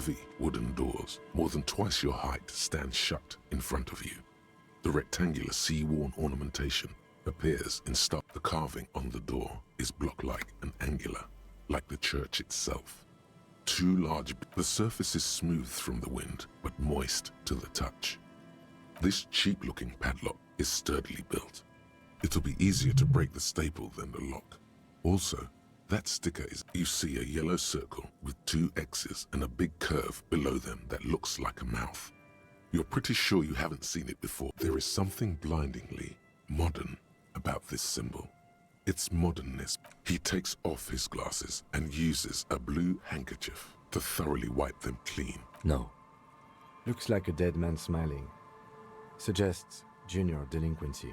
heavy wooden doors, more than twice your height, stand shut in front of you. The rectangular sea-worn ornamentation appears in style. The carving on the door is block-like and angular, like the church itself. Two large. The surface is smooth from the wind, but moist to the touch. This cheap-looking padlock is sturdily built. It'll be easier to break the staple than the lock. Also, that sticker is. You see a yellow circle with two X's and a big curve below them that looks like a mouth. You're pretty sure you haven't seen it before. There is something blindingly modern about this symbol. Its modernness. He takes off his glasses and uses a blue handkerchief to thoroughly wipe them clean. No. Looks like a dead man smiling. Suggests junior delinquency.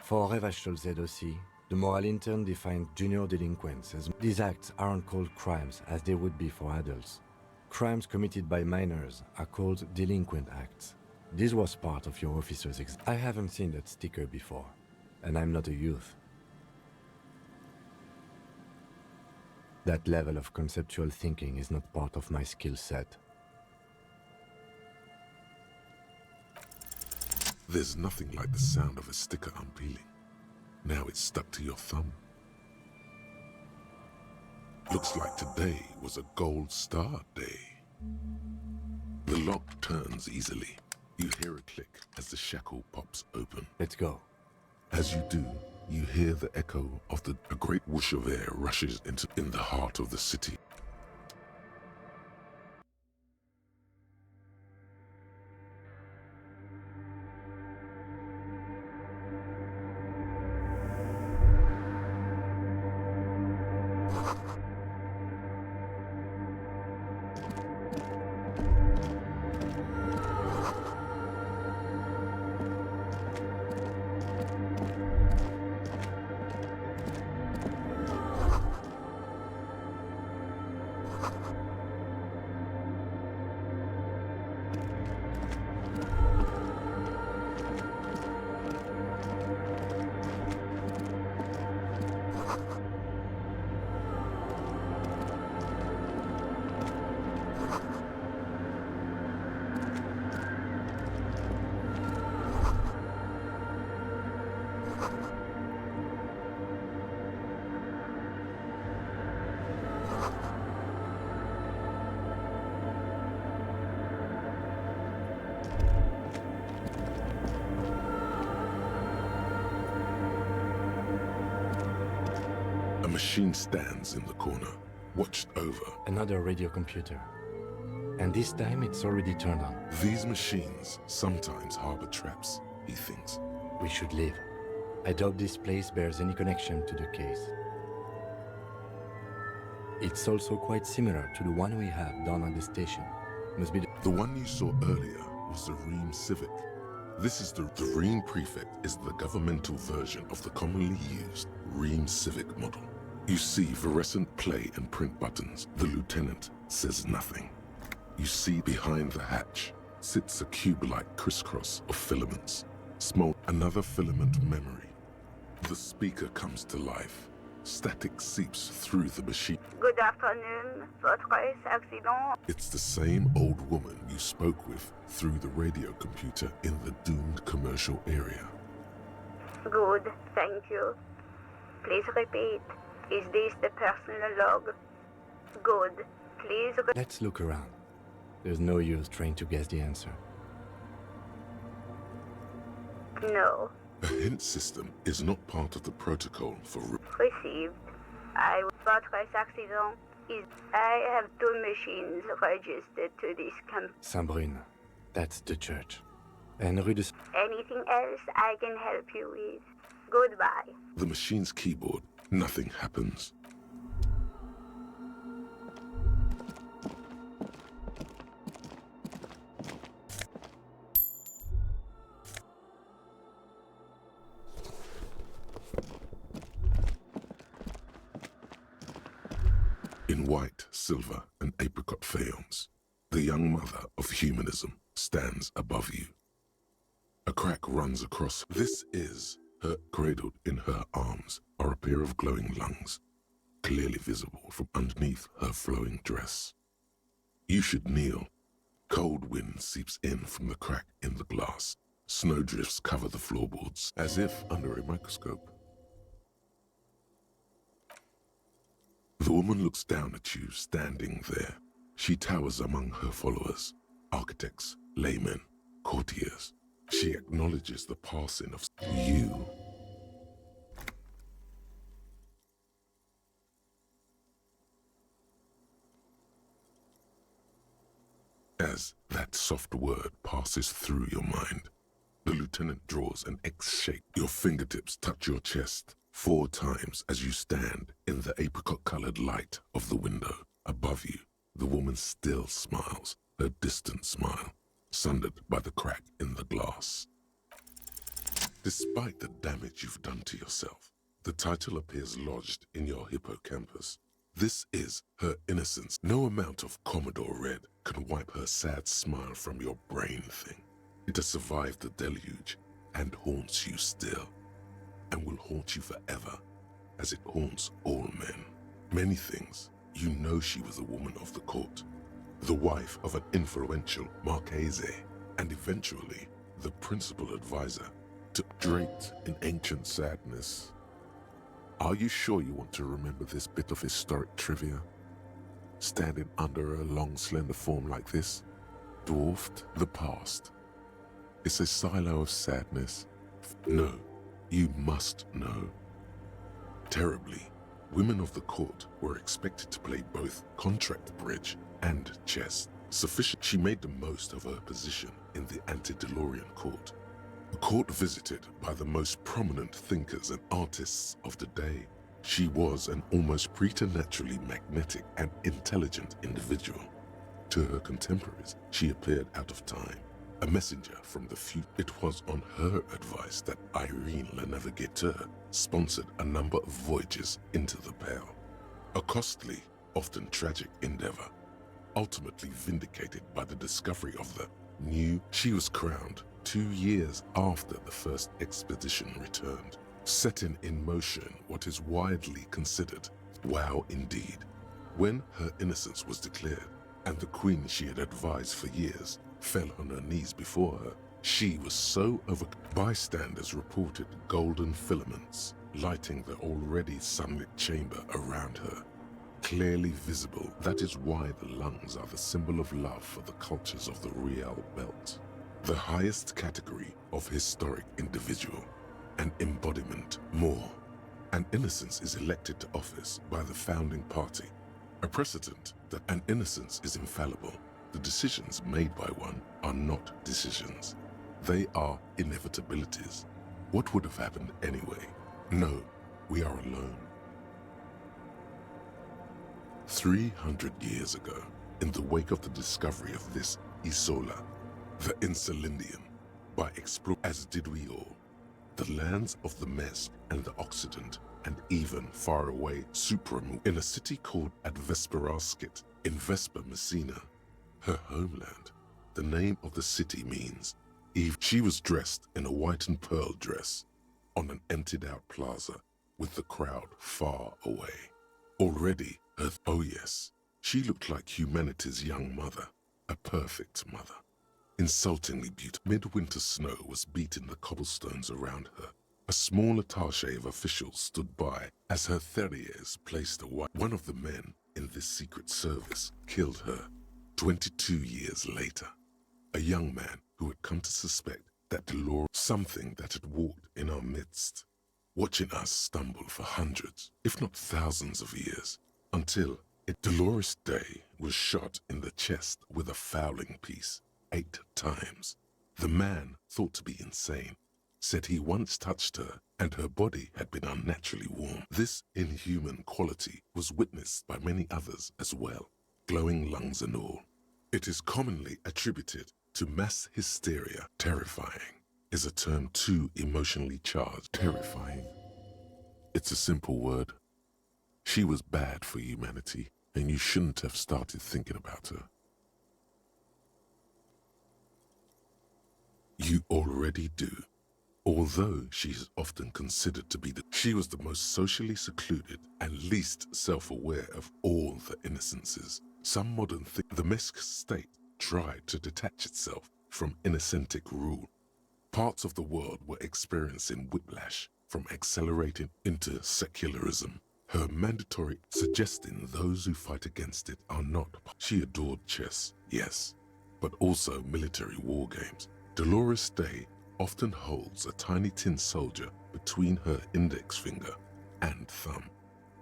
For Revachol aussi, the moral intern defined junior delinquents as these acts aren't called crimes as they would be for adults. Crimes committed by minors are called delinquent acts. This was part of your officer's I haven't seen that sticker before, and I'm not a youth. That level of conceptual thinking is not part of my skill set. There's nothing like the sound of a sticker unpeeling. Now it's stuck to your thumb. Looks like today was a gold star day. The lock turns easily. You hear a click as the shackle pops open. Let's go. As you do, you hear the echo of a great whoosh of air rushes in the heart of the city. A machine stands in the corner, watched over. Another radio computer. And this time it's already turned on. These machines sometimes harbor traps, he thinks. We should leave. I doubt this place bears any connection to the case. It's also quite similar to the one we have down at the station. Must be the one you saw earlier was the Ream Civic. This is the Ream Prefect is the governmental version of the commonly used Ream Civic model. You see fluorescent play and print buttons. The lieutenant says nothing. You see behind the hatch sits a cube-like crisscross of filaments. Small, another filament memory. The speaker comes to life. Static seeps through the machine. Good afternoon, votre accident. It's the same old woman you spoke with through the radio computer in the doomed commercial area. Good, thank you. Please repeat. Is this the personal log? Good. Please Let's look around. There's no use trying to guess the answer. No. A hint system is not part of the protocol for Received. Votre accident is. I have two machines registered to this camp. Saint-Brune. That's the church. And Rue de... Anything else I can help you with? Goodbye. The machine's keyboard. Nothing happens. In white, silver, and apricot faience, the young mother of humanism stands above you. A crack runs across. This is her. Cradled in her arms are a pair of glowing lungs, clearly visible from underneath her flowing dress. You should kneel Cold wind seeps in from the crack in the glass. Snowdrifts cover the floorboards, as if under a microscope. The woman looks down at you, standing there. She towers among her followers, architects, laymen, courtiers. She acknowledges the passing of you. As that soft word passes through your mind, the lieutenant draws an X shape. Your fingertips touch your chest 4 times as you stand in the apricot-colored light of the window. Above you, the woman still smiles, her distant smile, sundered by the crack in the glass. Despite the damage you've done to yourself, the title appears lodged in your hippocampus. This is her innocence. No amount of Commodore Red can wipe her sad smile from your brain thing. It has survived the deluge and haunts you still, and will haunt you forever, as it haunts all men. Many things. You know she was a woman of the court, the wife of an influential Marchese, and eventually the principal advisor, draped in ancient sadness. Are you sure you want to remember this bit of historic trivia? Standing under a long, slender form like this, dwarfed the past. It's a silo of sadness. No, you must know. Terribly, women of the court were expected to play both contract bridge and chess. Sufficient, she made the most of her position in the antediluvian court. A court visited by the most prominent thinkers and artists of the day. She was an almost preternaturally magnetic and intelligent individual. To her contemporaries, she appeared out of time, a messenger from the future. It was on her advice that Irene Le Navigateur sponsored a number of voyages into the Pale, a costly, often tragic endeavor, ultimately vindicated by the discovery of the new. She was crowned 2 years after the first expedition returned, setting in motion what is widely considered wow indeed. When her innocence was declared, and the queen she had advised for years fell on her knees before her, she was so overcome. Bystanders reported golden filaments lighting the already sunlit chamber around her, clearly visible. That is why the lungs are the symbol of love for the cultures of the Real Belt, the highest category of historic individual, an embodiment more. And innocence is elected to office by the founding party, a precedent that an innocence is infallible. The decisions made by one are not decisions. They are inevitabilities. What would have happened anyway? No, we are alone. 300 years ago, in the wake of the discovery of this Isola, the Insulindian, by exploring, as did we all, the lands of the Mesk and the Occident, and even far away Supramu, in a city called Advesperaskit in Vespa Messina, her homeland. The name of the city means Eve. She was dressed in a white and pearl dress on an emptied-out plaza with the crowd far away. Already, oh yes, she looked like humanity's young mother, a perfect mother. Insultingly beautiful. Midwinter snow was beating the cobblestones around her. A small attaché of officials stood by as her Theriers placed a white. One of the men in this secret service killed her 22 years later. A young man who had come to suspect that Dolores, something that had walked in our midst, watching us stumble for hundreds, if not thousands of years, until Dolores Day was shot in the chest with a fowling piece 8 times. The man, thought to be insane, said he once touched her and her body had been unnaturally warm. This inhuman quality was witnessed by many others as well, glowing lungs and all. It is commonly attributed to mass hysteria. Terrifying is a term too emotionally charged. Terrifying. It's a simple word. She was bad for humanity, and you shouldn't have started thinking about her. You already do. Although she is often considered to be she was the most socially secluded and least self-aware of all the innocences. Some modern the Mesk state tried to detach itself from inacentic rule. Parts of the world were experiencing whiplash from accelerating into secularism. Her mandatory suggesting those who fight against it are not. She adored chess, yes, but also military war games. Dolores Day often holds a tiny tin soldier between her index finger and thumb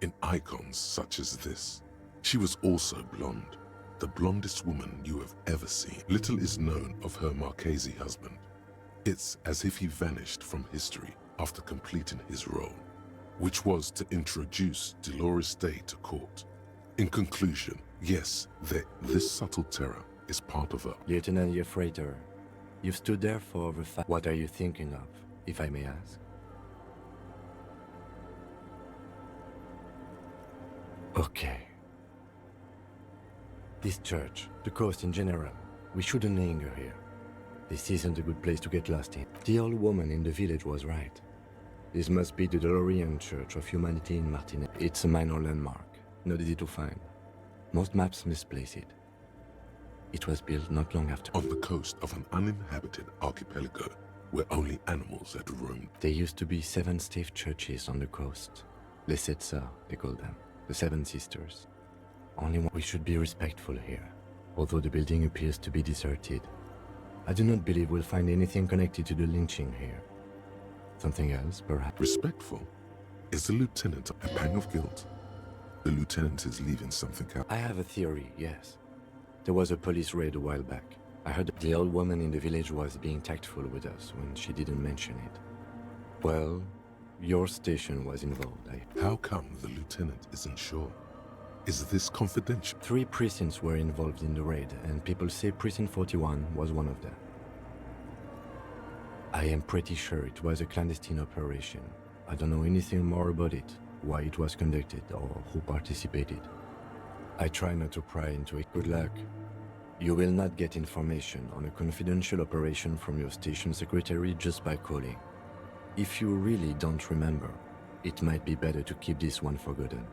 in icons such as this. She was also blonde, the blondest woman you have ever seen. Little is known of her Marchese husband. It's as if he vanished from history after completing his role, which was to introduce Dolores Day to court. In conclusion, yes, this subtle terror is part of her. Lieutenant Yefreiter, you've stood there for over What are you thinking of, if I may ask? Okay. This church, the coast in general, we shouldn't linger here. This isn't a good place to get lost in. The old woman in the village was right. This must be the DeLorean Church of Humanity in Martinez. It's a minor landmark, not easy to find. Most maps misplace it. It was built not long after. On the coast of an uninhabited archipelago where only animals had roamed. There used to be 7 stave churches on the coast. Les Sept Sœurs, they call them. The 7 Sisters. Only one. We should be respectful here, although the building appears to be deserted. I do not believe we'll find anything connected to the lynching here. Something else, perhaps? Respectful? Is the lieutenant a pang of guilt? The lieutenant is leaving something out. I have a theory, yes. There was a police raid a while back. I heard the old woman in the village was being tactful with us when she didn't mention it. Well, your station was involved. How come the lieutenant isn't sure? Is this confidential? 3 precincts were involved in the raid, and people say Precinct 41 was one of them. I am pretty sure it was a clandestine operation. I don't know anything more about it, why it was conducted, or who participated. I try not to pry into it. Good luck. You will not get information on a confidential operation from your station secretary just by calling. If you really don't remember, it might be better to keep this one forgotten.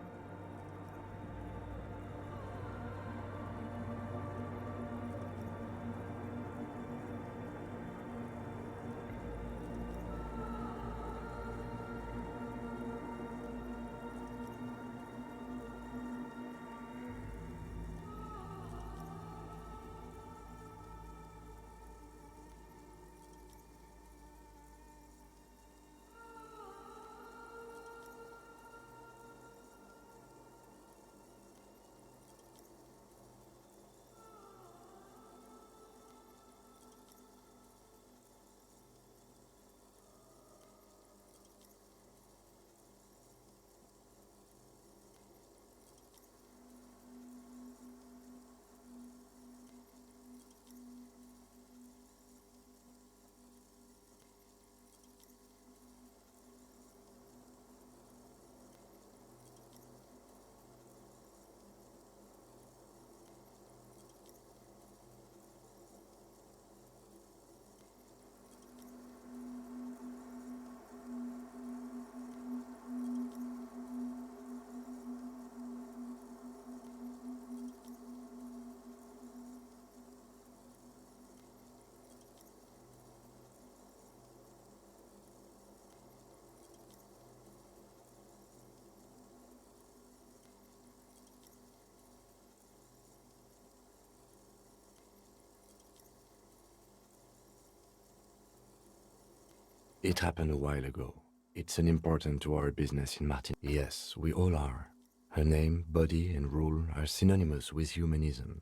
It happened a while ago. It's unimportant to our business in Martin. Yes, we all are. Her name, body, and rule are synonymous with humanism.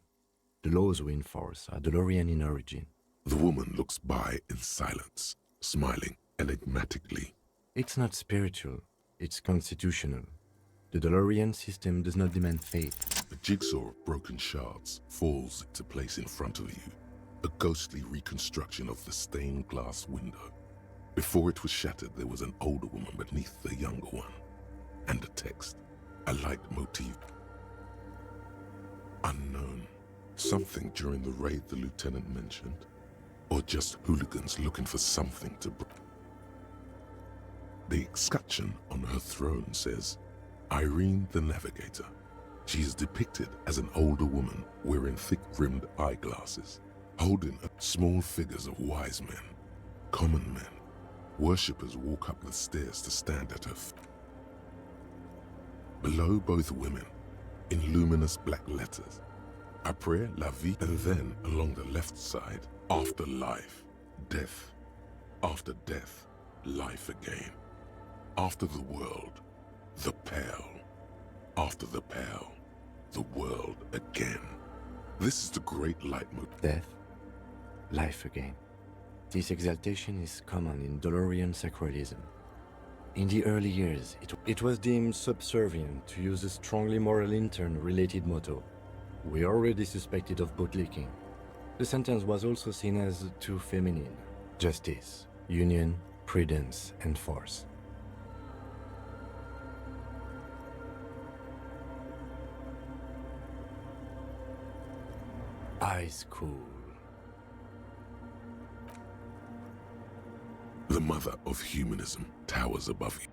The laws we enforce are DeLorean in origin. The woman looks by in silence, smiling enigmatically. It's not spiritual, it's constitutional. The DeLorean system does not demand faith. A jigsaw of broken shards falls into place in front of you, a ghostly reconstruction of the stained glass window. Before it was shattered, there was an older woman beneath the younger one, and a text, a leitmotif. Unknown. Something during the raid the lieutenant mentioned, or just hooligans looking for something to break. The escutcheon on her throne says, Irene the Navigator, She is depicted as an older woman wearing thick-rimmed eyeglasses, holding small figures of wise men, common men. Worshippers walk up the stairs to stand at her feet. Below both women, in luminous black letters, Après la vie, and then along the left side, after life, death, after death, life again, after the world, the pale, after the pale, the world again. This is the great leitmotif. Death, life again. This exaltation is common in Dolorian sacralism. In the early years, it was deemed subservient to use a strongly moral intern-related motto. We already suspected of bootlicking. The sentence was also seen as too feminine. Justice, union, prudence, and force. Eyes cool. The mother of humanism towers above you.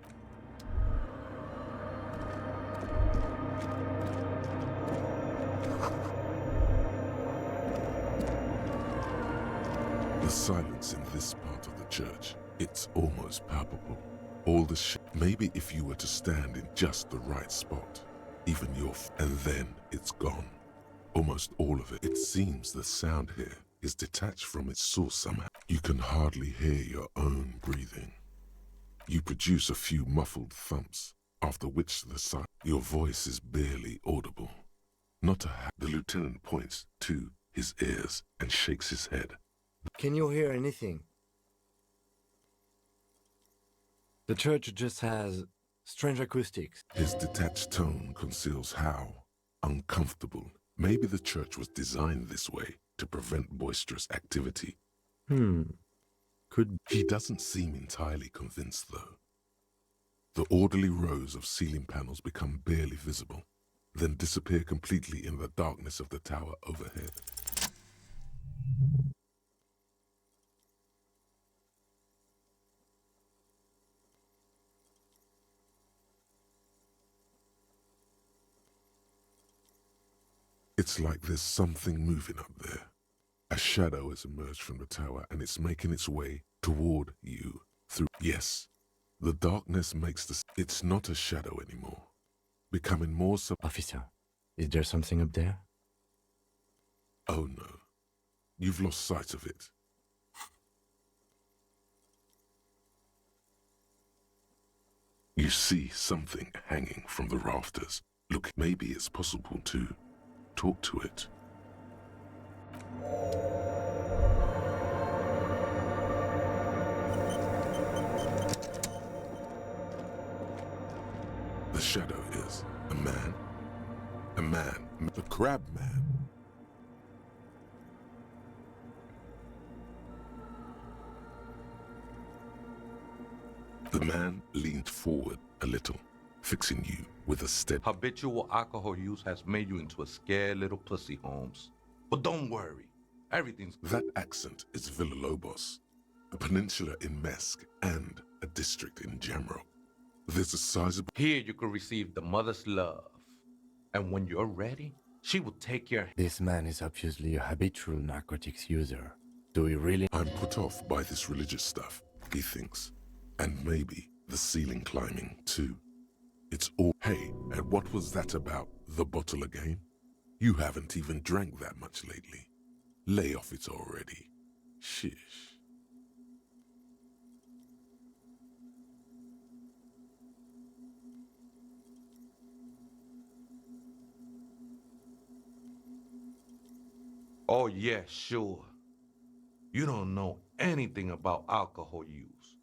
The silence in this part of the church, it's almost palpable. All the maybe if you were to stand in just the right spot, even and then it's gone. Almost all of it. It seems the sound here is detached from its source somehow. You can hardly hear your own breathing. You produce a few muffled thumps, after which your voice is barely audible. Not a The lieutenant points to his ears and shakes his head. Can you hear anything? The church just has strange acoustics. His detached tone conceals how uncomfortable. Maybe the church was designed this way to prevent boisterous activity. Could He doesn't seem entirely convinced, though. The orderly rows of ceiling panels become barely visible, then disappear completely in the darkness of the tower overhead. It's like there's something moving up there. A shadow has emerged from the tower and it's making its way toward you through. Yes, the darkness makes it's not a shadow anymore, becoming more Officer, is there something up there? Oh no, you've lost sight of it. You see something hanging from the rafters. Look, maybe it's possible to talk to it. The shadow is a man, the crab man. The man leaned forward a little, fixing you with a steady. Habitual alcohol use has made you into a scared little pussy, Holmes. But don't worry, everything's... That accent is Villalobos, a peninsula in Mesk and a district in Jamrock. There's a sizable... Here you can receive the mother's love. And when you're ready, she will take your... This man is obviously a habitual narcotics user. Do we really... I'm put off by this religious stuff, he thinks. And maybe the ceiling climbing, too. It's all... Hey, and what was that about the bottle again? You haven't even drank that much lately. Lay off it already. Shish. Oh yeah, sure. You don't know anything about alcohol use.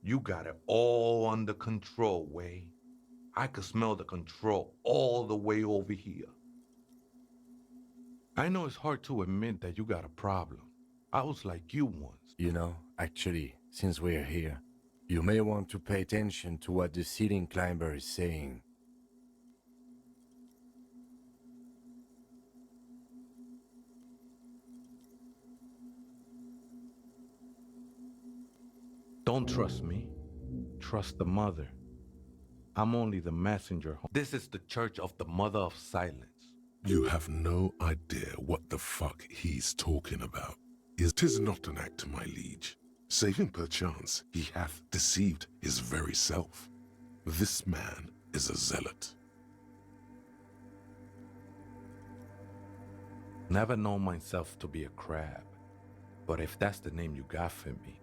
You got it all under control, Way. I could smell the control all the way over here. I know it's hard to admit that you got a problem. I was like you once. You know, actually, since we're here, you may want to pay attention to what the ceiling climber is saying. Don't trust me. Trust the mother. I'm only the messenger. This is the Church of the Mother of Silence. You have no idea what the fuck he's talking about. 'Tis not an act, my liege. Save him perchance, he hath deceived his very self. This man is a zealot. Never known myself to be a crab. But if that's the name you got for me,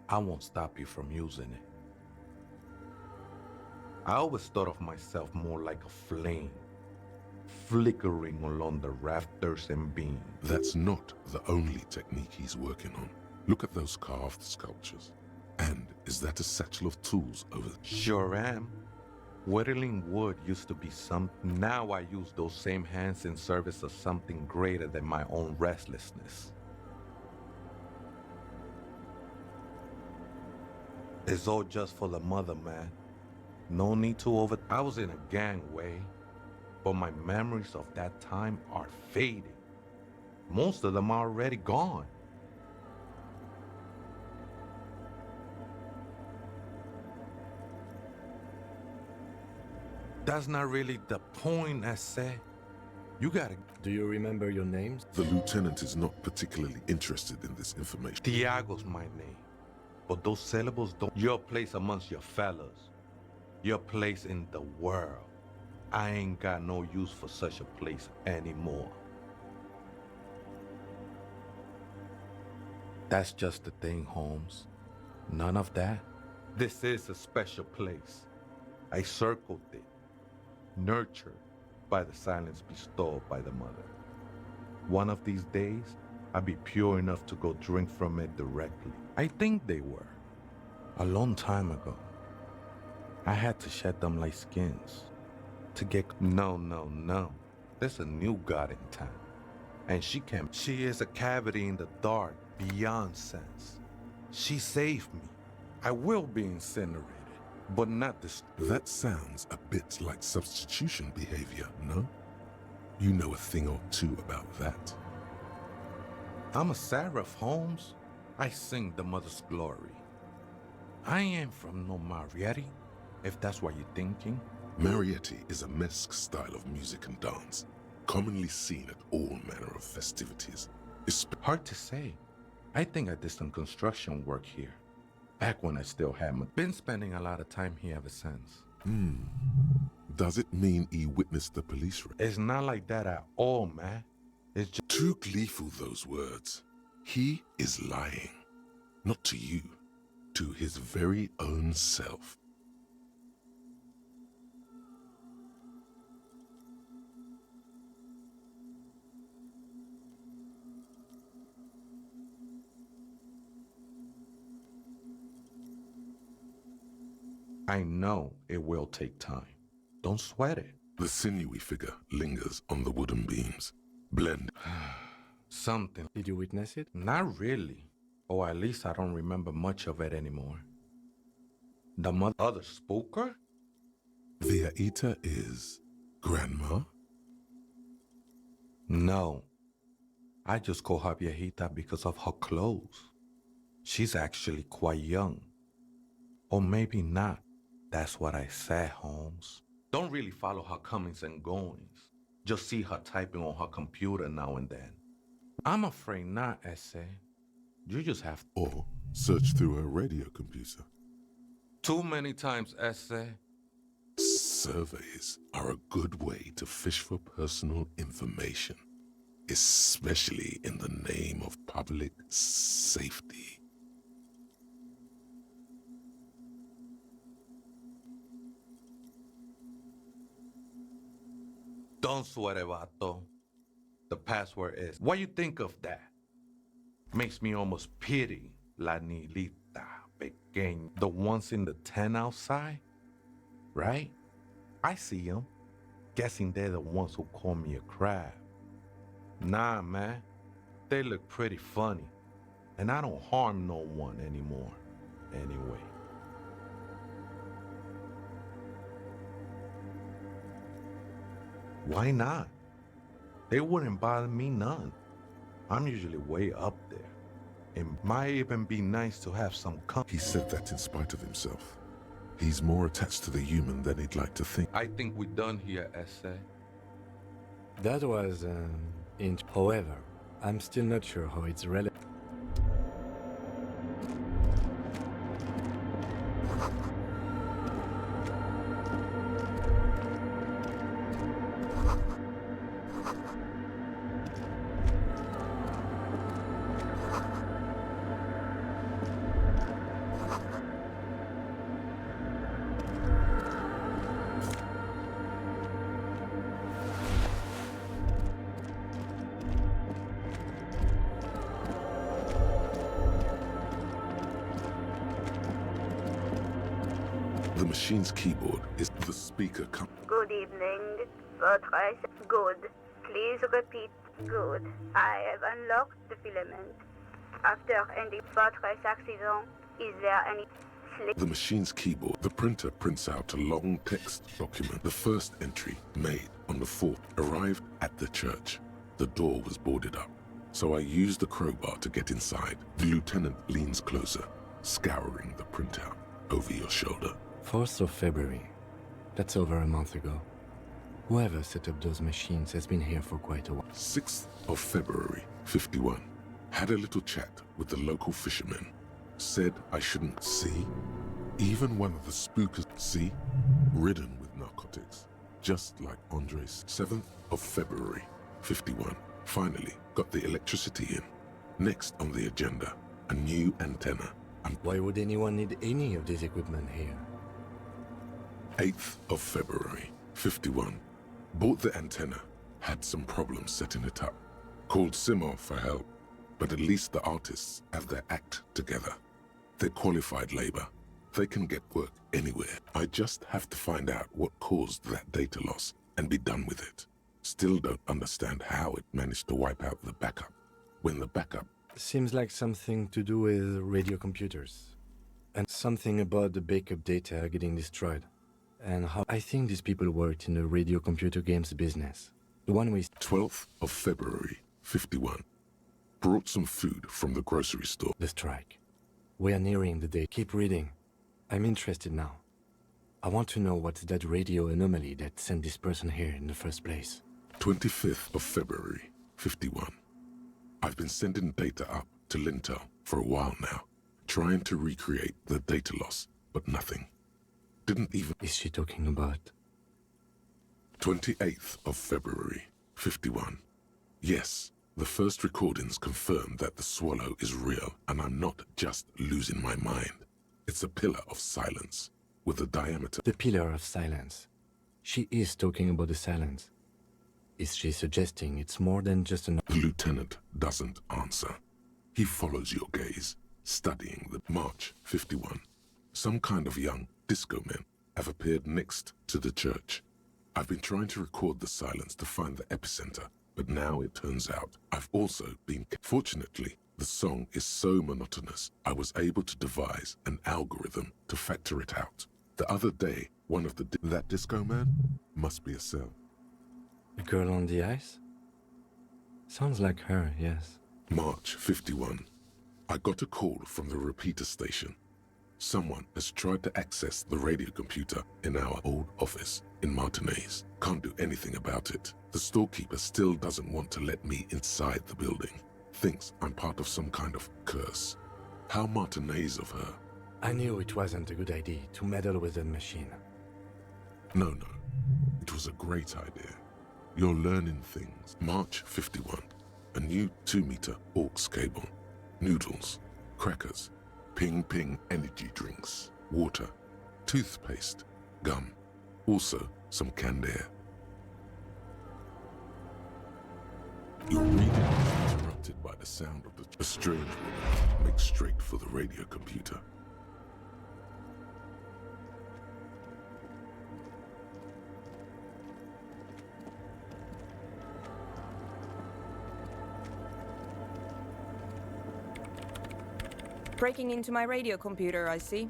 I won't stop you from using it. I always thought of myself more like a flame, flickering along the rafters and beams. That's not the only technique he's working on. Look at those carved sculptures. And is that a satchel of tools over there? Sure am. Whittling wood used to be something. Now I use those same hands in service of something greater than my own restlessness. It's all just for the mother, man. No need to I was in a gangway, but my memories of that time are fading. Most of them are already gone. That's not really the point, I said. You gotta... Do you remember your names? The lieutenant is not particularly interested in this information. Tiago's my name. But those syllables don't... Your place amongst your fellas. Your place in the world. I ain't got no use for such a place anymore. That's just the thing, Holmes. None of that. This is a special place. I circled it. Nurtured by the silence bestowed by the mother. One of these days, I'll be pure enough to go drink from it directly. I think they were. A long time ago. I had to shed them like skins. To get... No. There's a new god in town. And she is a cavity in the dark, beyond sense. She saved me. I will be incinerated, but not this... That sounds a bit like substitution behavior, no? You know a thing or two about that. I'm a seraph, Holmes. I sing the mother's glory. I ain't from no Marietti, if that's what you're thinking. Marietti is a mesque style of music and dance, commonly seen at all manner of festivities. Hard to say. I think I did some construction work here. Back when I still had been spending a lot of time here ever since. Does it mean he witnessed the police raid? It's not like that at all, man. It's just... Too gleeful, those words. He is lying. Not to you, to his very own self. I know it will take time. Don't sweat it. The sinewy figure lingers on the wooden beams, blend. Something. Did you witness it? Not really. Or at least I don't remember much of it anymore. The other spooker? Viaita is Grandma? No. I just call her Viejita because of her clothes. She's actually quite young. Or maybe not. That's what I said, Holmes. Don't really follow her comings and goings. Just see her typing on her computer now and then. I'm afraid not, Essay. You just have to. Or search through her radio computer. Too many times, Essay. Surveys are a good way to fish for personal information, especially in the name of public safety. Don't sweat it, Vato. The password is... What you think of that? Makes me almost pity La Nilita Pequeña. The ones in the tent outside? Right? I see them. Guessing they're the ones who call me a crab. Nah, man. They look pretty funny. And I don't harm no one anymore. Anyway. Why not? They wouldn't bother me none. I'm usually way up there. It might even be nice to have some company. He said that in spite of himself. He's more attached to the human than he'd like to think. I think we're done here, essay. That was however, I'm still not sure how it's relevant. The machine's keyboard is the speaker. Good evening. Votre good. Please repeat. Good. I have unlocked the filament. After ending votre accident, is there any The machine's keyboard. The printer prints out a long text document. The first entry, made on the 4th, arrived at the church. The door was boarded up, so I used the crowbar to get inside. The lieutenant leans closer, scouring the printout over your shoulder. 4th of February. That's over a month ago. Whoever set up those machines has been here for quite a while. 6th of February, 51. Had a little chat with the local fishermen. Said I shouldn't see. Even one of the spookers, see? Ridden with narcotics. Just like Andres. 7th of February, 51. Finally got the electricity in. Next on the agenda, a new antenna. And Why would anyone need any of this equipment here? 8th of February, 51. Bought the antenna. Had some problems setting it up. Called Simon for help. But at least the artists have their act together. They're qualified labor. They can get work anywhere. I just have to find out what caused that data loss and be done with it. Still don't understand how it managed to wipe out the backup. When the backup... Seems like something to do with radio computers. And something about the backup data getting destroyed. And how I think these people worked in the radio computer games business. The one with 12th of February, 51. Brought some food from the grocery store. the strike. We are nearing the day. Keep reading. I'm interested now. I want to know what's that radio anomaly that sent this person here in the first place. 25th of February, 51. I've been sending data up to Lintel for a while now, trying to recreate the data loss, but nothing. Didn't even... Is she talking about? 28th of February, 51. Yes, the first recordings confirm that the swallow is real and I'm not just losing my mind. It's a pillar of silence with a diameter... The pillar of silence. She is talking about the silence. Is she suggesting it's more than just an... The lieutenant doesn't answer. He follows your gaze, studying the March 51. Some kind of young disco men have appeared next to the church. I've been trying to record the silence to find the epicenter, but now it turns out I've also been... Fortunately, the song is so monotonous, I was able to devise an algorithm to factor it out. The other day, one of that disco man must be a cell. The girl on the ice? Sounds like her, yes. March 51. I got a call from the repeater station. Someone has tried to access the radio computer in our old office in Martinez. Can't do anything about it. The storekeeper still doesn't want to let me inside the building. Thinks I'm part of some kind of curse. How Martinez of her. I knew it wasn't a good idea to meddle with that machine. No. It was a great idea. You're learning things. March 51. A new 2-meter aux cable. Noodles. Crackers. Ping energy drinks. Water. Toothpaste. Gum. Also some canned air. Your reading is interrupted by the sound of a strange woman makes straight for the radio computer. Breaking into my radio computer, I see.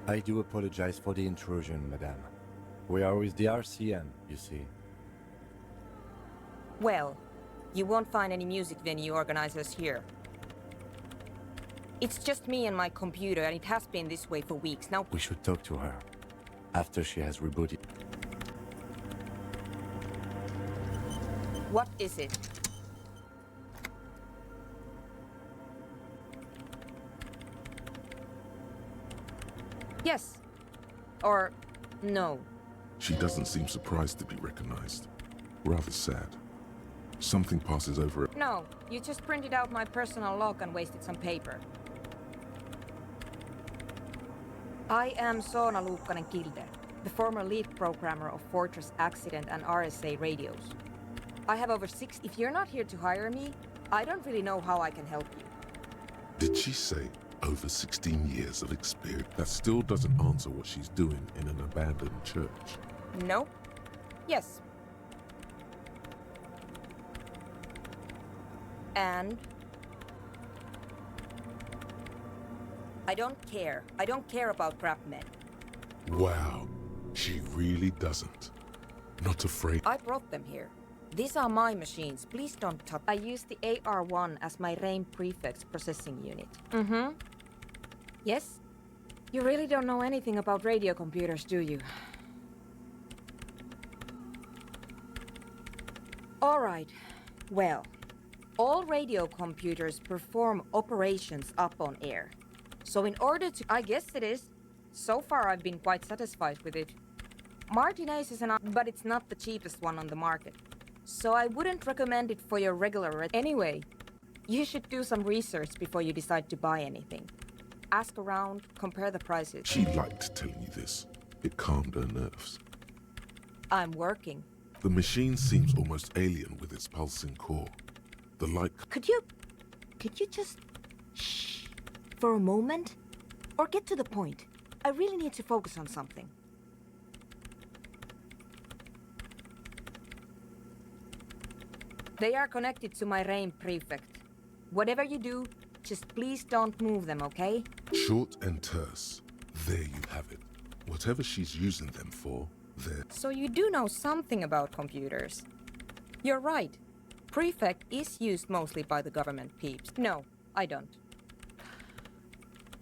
I do apologize for the intrusion, madame. We are with the RCM, you see. Well, you won't find any music venue organizers here. It's just me and my computer, and it has been this way for weeks now. We should talk to her after she has rebooted. What is it? Yes. Or no. She doesn't seem surprised to be recognized. Rather sad. Something passes over it. No, you just printed out my personal log and wasted some paper. I am Soona Luukkanen-Kilde, the former lead programmer of Fortress Accident and RSA radios. I have over 6. If you're not here to hire me, I don't really know how I can help you. Did she say over 16 years of experience? That still doesn't answer what she's doing in an abandoned church. No? Yes. And? I don't care. I don't care about crap men. Wow, she really doesn't. Not afraid. I brought them here. These are my machines. Please don't touch. I use the AR-1 as my RAIN prefix processing unit. Mm-hmm. Yes? You really don't know anything about radio computers, do you? All right. Well, all radio computers perform operations up on air. So in order to... I guess it is. So far I've been quite satisfied with it. Martinez is but it's not the cheapest one on the market. So I wouldn't recommend it for your regular... Anyway, you should do some research before you decide to buy anything. Ask around, compare the prices. She liked telling you this. It calmed her nerves. I'm working. The machine seems almost alien with its pulsing core. The light... Could you just... shh for a moment? Or get to the point. I really need to focus on something. They are connected to my RAIN prefect. Whatever you do, just please don't move them, okay? Short and terse. There you have it. Whatever she's using them for, there. So you do know something about computers. You're right. Prefect is used mostly by the government peeps. No, I don't.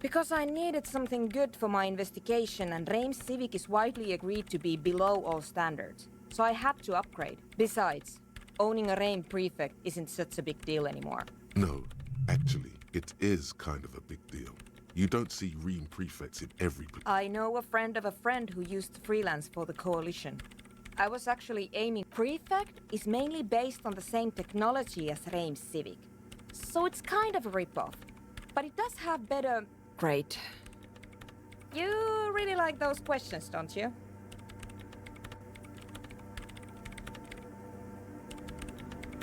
Because I needed something good for my investigation, and RAIN Civic is widely agreed to be below all standards. So I had to upgrade. Besides, owning a RAIN prefect isn't such a big deal anymore. No, actually, it is kind of a big deal. You don't see RAIN prefects in every... I know a friend of a friend who used to freelance for the Coalition. I was actually aiming... Prefect is mainly based on the same technology as RAIN Civic. So it's kind of a ripoff. But it does have better... Great. You really like those questions, don't you?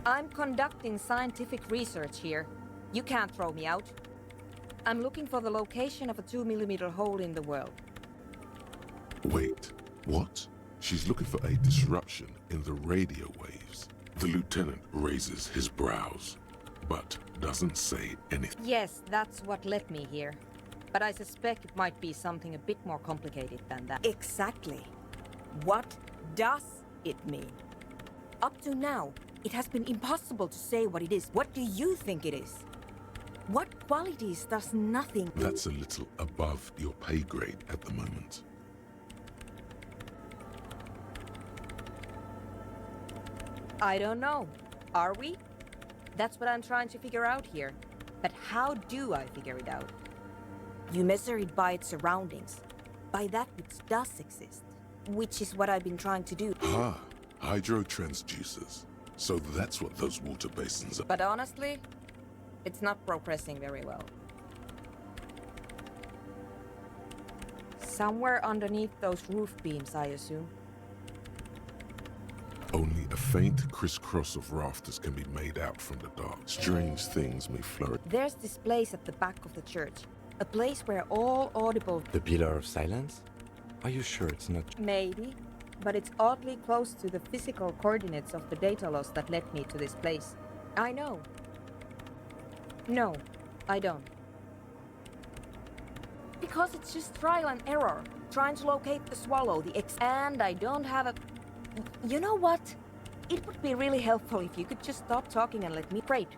I'm conducting scientific research here. You can't throw me out. I'm looking for the location of a 2mm hole in the world. Wait, what? She's looking for a disruption in the radio waves. The lieutenant raises his brows, but doesn't say anything. Yes, that's what led me here. But I suspect it might be something a bit more complicated than that. Exactly. What does it mean? Up to now, it has been impossible to say what it is. What do you think it is? What qualities does nothing... That's a little above your pay grade at the moment. I don't know. Are we? That's what I'm trying to figure out here. But how do I figure it out? You measure it by its surroundings. By that which does exist. Which is what I've been trying to do. Ah, hydrotransducers. So that's what those water basins are. But honestly, it's not progressing very well. Somewhere underneath those roof beams, I assume. Only a faint crisscross of rafters can be made out from the dark. Strange things may flourish. There's this place at the back of the church. A place where all audible... The Pillar of Silence? Are you sure it's not... Maybe, but it's oddly close to the physical coordinates of the data loss that led me to this place. I know. No, I don't. Because it's just trial and error, trying to locate the swallow, the X... And I don't have a... You know what? It would be really helpful if you could just stop talking and let me... Great.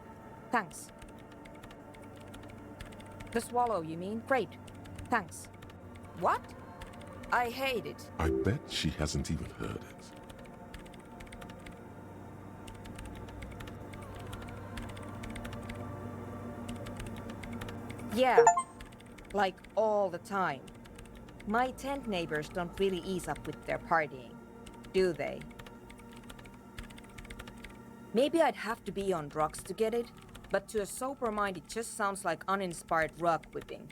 Thanks. The swallow, you mean? Great. Thanks. What? I hate it. I bet she hasn't even heard it. Yeah. Like all the time. My tent neighbors don't really ease up with their partying, do they? Maybe I'd have to be on drugs to get it, but to a sober mind it just sounds like uninspired rug whipping.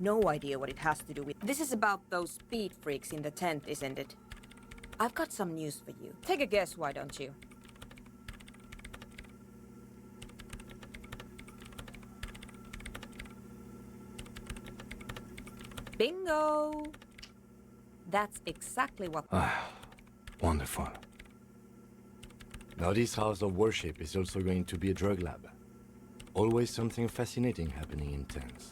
No idea what it has to do with. This is about those speed freaks in the tent, isn't it? I've got some news for you. Take a guess, why don't you? Bingo! That's exactly what... Wonderful. Now this house of worship is also going to be a drug lab. Always something fascinating happening in tents.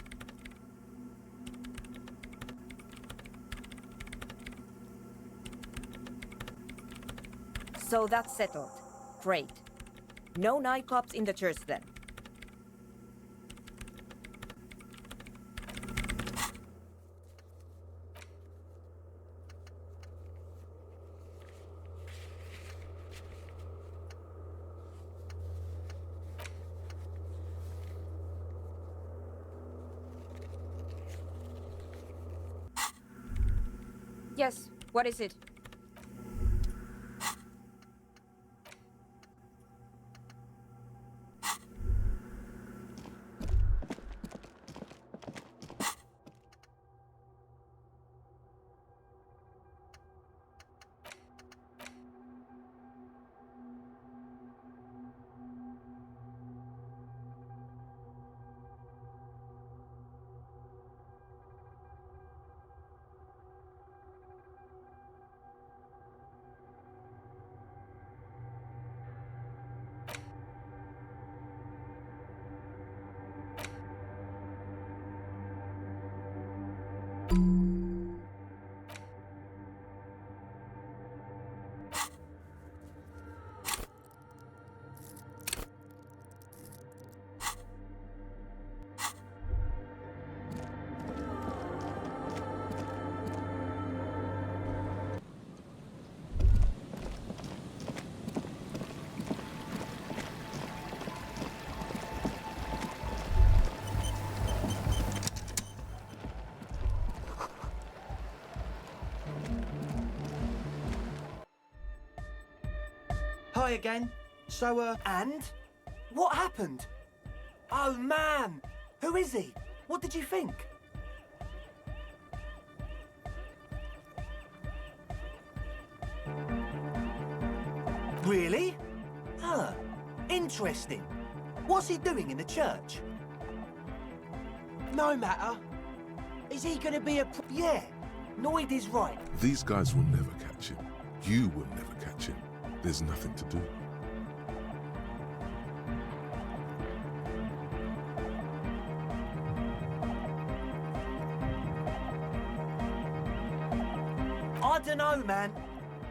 So that's settled. Great. No nightclubs in the church then. Yes, what is it? Hi again. So, and? What happened? Oh, man! Who is he? What did you think? Really? Huh. Interesting. What's he doing in the church? No matter. Is he gonna be a Yeah, Noid is right. These guys will never catch him. You will never catch him. There's nothing to do. I don't know, man.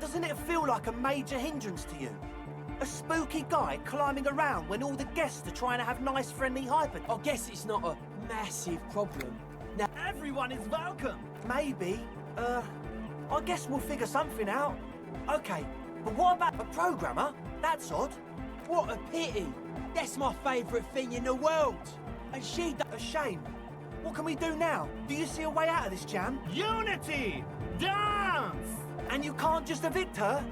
Doesn't it feel like a major hindrance to you? A spooky guy climbing around when all the guests are trying to have nice, friendly hyper... I guess it's not a massive problem. Now, Everyone is welcome. Maybe. I guess we'll figure something out. Okay, but what about a programmer? That's odd. what a pity. That's my favourite thing in the world. And she A shame. What can we do now? Do you see a way out of this jam? Unity! Dance! And you can't just evict her?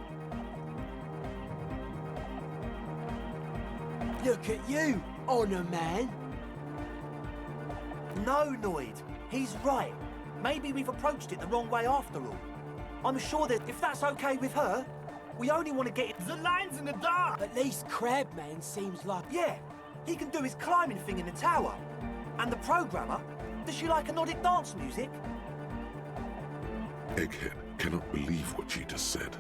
Look at you, Honour Man. No, Noid. He's right. Maybe we've approached it the wrong way after all. I'm sure that if that's okay with her, we only want to get it. The line's in the dark! At least Crabman seems like... Yeah, he can do his climbing thing in the tower. And the programmer, does she like Nordic dance music? Egghead cannot believe what you just said.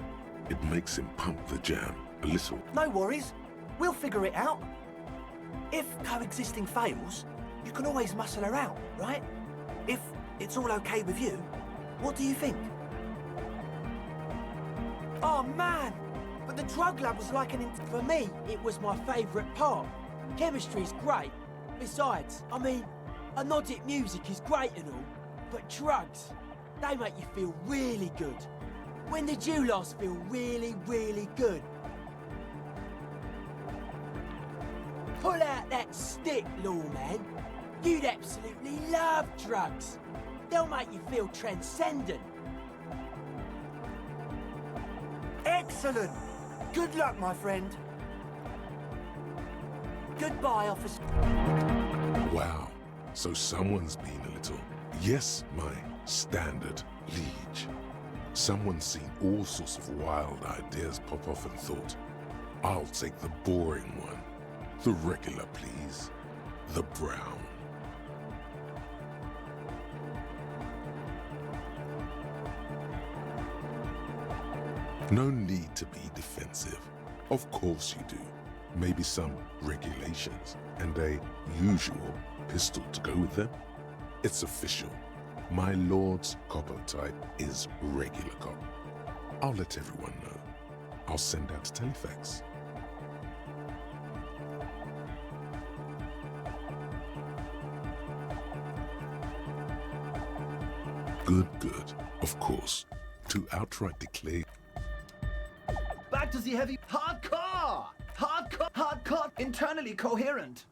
It makes him pump the jam a little. No worries. We'll figure it out. If coexisting fails, you can always muscle her out, right? If it's all okay with you, what do you think? Oh, man! But the drug lab was like an... For me, it was my favourite part. Chemistry's great. Besides, I mean, Anodic music is great and all, but drugs, they make you feel really good. When did you last feel really, really good? Pull out that stick, lawman. You'd absolutely love drugs. They'll make you feel transcendent. Excellent! Good luck, my friend. Goodbye, officer. Wow, so someone's been a little. Yes, my standard liege. Someone's seen all sorts of wild ideas pop off and thought, I'll take the boring one. The regular, please. The brown. No need to be defensive. Of course you do. Maybe some regulations and a usual pistol to go with them. It's official. My lord's copper type is regular cop. I'll let everyone know. I'll send out a telefax. Good, good. Of course. To outright declare. Back to the heavy hardcore! Hardcore, internally coherent.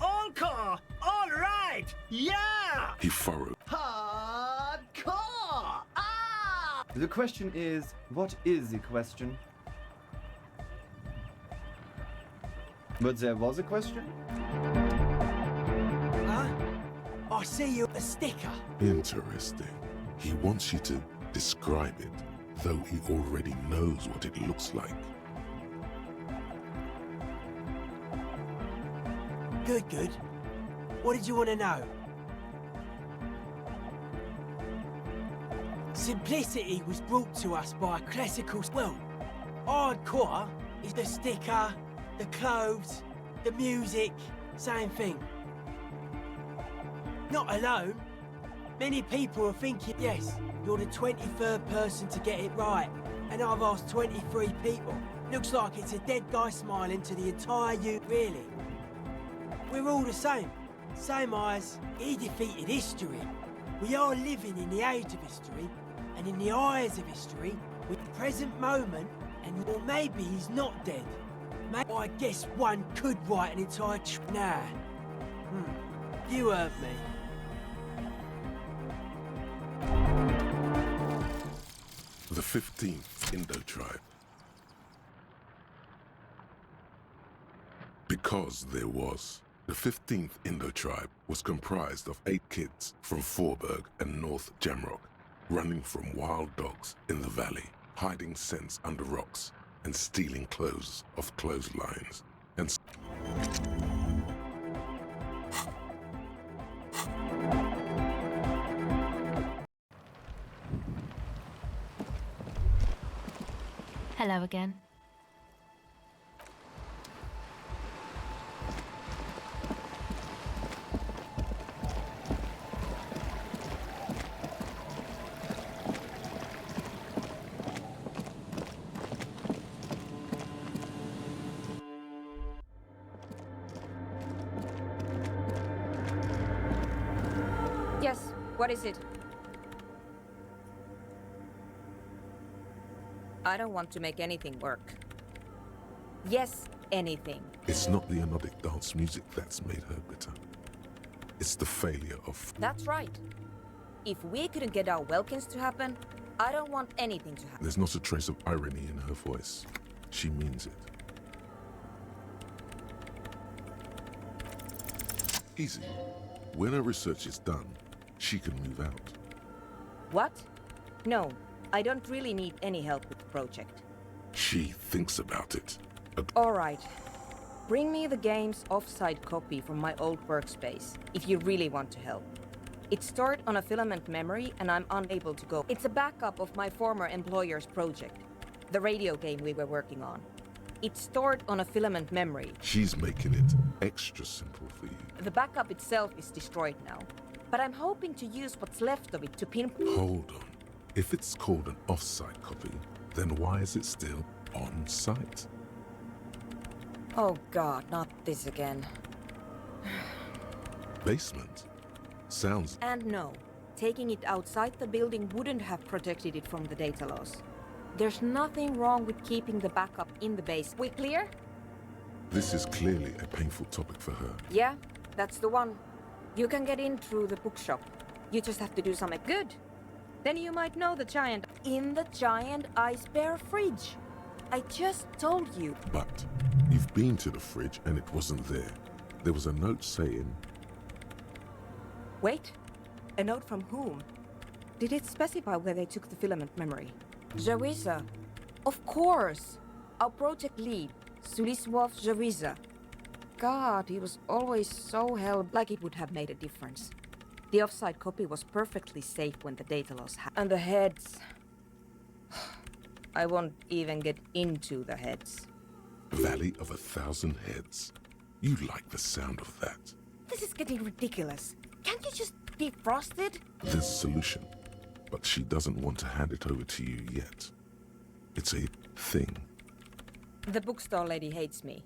All core! All right! Yeah! He furrowed. Hardcore! Ah! The question is, what is the question? But there was a question? Huh? I see you a sticker. Interesting. He wants you to describe it, though he already knows what it looks like. Good, good. What did you want to know? Simplicity was brought to us by a classical... Well, hardcore is the sticker, the clothes, the music, same thing. Not alone. Many people are thinking, yes, you're the 23rd person to get it right, and I've asked 23 people. Looks like it's a dead guy smiling to the entire really. We're all the same. Same eyes. He defeated history. We are living in the age of history, and in the eyes of history, with the present moment, and or maybe he's not dead. Maybe I guess one could write an entire Nah. You heard me. The 15th Indo tribe. Because there was. The 15th Indo tribe was comprised of 8 kids from Forberg and North Jamrock, running from wild dogs in the valley, hiding scents under rocks, and stealing clothes off clotheslines. And Hello again. Yes, what is it? I don't want to make anything work. Yes, anything. it's not the anodic dance music that's made her bitter. It's the failure of... That's right. If we couldn't get our Welkins to happen, I don't want anything to happen. There's not a trace of irony in her voice. She means it. Easy. When her research is done, she can move out. What? No, I don't really need any help with the project. She thinks about it. All right. Bring me the game's offsite copy from my old workspace, if you really want to help. It's stored on a filament memory and I'm unable to go. It's a backup of my former employer's project, the radio game we were working on. It's stored on a filament memory. She's making it extra simple for you. The backup itself is destroyed now, but I'm hoping to use what's left of it to pinpoint... Hold on. If it's called an off-site copy, then why is it still on-site? Oh god, not this again. Basement? Sounds... And no, taking it outside the building wouldn't have protected it from the data loss. There's nothing wrong with keeping the backup in the base. We clear? This is clearly a painful topic for her. Yeah, that's the one. You can get in through the bookshop. You just have to do something good. Then you might know the giant in the giant ice bear fridge. I just told you. But you've been to the fridge and it wasn't there. There was a note saying... Wait, a note from whom? Did it specify where they took the filament memory? Jawiza. Of course. Our project lead, Suliswov Jawiza. God, he was always so hell like it would have made a difference. The offside copy was perfectly safe when the data loss happened. And the heads... I won't even get into the heads. Valley of 1,000 Heads. You like the sound of that. This is getting ridiculous. Can't you just defrost it? There's a solution, but she doesn't want to hand it over to you yet. It's a thing. The bookstore lady hates me.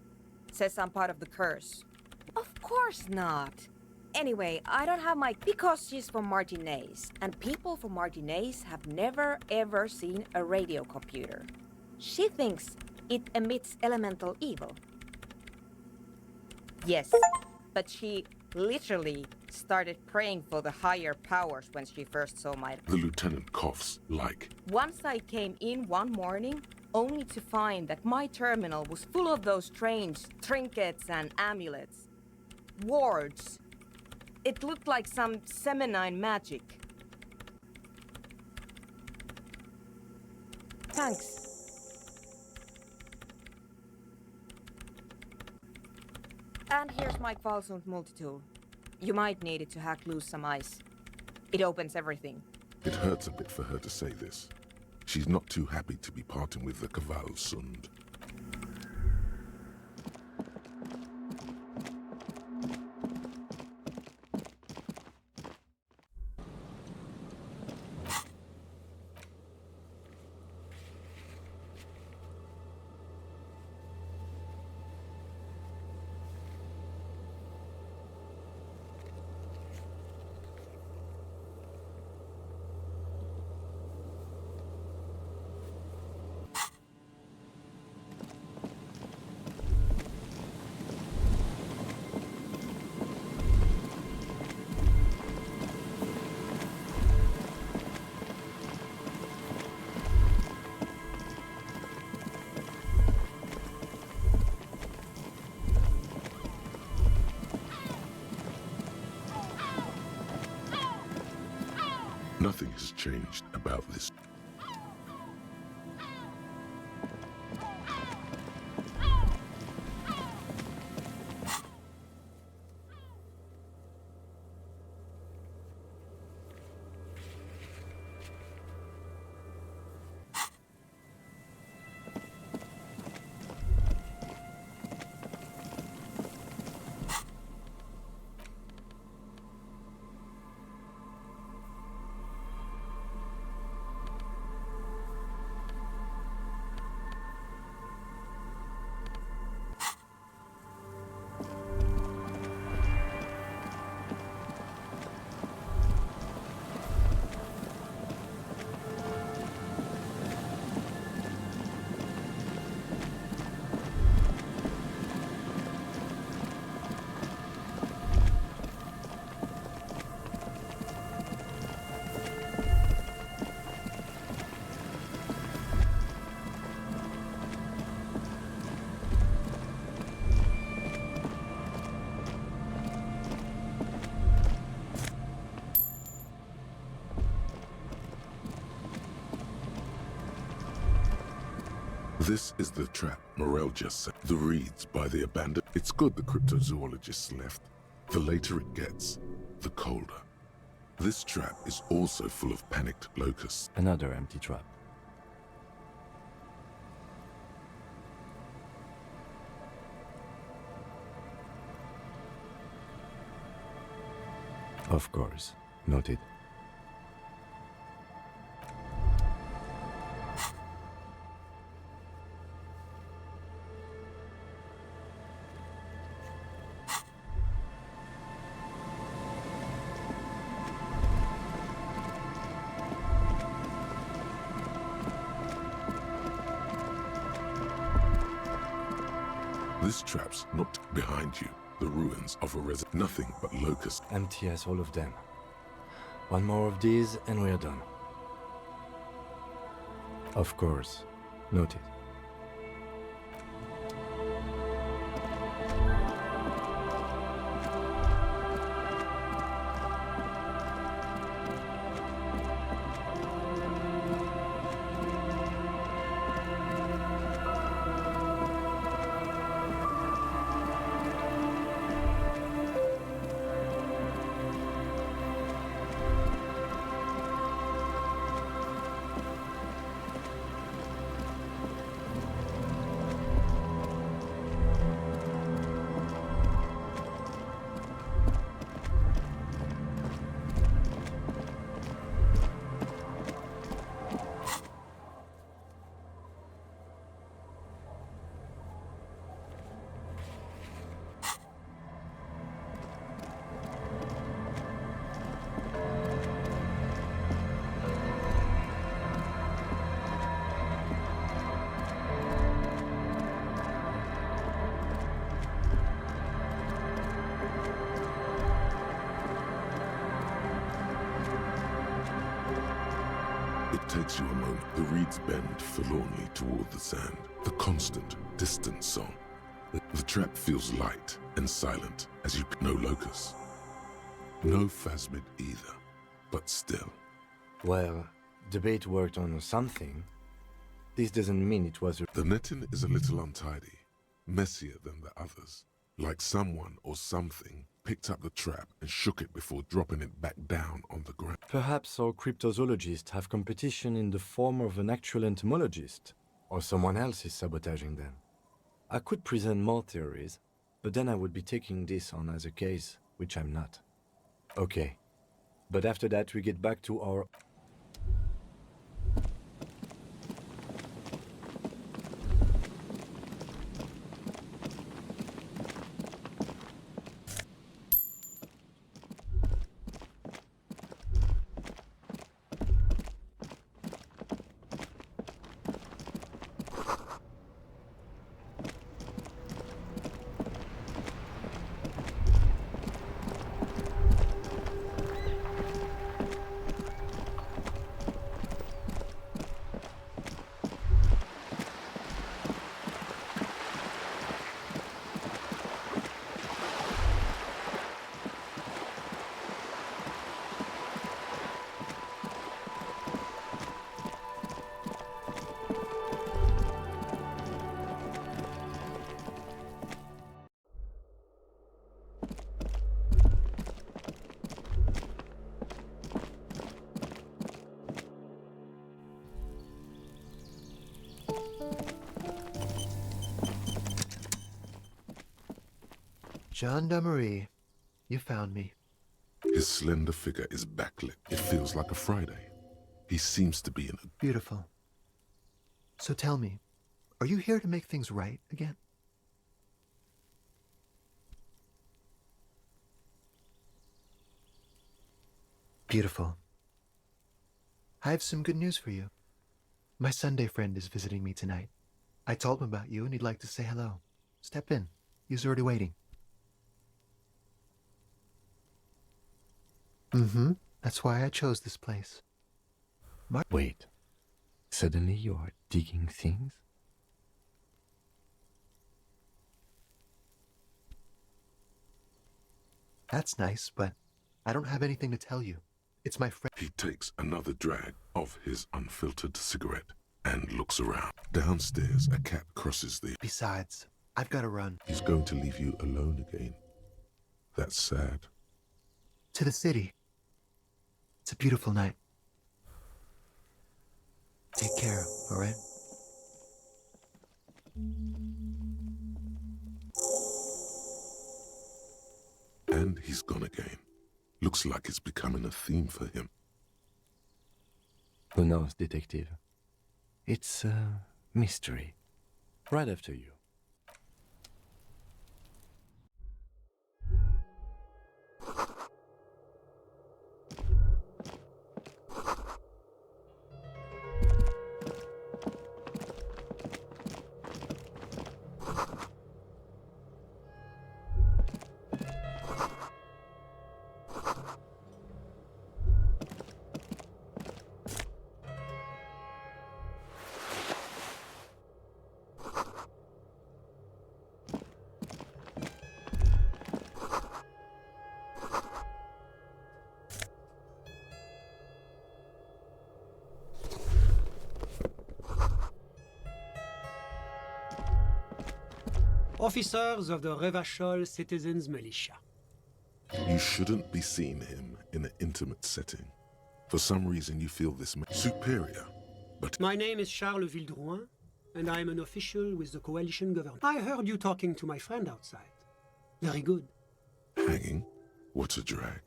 Says I'm part of the curse. Of course not. Anyway, I don't have my... Because she's from Martinez, and people from Martinez have never ever seen a radio computer. She thinks it emits elemental evil. Yes, but she literally started praying for the higher powers when she first saw my... The lieutenant coughs like... Once I came in one morning, only to find that my terminal was full of those strange trinkets and amulets. Wards. It looked like some Semenine magic. Thanks. And here's my Kvalsund multitool. You might need it to hack loose some ice. It opens everything. It hurts a bit for her to say this. She's not too happy to be parting with the Kvalsund. Nothing has changed about this. This is the trap Morel just said. The reeds by the abandoned. It's good the cryptozoologists left. The later it gets, the colder. This trap is also full of panicked locusts. Another empty trap. Of course. Noted. This trap's not behind you. The ruins of a nothing but locusts. Empty as all of them. One more of these and we're done. Of course. Noted. It takes you a moment. The reeds bend forlornly toward the sand. The constant, distant song. The trap feels light and silent as you... No locust. No phasmid either. But still. Well, the bait worked on something. This doesn't mean it was a... The netting is a little untidy. Messier than the others. Like someone or something picked up the trap and shook it before dropping it back down on the ground. Perhaps our cryptozoologists have competition in the form of an actual entomologist, or someone else is sabotaging them. I could present more theories, but then I would be taking this on as a case, which I'm not. Okay, but after that we get back to our... Gendarmerie, you found me. His slender figure is backlit. It feels like a Friday. He seems to be in a... Beautiful. So tell me, are you here to make things right again? Beautiful. I have some good news for you. My Sunday friend is visiting me tonight. I told him about you and he'd like to say hello. Step in. He's already waiting. Mm-hmm. That's why I chose this place. Wait. Suddenly you are digging things? That's nice, but I don't have anything to tell you. It's my friend. He takes another drag of his unfiltered cigarette and looks around. Downstairs, a cat crosses the... Besides, I've got to run. He's going to leave you alone again. That's sad. To the city. It's a beautiful night. Take care, all right? And he's gone again. Looks like it's becoming a theme for him. Who knows, detective? It's a mystery. Right after you. Officers of the Revachol Citizens Militia. You shouldn't be seeing him in an intimate setting. For some reason, you feel this superior, but My name is Charles Vildrouin, and I am an official with the coalition government. I heard you talking to my friend outside. Very good. hanging? What a drag.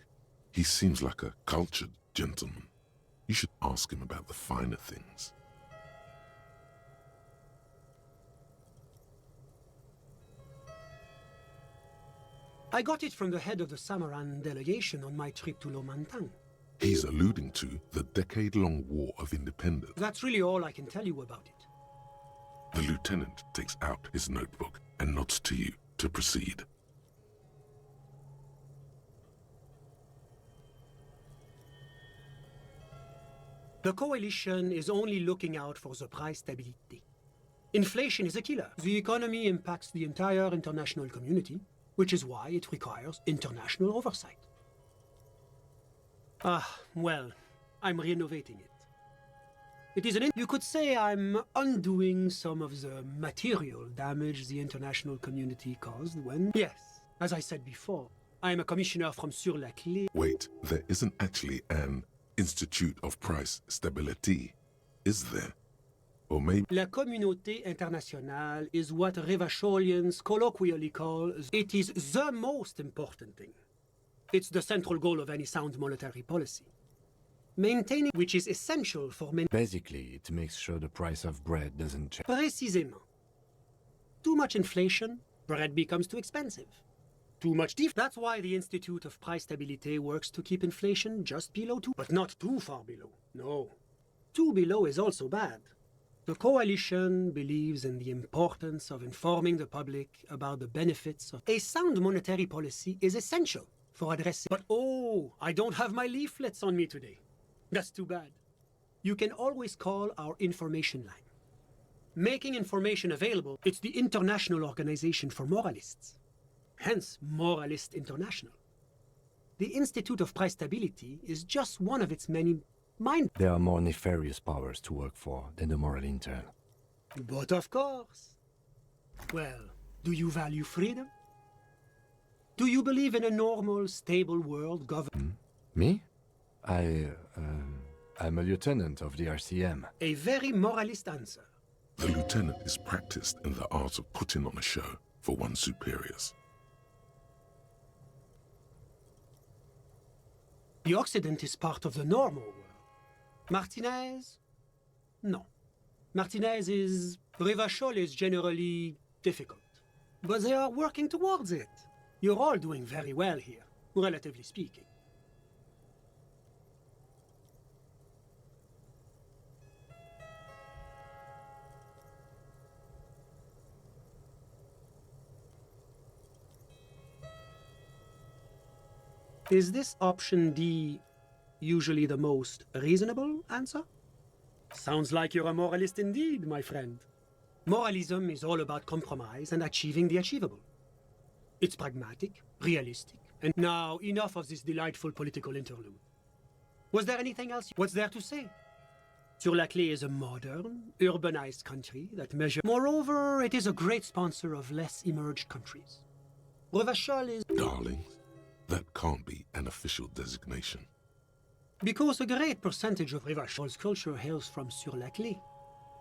He seems like a cultured gentleman. You should ask him about the finer things. I got it from the head of the Samaran delegation on my trip to Lomantang. He's alluding to the decade-long War of Independence. That's really all I can tell you about it. The lieutenant takes out his notebook and nods to you to proceed. The coalition is only looking out for the price stability. Inflation is a killer. The economy impacts the entire international community, which is why it requires international oversight. Well, I'm renovating it. It is you could say I'm undoing some of the material damage the international community caused when... Yes, as I said before, I'm a commissioner from Sur-la-Clé. Wait, there isn't actually an Institute of Price Stability, is there? Or maybe... La communauté internationale is what Revacholians colloquially call... It is the most important thing. It's the central goal of any sound monetary policy. Maintaining which is essential for many... Basically, it makes sure the price of bread doesn't change. Précisément. Too much inflation, bread becomes too expensive. Too much That's why the Institute of Price Stability works to keep inflation just below 2, but not too far below. No. 2 below is also bad. The coalition believes in the importance of informing the public about the benefits of... A sound monetary policy is essential for addressing... But oh, I don't have my leaflets on me today. That's too bad. You can always call our information line. Making information available, it's the International Organization for Moralists. Hence, Moralist International. The Institute of Price Stability is just one of its many There are more nefarious powers to work for than the moral intern. But of course. Well, do you value freedom? Do you believe in a normal, stable world governed? Me? I'm a lieutenant of the RCM. A very moralist answer. The lieutenant is practiced in the art of putting on a show for one's superiors. The Occident is part of the normal world. Martinez? No. Martinez is... Revachol is generally difficult. But they are working towards it. You're all doing very well here, relatively speaking. Is this option D usually the most reasonable answer? Sounds like you're a moralist indeed, my friend. Moralism is all about compromise and achieving the achievable. It's pragmatic, realistic, and now enough of this delightful political interlude. Was there anything else? What's there to say? Sur-la-Clé is a modern, urbanized country that measures... Moreover, it is a great sponsor of less emerged countries. Revachol is... Darling, that can't be an official designation. Because a great percentage of Revachol's culture hails from Sur-la-Clé.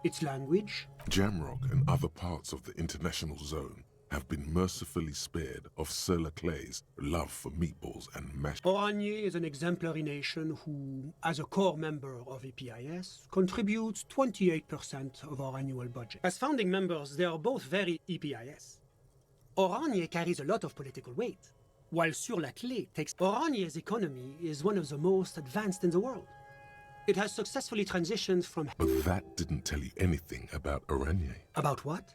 Its language... Jamrock and other parts of the international zone have been mercifully spared of Sur-la-Clé's love for meatballs and mashed... Oranje is an exemplary nation who, as a core member of EPIS, contributes 28% of our annual budget. As founding members, they are both very EPIS. Oranje carries a lot of political weight, while Sur-la-Clé takes... Oranje's economy is one of the most advanced in the world. It has successfully transitioned from... But that didn't tell you anything about Oranje. About what?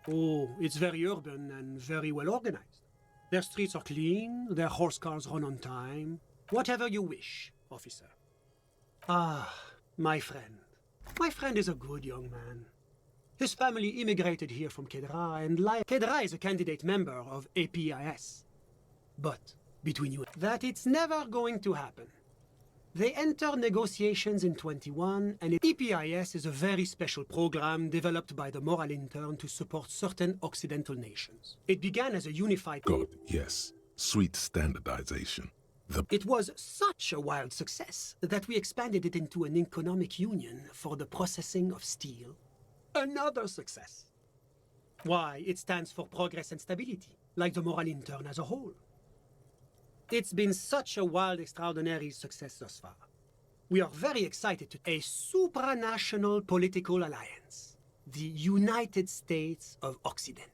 Oh, it's very urban and very well organized. Their streets are clean, their horse cars run on time. Whatever you wish, officer. Ah, my friend. My friend is a good young man. His family immigrated here from Kedra and Kedra is a candidate member of APIS. But, between you, that it's never going to happen. They enter negotiations in 21, and EPIS is a very special program developed by the Moral Intern to support certain Occidental nations. It began as a unified... God, yes. Sweet standardization. It was such a wild success that we expanded it into an economic union for the processing of steel. Another success. Why, it stands for progress and stability, like the Moral Intern as a whole. It's been such a wild, extraordinary success thus far. We are very excited to a supranational political alliance, the United States of Occident.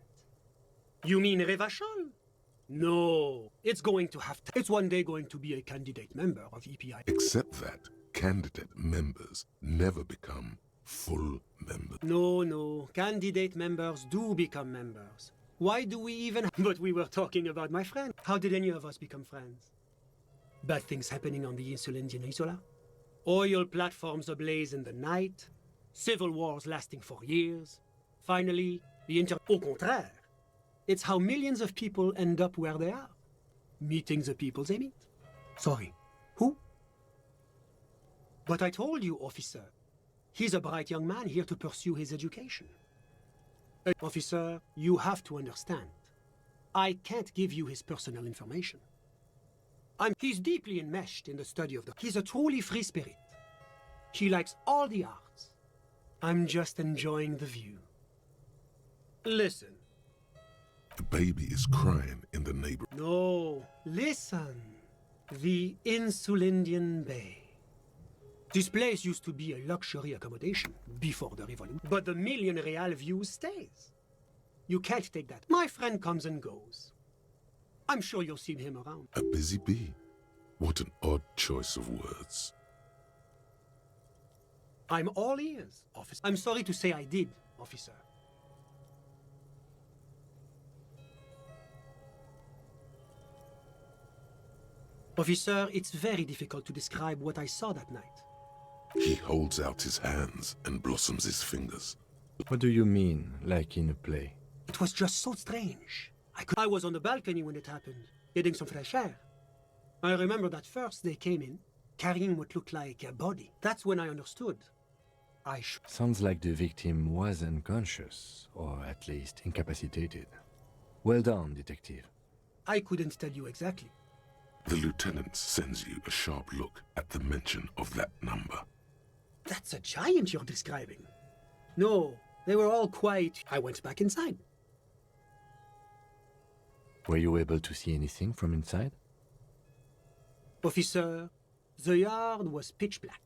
You mean Revachol? No, it's going to have it's one day going to be a candidate member of EPI. Except that candidate members never become full members. No, candidate members do become members. Why do we even... But we were talking about my friend. How did any of us become friends? Bad things happening on the Insulindian Isola. Oil platforms ablaze in the night. Civil wars lasting for years. Finally, Au contraire. It's how millions of people end up where they are. Meeting the people they meet. Sorry, who? But I told you, officer. He's a bright young man here to pursue his education. Officer, you have to understand. I can't give you his personal information. He's deeply enmeshed in the study of He's a truly free spirit. He likes all the arts. I'm just enjoying the view. Listen. The baby is crying in the neighborhood. No, listen. The Insulindian Bay. This place used to be a luxury accommodation before the revolution. But the million real view stays. You can't take that. My friend comes and goes. I'm sure you'll see him around. A busy bee? What an odd choice of words. I'm all ears, officer. I'm sorry to say I did, officer. Officer, it's very difficult to describe what I saw that night. He holds out his hands and blossoms his fingers. What do you mean, like in a play? It was just so strange. I was on the balcony when it happened, getting some fresh air. I remember that first they came in, carrying what looked like a body. That's when I understood. Sounds like the victim was unconscious, or at least incapacitated. Well done, detective. I couldn't tell you exactly. The lieutenant sends you a sharp look at the mention of that number. That's a giant you're describing. No, they were all quiet. I went back inside. Were you able to see anything from inside? Officer, the yard was pitch black.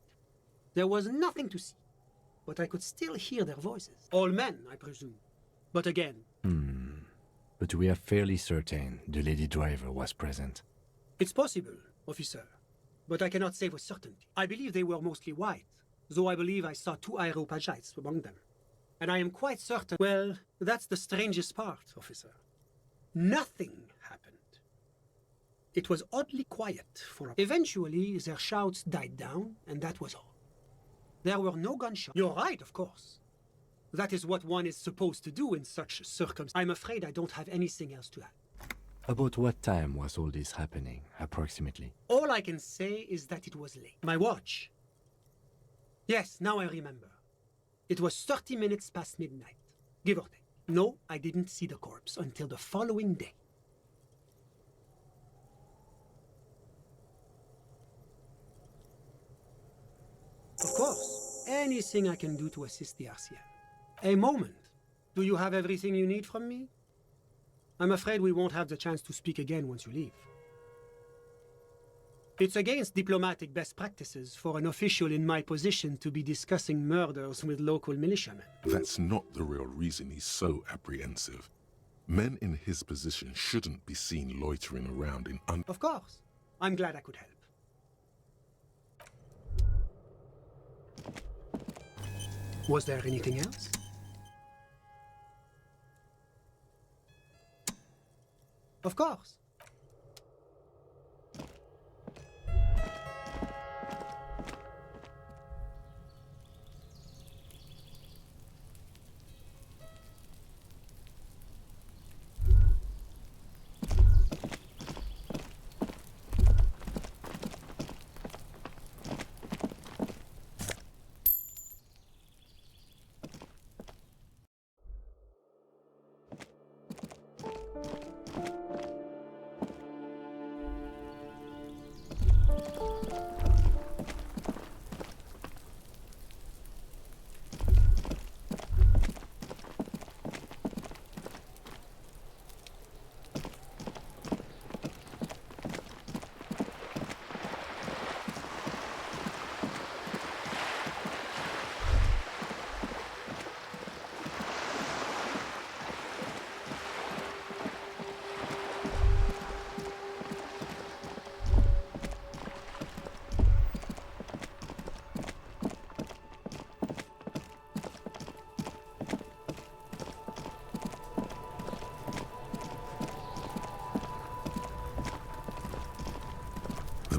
There was nothing to see, but I could still hear their voices. All men, I presume. But again... But we are fairly certain the lady driver was present. It's possible, officer, but I cannot say with certainty. I believe they were mostly white, though I believe I saw 2 Aeropagites among them. And I am quite certain... Well, that's the strangest part, officer. Nothing happened. It was oddly quiet for a... Eventually, their shouts died down, and that was all. There were no gunshots. You're right, of course. That is what one is supposed to do in such circumstances. I'm afraid I don't have anything else to add. About what time was all this happening, approximately? All I can say is that it was late. My watch. Yes, now I remember. It was 30 minutes past midnight, give or take. No, I didn't see the corpse until the following day. Of course, anything I can do to assist the RCM. A moment. Do you have everything you need from me? I'm afraid we won't have the chance to speak again once you leave. It's against diplomatic best practices for an official in my position to be discussing murders with local militiamen. That's not the real reason he's so apprehensive. Men in his position shouldn't be seen loitering around in Of course. I'm glad I could help. Was there anything else? Of course.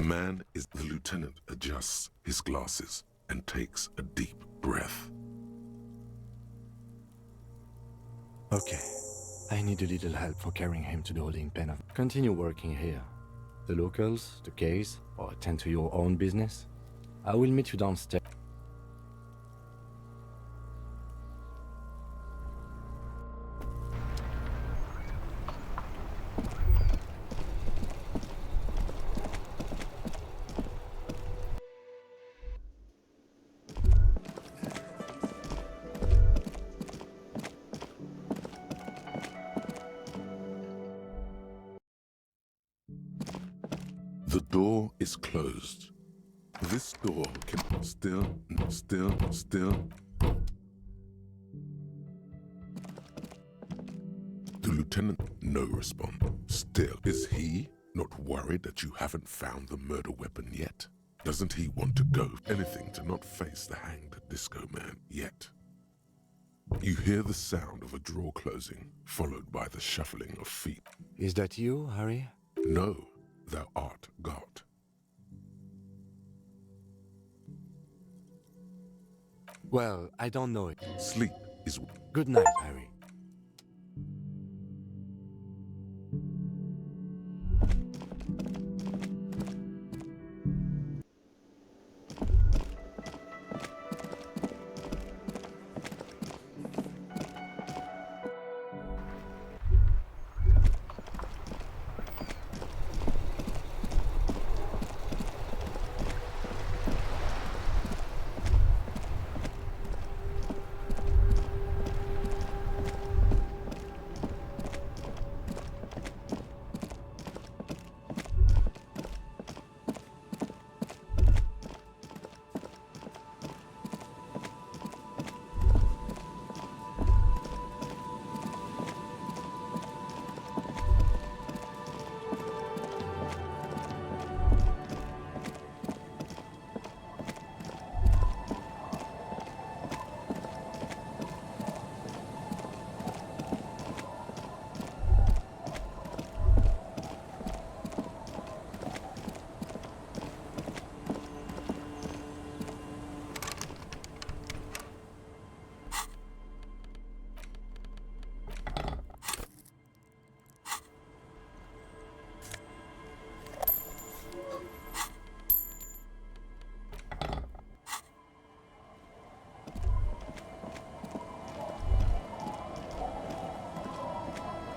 man is the lieutenant adjusts his glasses and takes a deep breath. Okay. I need a little help for carrying him to the holding pen. Continue working here. The locals, the case, or attend to your own business. I will meet you downstairs. The door is closed. This door can still. The lieutenant, no response. Still, is he not worried that you haven't found the murder weapon yet? Doesn't he want to go anything to not face the hanged disco man yet? You hear the sound of a drawer closing, followed by the shuffling of feet. Is that you, Harry? No, thou art God. Well, I don't know it. Sleep is... Good night, Harry.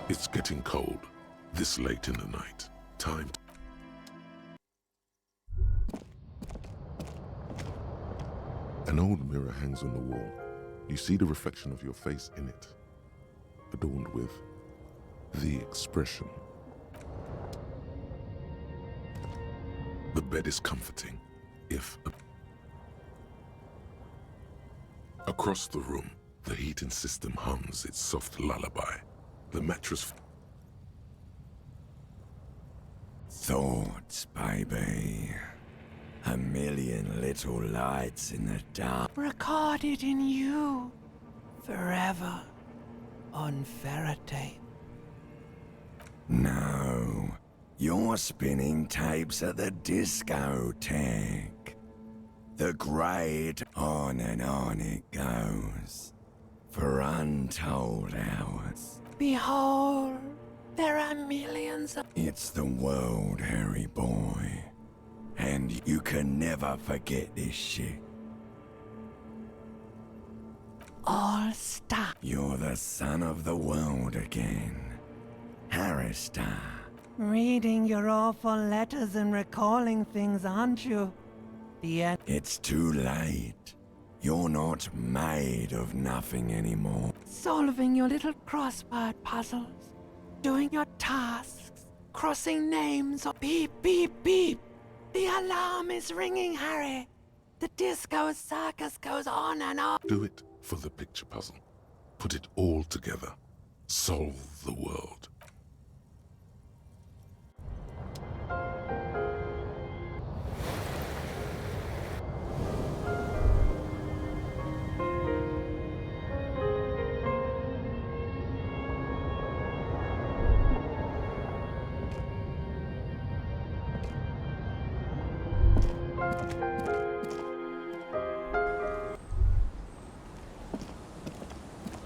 It's getting cold, this late in the night. Time. An old mirror hangs on the wall. You see the reflection of your face in it, adorned with the expression. The bed is comforting, if... Across the room, the heating system hums its soft lullaby. The mattress... Thoughts, baby. A million little lights in the dark. Recorded in you. Forever. On Ferrotape. No. You're spinning tapes at the discotheque. The great on and on it goes. For untold hours. Behold, there are millions of... It's the world, Harry boy. And you can never forget this shit. All stop. You're the son of the world again. Harristar. Reading your awful letters and recalling things, aren't you? The end. It's too late. You're not made of nothing anymore. Solving your little crossword puzzles. Doing your tasks. Crossing names or beep, beep, beep. The alarm is ringing, Harry. The disco circus goes on and on. Do it for the picture puzzle. Put it all together. Solve the world.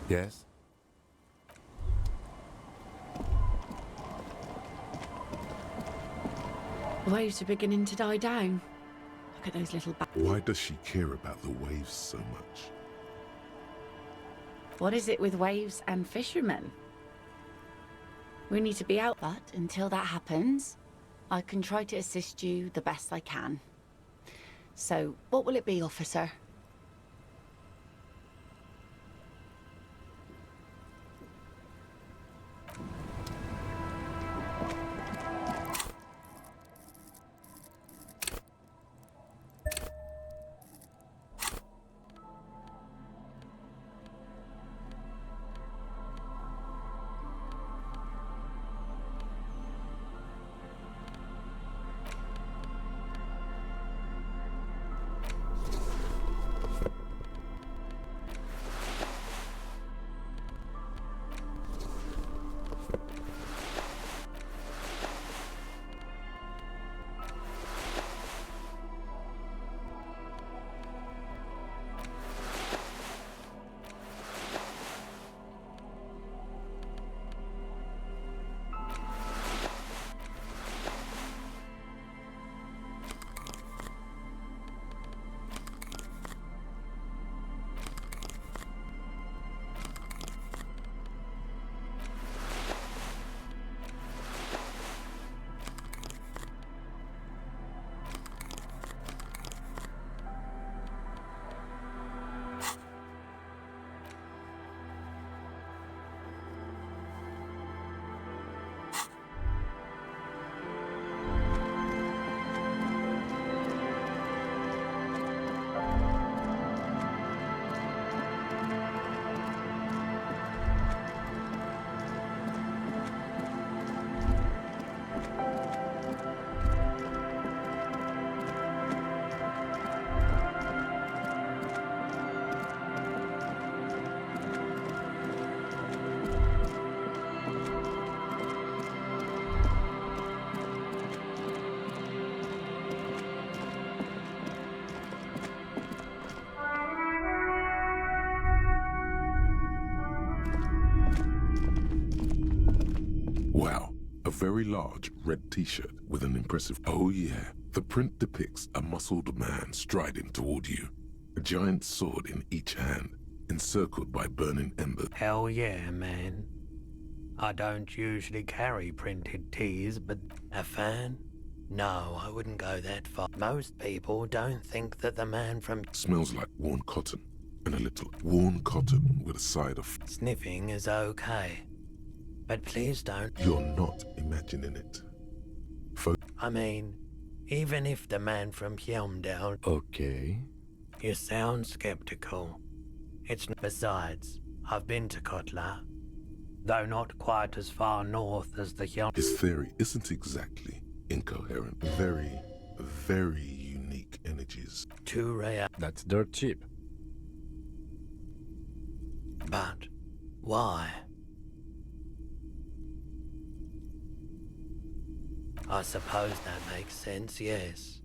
Yes? Waves are beginning to die down. Look at those little Why does she care about the waves so much? What is it with waves and fishermen? We need to be out. But until that happens, I can try to assist you the best I can. So, what will it be, officer? Wow, a very large red t-shirt with an impressive... Oh yeah, the print depicts a muscled man striding toward you, a giant sword in each hand, encircled by burning embers. Hell yeah, man. I don't usually carry printed tees, but a fan? No, I wouldn't go that far. Most people don't think that the man from... Smells like worn cotton, and a little worn cotton with a side of... Sniffing is okay. But please don't... You're not imagining it. I mean, even if the man from Helmdale... Okay. You sound skeptical. It's... Besides, I've been to Kotla. Though not quite as far north as the Helm... His theory isn't exactly incoherent. Very, very unique energies. Too rare. That's dirt cheap. But why? I suppose that makes sense, yes.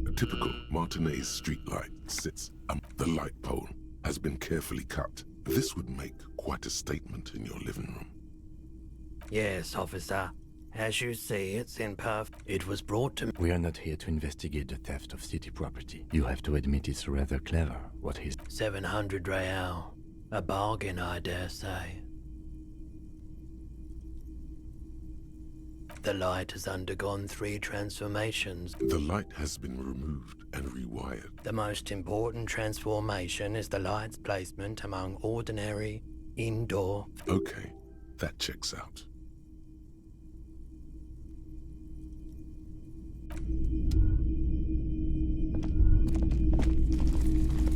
A typical Martinez streetlight sits. The light pole has been carefully cut. This would make quite a statement in your living room. Yes, officer. As you see, it's in perfect... It was brought to me... We are not here to investigate the theft of city property. You have to admit it's rather clever, what he's... 700 real. A bargain, I dare say. The light has undergone 3 transformations. The light has been removed and rewired. The most important transformation is the light's placement among ordinary, indoor... Okay, that checks out.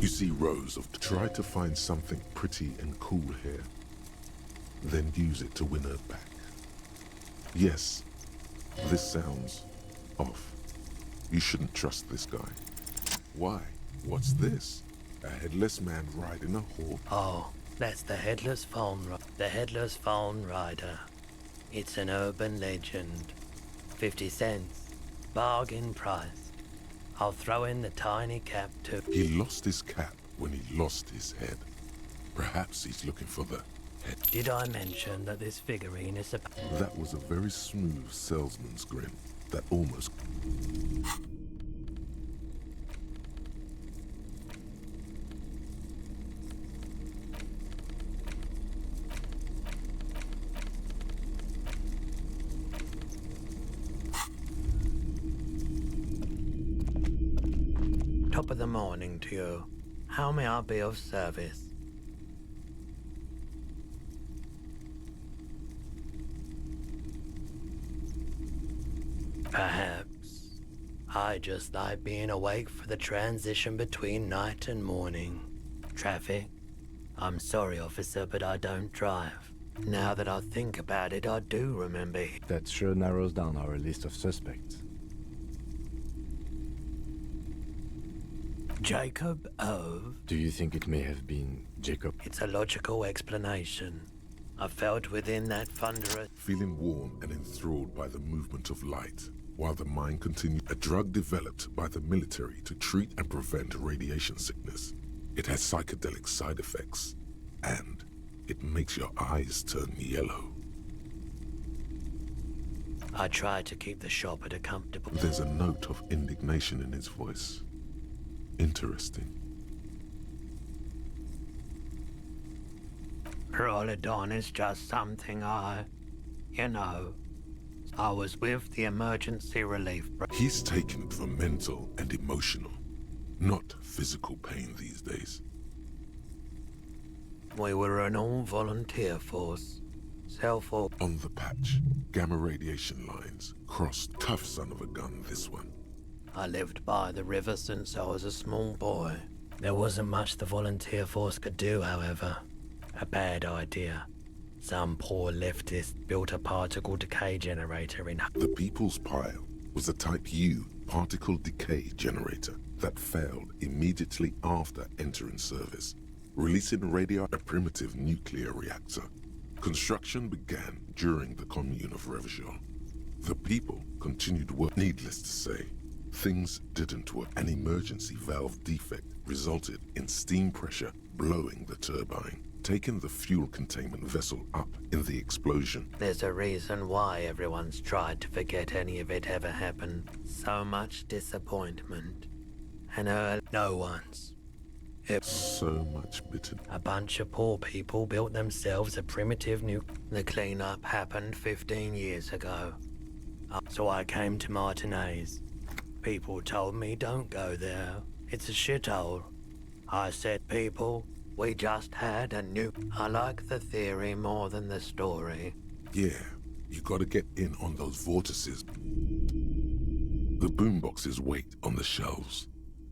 You see rows of... Try to find something pretty and cool here. Then use it to win her back. Yes, this sounds off. You shouldn't trust this guy. Why? What's this? A headless man riding a horse? Oh, that's the headless phone rider. It's an urban legend. 50 cents. Bargain price. I'll throw in the tiny cap too. He lost his cap when he lost his head. Perhaps he's looking for the head. Did I mention that this figurine is a... That was a very smooth salesman's grin that almost... Top of the morning to you. How may I be of service? Perhaps. I just like being awake for the transition between night and morning. Traffic? I'm sorry, officer, but I don't drive. Now that I think about it, I do remember. That sure narrows down our list of suspects. Jacob of... Do you think it may have been Jacob? It's a logical explanation. I felt within that thunderous... Feeling warm and enthralled by the movement of light, while the mind continued. A drug developed by the military to treat and prevent radiation sickness. It has psychedelic side effects, and it makes your eyes turn yellow. I tried to keep the shop at a comfortable... There's a note of indignation in his voice. Interesting. Rolodon is just something I was with the emergency relief. He's taking it for mental and emotional, not physical pain these days. We were an all-volunteer force. On the patch, gamma radiation lines crossed. Tough son of a gun, this one. I lived by the river since I was a small boy. There wasn't much the volunteer force could do, however. A bad idea. Some poor leftist built a particle decay generator in... The People's Pile was a Type U particle decay generator that failed immediately after entering service, releasing a primitive nuclear reactor. Construction began during the Commune of Revachol. The people continued work. Needless to say, things didn't work. An emergency valve defect resulted in steam pressure blowing the turbine, taking the fuel containment vessel up in the explosion. There's a reason why everyone's tried to forget any of it ever happened. So much disappointment. And no one's. So much bitter. A bunch of poor people built themselves a primitive The cleanup happened 15 years ago. So I came to Martinez. People told me don't go there. It's a shithole. I said, people, we just had a new... I like the theory more than the story. Yeah, you gotta get in on those vortices. The boomboxes wait on the shelves.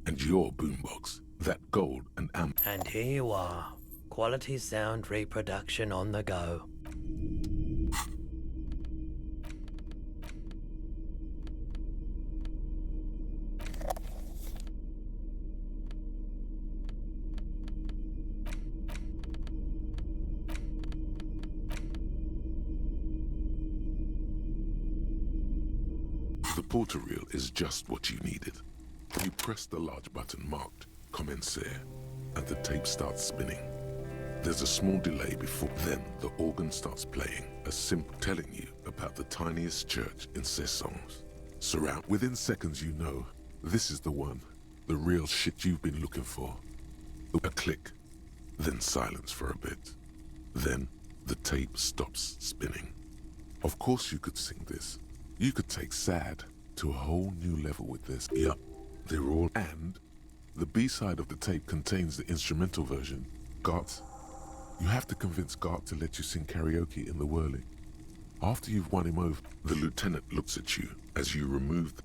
And your boombox, that gold and amp. And here you are. Quality sound reproduction on the go. The portal reel is just what you needed. You press the large button marked Commencer, and the tape starts spinning. There's a small delay before then the organ starts playing, a simple telling you about the tiniest church in Cessons. Within seconds you know, this is the one, the real shit you've been looking for. A click, then silence for a bit. Then the tape stops spinning. Of course you could sing this. You could take sad to a whole new level with this. Yup, they're all... And the B-side of the tape contains the instrumental version. Gart, you have to convince Gart to let you sing karaoke in the whirling. After you've won him over, the lieutenant looks at you as you remove the...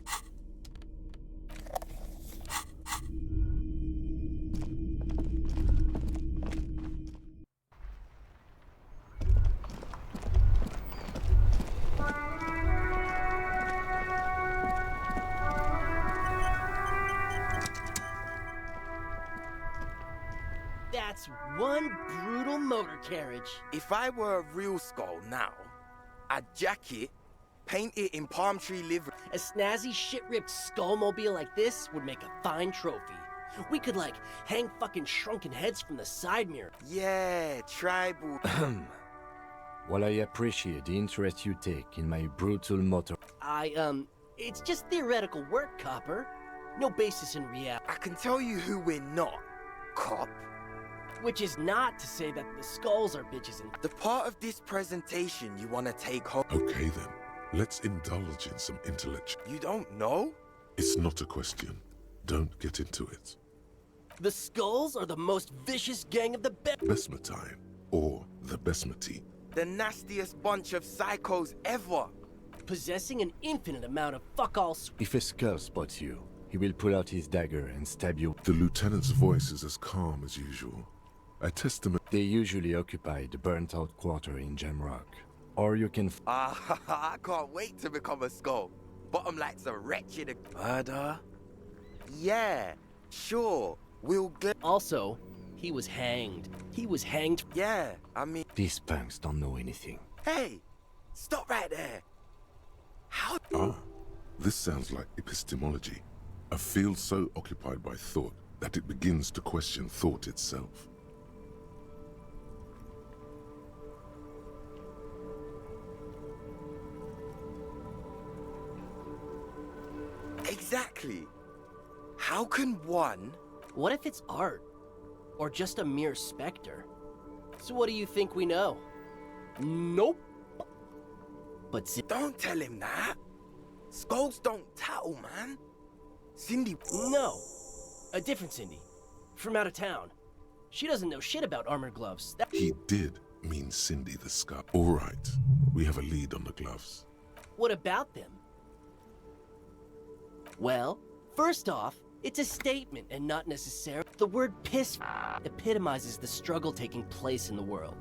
That's one brutal motor carriage. If I were a real skull now, I'd jack it, paint it in palm tree livery. A snazzy, shit-ripped skullmobile like this would make a fine trophy. We could, like, hang fucking shrunken heads from the side mirror. Yeah, tribal. While I appreciate the interest you take in my brutal motor... It's just theoretical work, Copper. No basis in reality. I can tell you who we're not, Cop. Which is not to say that the skulls are bitches and... The part of this presentation you want to take home... Okay then, let's indulge in some intellect. You don't know? It's not a question. Don't get into it. The skulls are the most vicious gang of the Besmatine, or the Besmati. The nastiest bunch of psychos ever. Possessing an infinite amount of fuck-all... If a skull spots you, he will pull out his dagger and stab you. The lieutenant's voice is as calm as usual. A testament... They usually occupy the burnt-out quarter in Jamrock. Or you can... I can't wait to become a skull. Bottom like's a wretched... Murder? Yeah, sure. We'll Also, he was hanged. Yeah, I mean... These punks don't know anything. Hey! Stop right there! How... This sounds like epistemology. A field so occupied by thought that it begins to question thought itself. Exactly. How can one... What if it's art? Or just a mere specter? So what do you think we know? Nope. But don't tell him that. Skulls don't tattle, man. Cindy... No. A different Cindy. From out of town. She doesn't know shit about armored gloves. He did mean Cindy the Skull. All right. We have a lead on the gloves. What about them? Well, first off, it's a statement and not necessarily. The word piss epitomizes the struggle taking place in the world.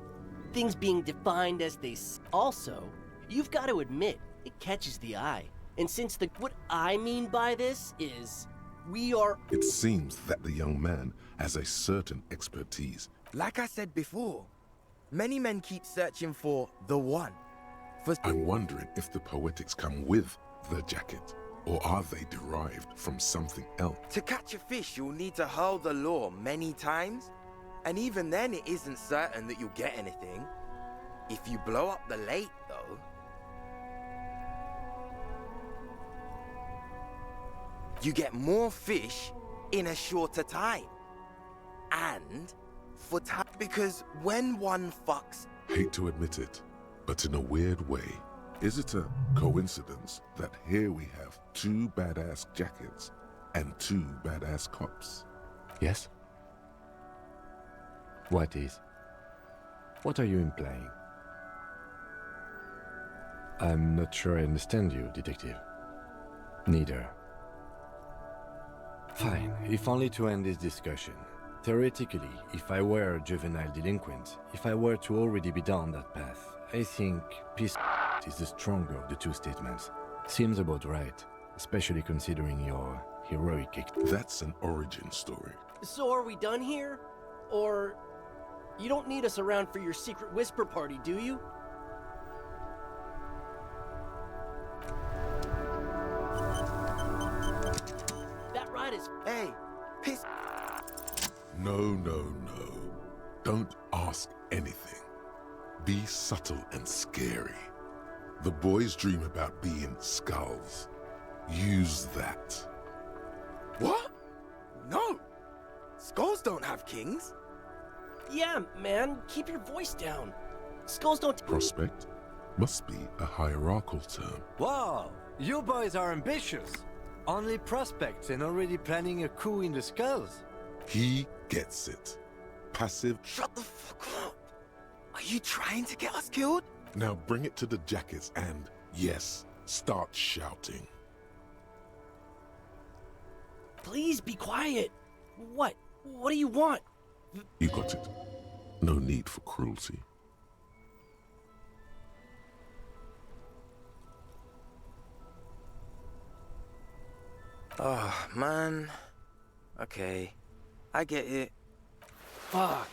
Things being defined as they... Also, you've got to admit, it catches the eye. And since what I mean by this is, we are... It seems that the young man has a certain expertise. Like I said before, many men keep searching for the one. I'm wondering if the poetics come with the jacket. Or are they derived from something else? To catch a fish, you'll need to hurl the lure many times. And even then, it isn't certain that you'll get anything. If you blow up the lake, though... You get more fish in a shorter time. And for time... Because when one fucks... Hate to admit it, but in a weird way, is it a coincidence that here we have 2 badass jackets and 2 badass cops? Yes? What is? What are you implying? I'm not sure I understand you, Detective. Neither. Fine, if only to end this discussion. Theoretically, if I were a juvenile delinquent, if I were to already be down that path, I think peace is the stronger of the 2 statements. Seems about right, especially considering your heroic... That's an origin story. So are we done here? Or... You don't need us around for your secret whisper party, do you? That ride is... Hey, piss... No. Don't ask anything. Be subtle and scary. The boys dream about being skulls. Use that. What? No! Skulls don't have kings. Yeah, man, keep your voice down. Skulls don't... Prospect must be a hierarchical term. Wow, you boys are ambitious. Only prospects and already planning a coup in the skulls. He gets it. Passive... Shut the fuck up! Are you trying to get us killed? Now bring it to the jackets and, yes, start shouting. Please be quiet. What? What do you want? You got it. No need for cruelty. Oh, man. Okay. I get it. Fuck.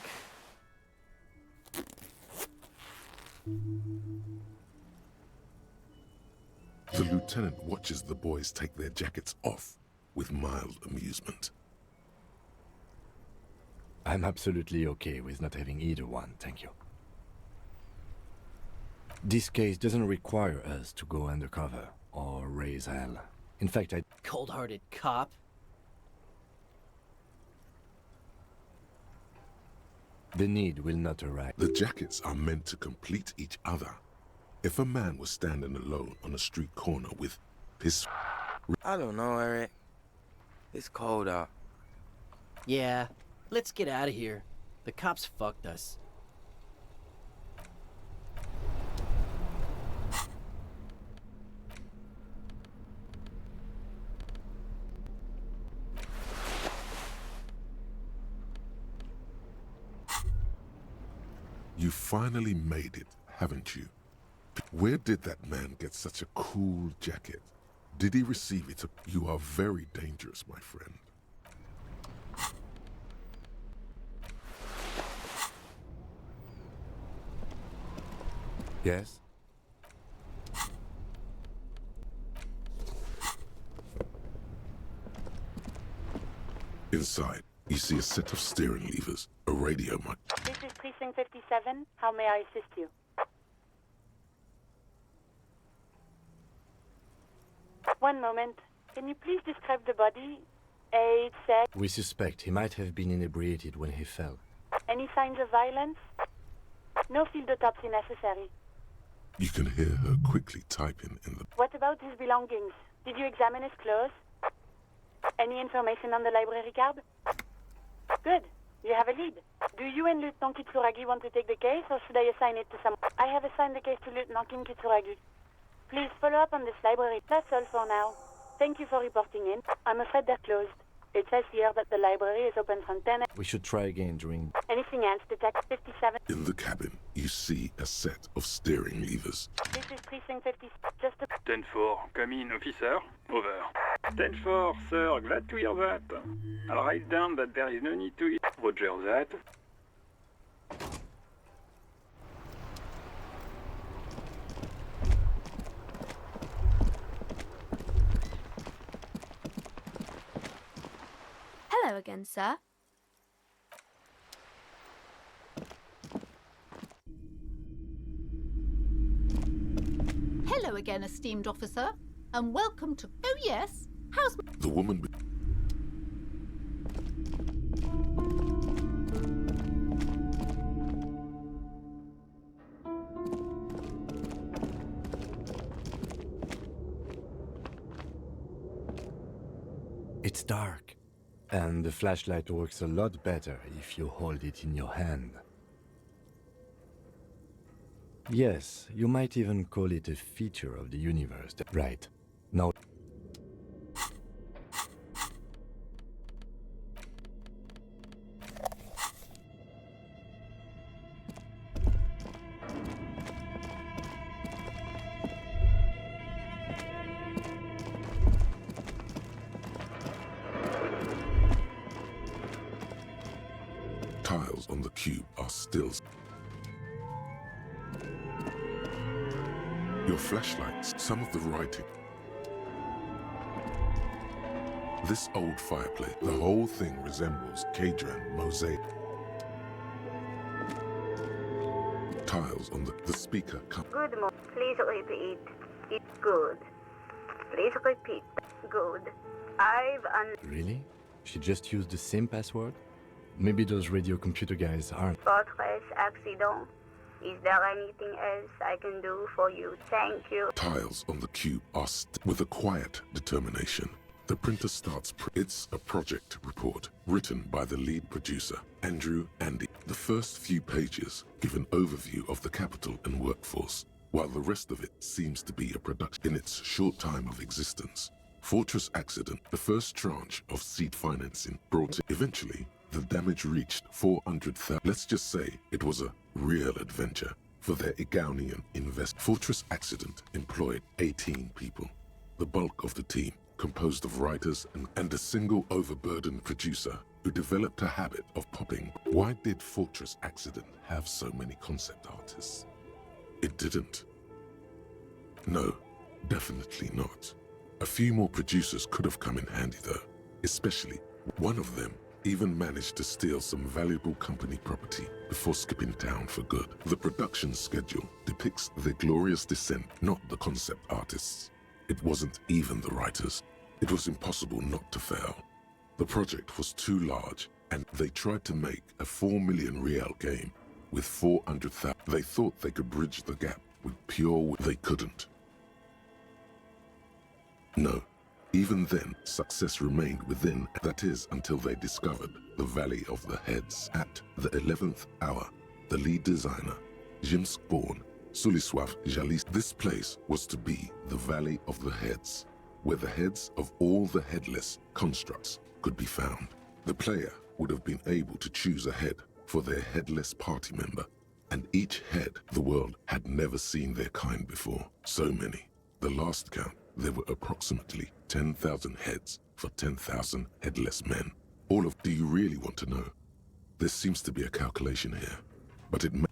The lieutenant watches the boys take their jackets off with mild amusement. I'm absolutely okay with not having either one, thank you. This case doesn't require us to go undercover or raise hell. In fact, Cold-hearted cop. the need will not arise. The jackets are meant to complete each other. If a man was standing alone on a street corner with his... I don't know, Eric. It's cold out. Yeah, let's get out of here. The cops fucked us. You finally made it, haven't you? Where did that man get such a cool jacket? Did he receive it? You are very dangerous, my friend. Yes? Inside, you see a set of steering levers, a radio mic. This is Precinct 57. How may I assist you? One moment. Can you please describe the body? Age, sex? We suspect he might have been inebriated when he fell. Any signs of violence? No field autopsy necessary. You can hear her quickly typing in the... What about his belongings? Did you examine his clothes? Any information on the library card? Good. You have a lead. Do you and Lieutenant Kitsuragi want to take the case, or should I assign it to someone? I have assigned the case to Lieutenant Kim Kitsuragi. Please follow up on this library. That's all for now. Thank you for reporting in. I'm afraid they're closed. It says here that the library is open from 10 a.m. We should try again during... Anything else, Detective 57? In the cabin, you see a set of steering levers. This is Precinct 50. Just a... 10-4, come in, officer. Over. 10-4, sir, glad to hear that. I'll write down that there is no need to... Roger that. Hello again, sir. Hello again, esteemed officer, and welcome to... Oh, yes. How's... The woman... It's dark. And the flashlight works a lot better if you hold it in your hand. Yes, you might even call it a feature of the universe. Right. Now... Tiles on the cube are still... Your flashlights, some of the writing. This old fireplace, the whole thing resembles Kadran mosaic. Tiles on the speaker come. Good morning. Please repeat. It's good. Please repeat. Good. Really? She just used the same password? Maybe those radio computer guys aren't... Fortress accident. Is there anything else I can do for you? Thank you. Tiles on the cube are with a quiet determination. The printer starts. It's a project report written by the lead producer, Andrew Andy. The first few pages give an overview of the capital and workforce, while the rest of it seems to be a production in its short time of existence. Fortress accident, the first tranche of seed financing brought in. Eventually, the damage reached 400,000. Let's just say it was a real adventure for their Igaunian invest. Fortress accident employed 18 people. The bulk of the team, composed of writers and a single overburdened producer, who developed a habit of popping. Why did Fortress Accident have so many concept artists? It didn't. No, definitely not. A few more producers could have come in handy though, especially one of them even managed to steal some valuable company property before skipping town for good. The production schedule depicts their glorious descent, not the concept artists. It wasn't even the writers. It was impossible not to fail. The project was too large, and they tried to make a 4 million real game with 400,000. They thought they could bridge the gap with pure. They couldn't. No. Even then, success remained within, that is, until they discovered the Valley of the Heads. At the 11th hour, the lead designer, Jim Spawn, Suliswav Jalis. This place was to be the Valley of the Heads, where the heads of all the headless constructs could be found. The player would have been able to choose a head for their headless party member, and each head the world had never seen their kind before. So many. The last count, there were approximately 10,000 heads for 10,000 headless men. All of. Do you really want to know? There seems to be a calculation here, but it may.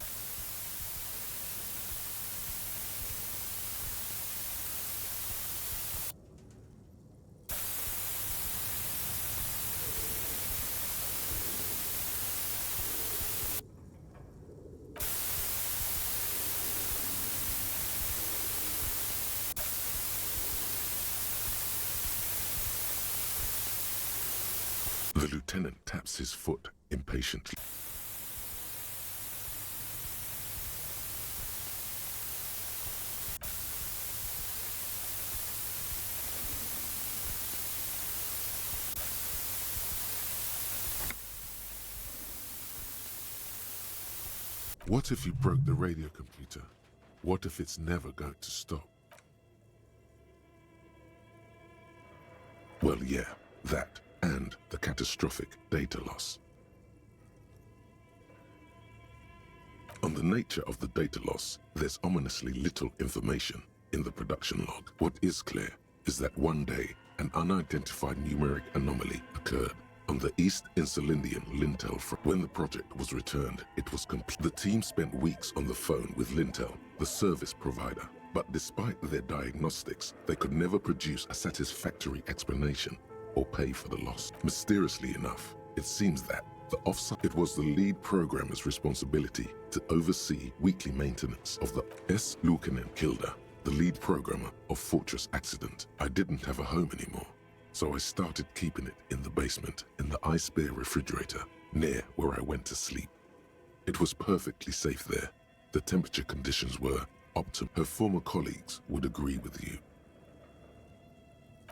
The lieutenant taps his foot impatiently. What if you broke the radio computer? What if it's never going to stop? Well, yeah, that. And the catastrophic data loss. On the nature of the data loss, there's ominously little information in the production log. What is clear is that one day, an unidentified numeric anomaly occurred on the East Insulindian Lintel front. When the project was returned, it was complete. The team spent weeks on the phone with Lintel, the service provider, but despite their diagnostics, they could never produce a satisfactory explanation or pay for the loss. Mysteriously enough, it seems that it was the lead programmer's responsibility to oversee weekly maintenance of the S. Lukanen Kilda, the lead programmer of Fortress Accident. I didn't have a home anymore, so I started keeping it in the basement in the ice bear refrigerator near where I went to sleep. It was perfectly safe there. The temperature conditions were optimal. Her former colleagues would agree with you.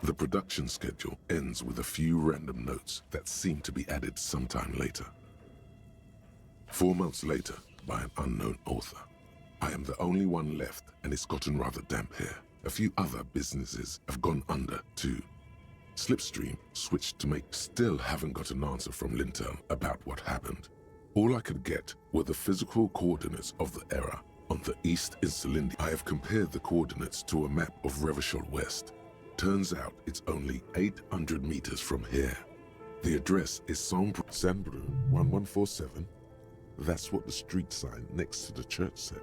The production schedule ends with a few random notes that seem to be added sometime later. 4 months later, by an unknown author. I am the only one left, and it's gotten rather damp here. A few other businesses have gone under, too. Slipstream switched to make. Still haven't got an answer from Lintel about what happened. All I could get were the physical coordinates of the error on the East Insulindia. I have compared the coordinates to a map of Revachol West. Turns out it's only 800 meters from here. The address is Saint-Brun 1147. That's what the street sign next to the church said.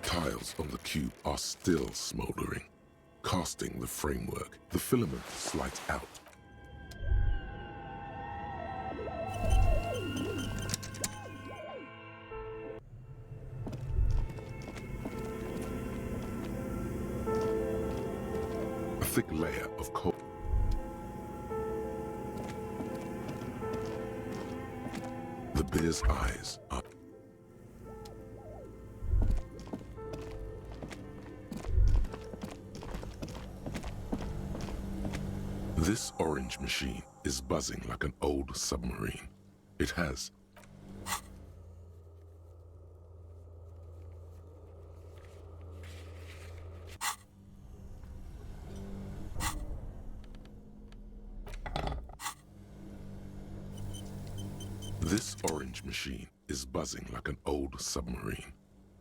Tiles on the cube are still smoldering, casting the framework. The filament slides out. A thick layer of coal. The bear's eyes are. This orange machine is buzzing like an old submarine. It has This orange machine is buzzing like an old submarine.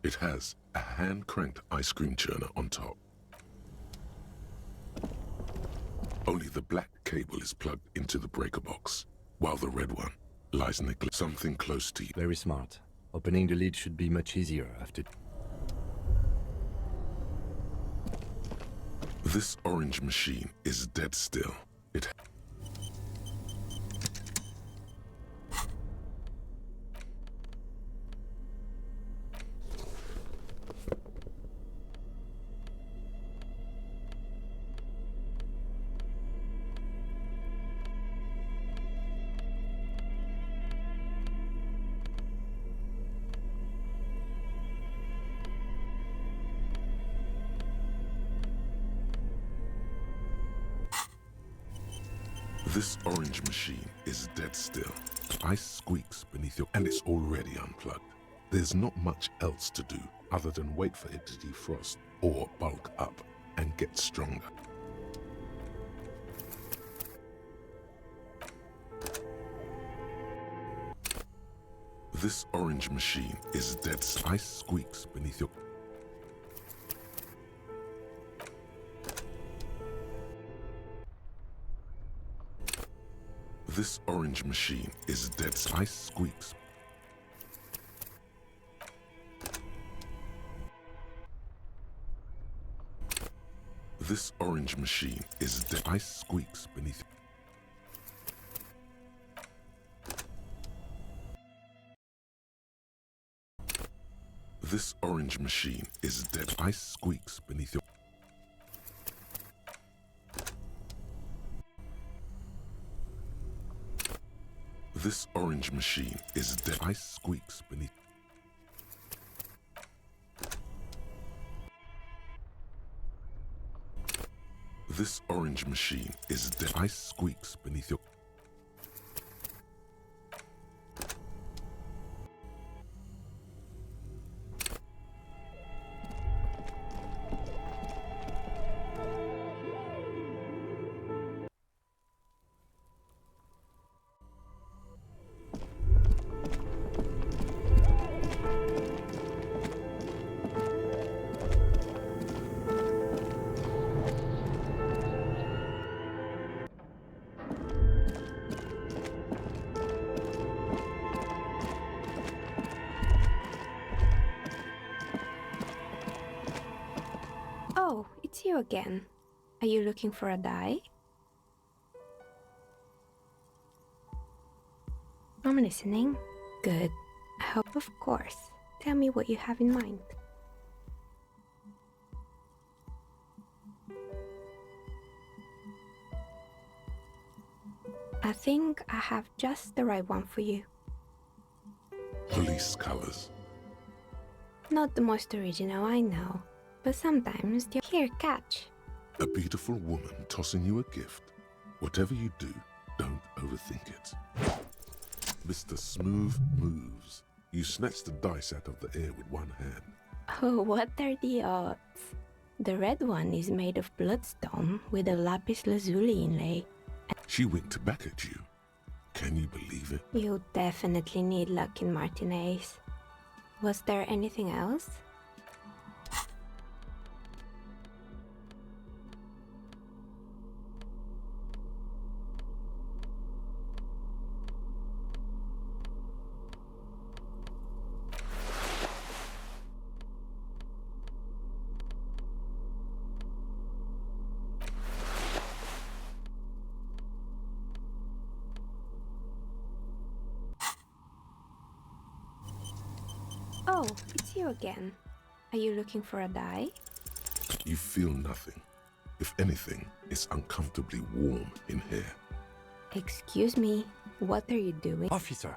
It has a hand-cranked ice cream churner on top. Only the black cable is plugged into the breaker box, while the red one lies neglected. Something close to you. Very smart. Opening the lid should be much easier after... This orange machine is dead still. It... This orange machine is dead still. Ice squeaks beneath your... and it's already unplugged. There's not much else to do other than wait for it to defrost or bulk up and get stronger. This orange machine is dead. Ice squeaks beneath your... This orange machine is dead. Ice squeaks. This orange machine is dead. Ice squeaks beneath. This orange machine is dead. Ice squeaks beneath your... This orange machine is dead. Ice squeaks beneath. This orange machine is dead. Ice squeaks beneath your... Oh, it's you again. Are you looking for a dye? I'm listening. Good. I hope, of course. Tell me what you have in mind. I think I have just the right one for you. Police colors. Not the most original, I know. But sometimes you here, catch. A beautiful woman tossing you a gift. Whatever you do, don't overthink it. Mr. Smooth Moves. You snatch the dice out of the air with one hand. Oh, what are the odds? The red one is made of bloodstone with a lapis lazuli inlay. She winked back at you. Can you believe it? You definitely need luck in Martinez. Was there anything else? Oh, it's you again. Are you looking for a dye? You feel nothing. If anything, it's uncomfortably warm in here. Excuse me, what are you doing? Officer!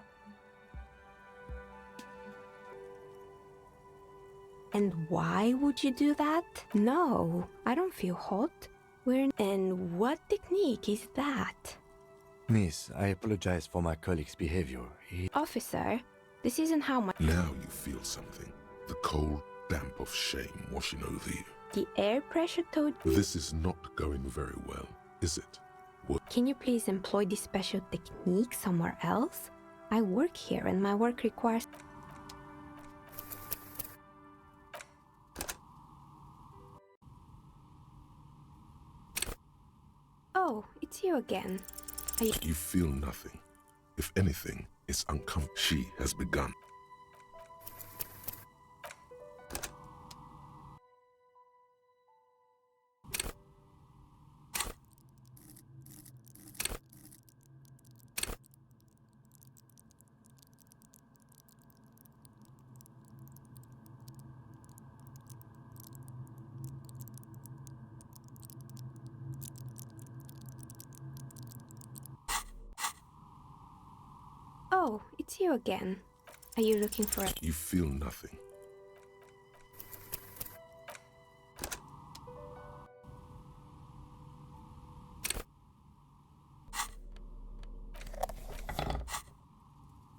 And why would you do that? No, I don't feel hot. And what technique is that? Miss, I apologize for my colleague's behavior. Officer, this isn't how my... Now you feel something. The cold damp of shame washing over you. The air pressure told you... This is not going very well, is it? What? Can you please employ this special technique somewhere else? I work here and my work requires... Oh, it's you again. You feel nothing. If anything, it's uncomfortable. She has begun. Oh, it's you again. Are you looking for a... You feel nothing.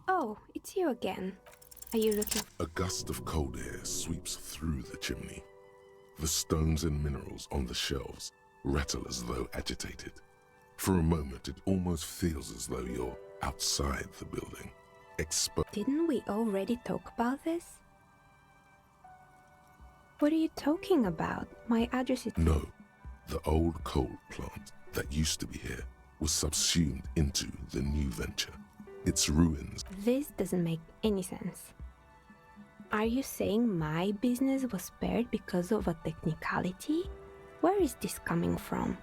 Oh, it's you again. Are you looking... A gust of cold air sweeps through the chimney. The stones and minerals on the shelves rattle as though agitated. For a moment, it almost feels as though you're outside the building. Didn't we already talk about this? What are you talking about? My address is... No, the old coal plant that used to be here was subsumed into the new venture. Its ruins. This doesn't make any sense. Are you saying my business was spared because of a technicality? Where is this coming from?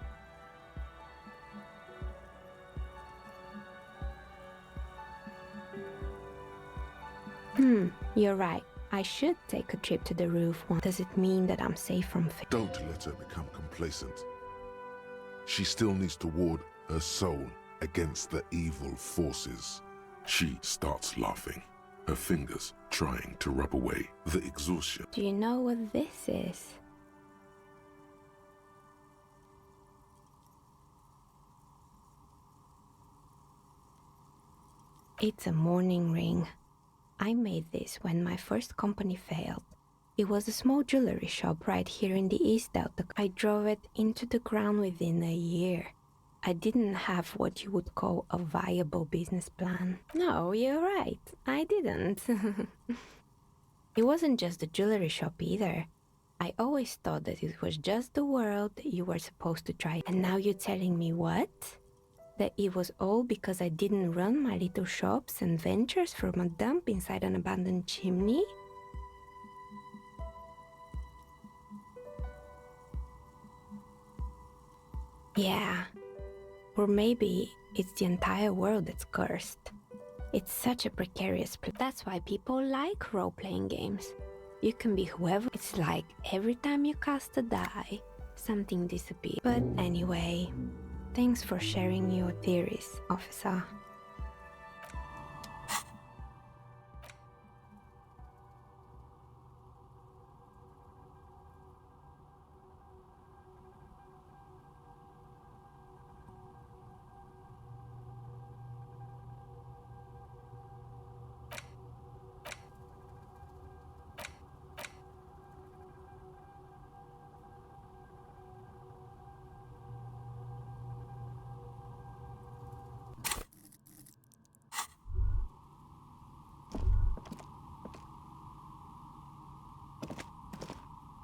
You're right. I should take a trip to the roof. Does it mean that I'm safe from... Don't let her become complacent. She still needs to ward her soul against the evil forces. She starts laughing, her fingers trying to rub away the exhaustion. Do you know what this is? It's a mourning ring. I made this when my first company failed. It was a small jewelry shop right here in the East Delta. I drove it into the ground within a year. I didn't have what you would call a viable business plan. No, you're right. I didn't. It wasn't just a jewelry shop either. I always thought that it was just the world that you were supposed to try. And now you're telling me what? That it was all because I didn't run my little shops and ventures from a dump inside an abandoned chimney? Yeah. Or maybe it's the entire world that's cursed. It's such a precarious place. That's why people like role-playing games. You can be whoever. It's like every time you cast a die, something disappears. But anyway, thanks for sharing your theories, officer.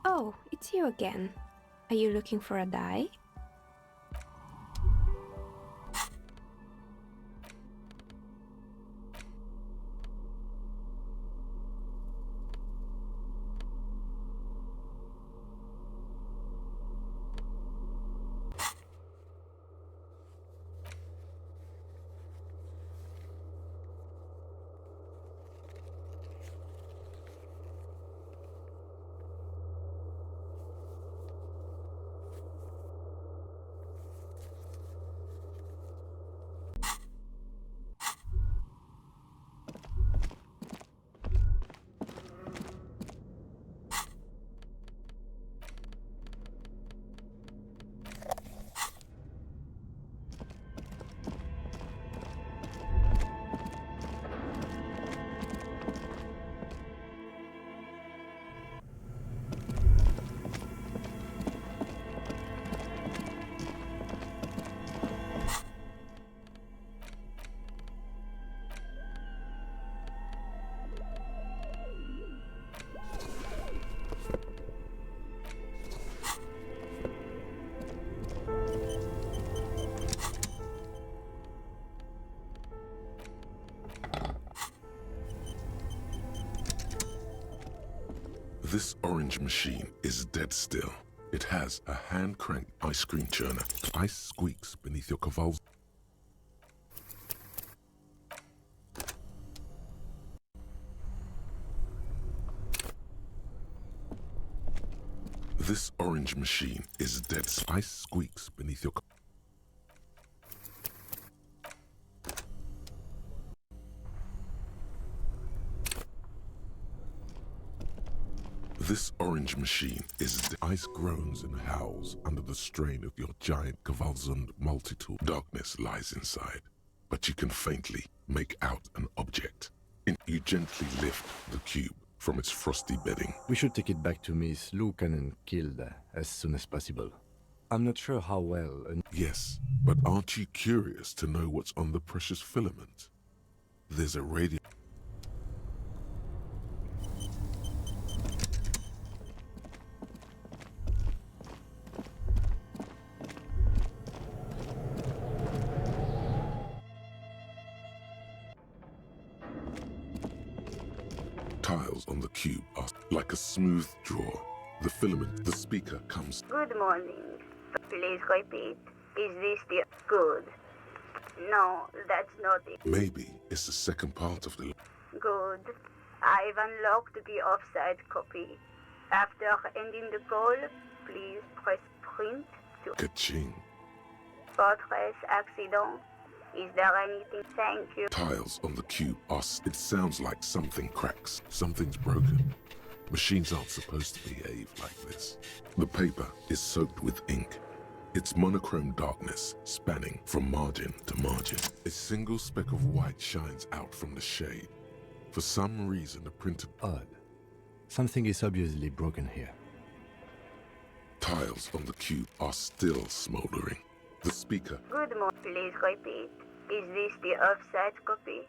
Oh, it's you again. Are you looking for a die? This orange machine is dead still. It has a hand-cranked ice cream churner. Ice squeaks beneath your caval's. This orange machine is dead. Ice squeaks beneath your. This orange machine is ice groans and howls under the strain of your giant Gewaltsund multi-tool. Darkness lies inside, but you can faintly make out an object. You gently lift the cube from its frosty bedding. We should take it back to Miss Lukanen killed as soon as possible. I'm not sure how well. Yes, but aren't you curious to know what's on the precious filament? There's a radio. Tiles on the cube are like a smooth draw. The filament, the speaker comes. Good morning. Please repeat. Is this the good? No, that's not it. Maybe it's the second part of the. Good. I've unlocked the offside copy. After ending the call, please press print to. Ka-ching. Fortress accident. Is there anything? Thank you. Tiles on the cube are. It sounds like something cracks. Something's broken. Machines aren't supposed to behave like this. The paper is soaked with ink. Its monochrome darkness spanning from margin to margin. A single speck of white shines out from the shade. For some reason, the printed. Odd. Something is obviously broken here. Tiles on the cube are still smoldering. The speaker. Good morning. Please repeat. Is this the offside copy?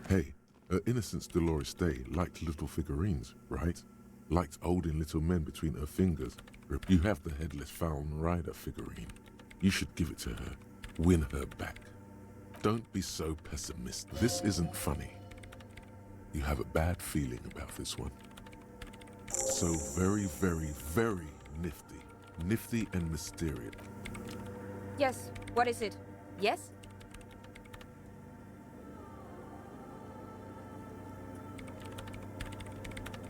Hey, her Innocence Dolores Day liked little figurines, right? Liked holding little men between her fingers. You have the headless Fallen Rider figurine. You should give it to her. Win her back. Don't be so pessimistic. This isn't funny. You have a bad feeling about this one. So very, very, very nifty. Nifty and mysterious. Yes, what is it? Yes?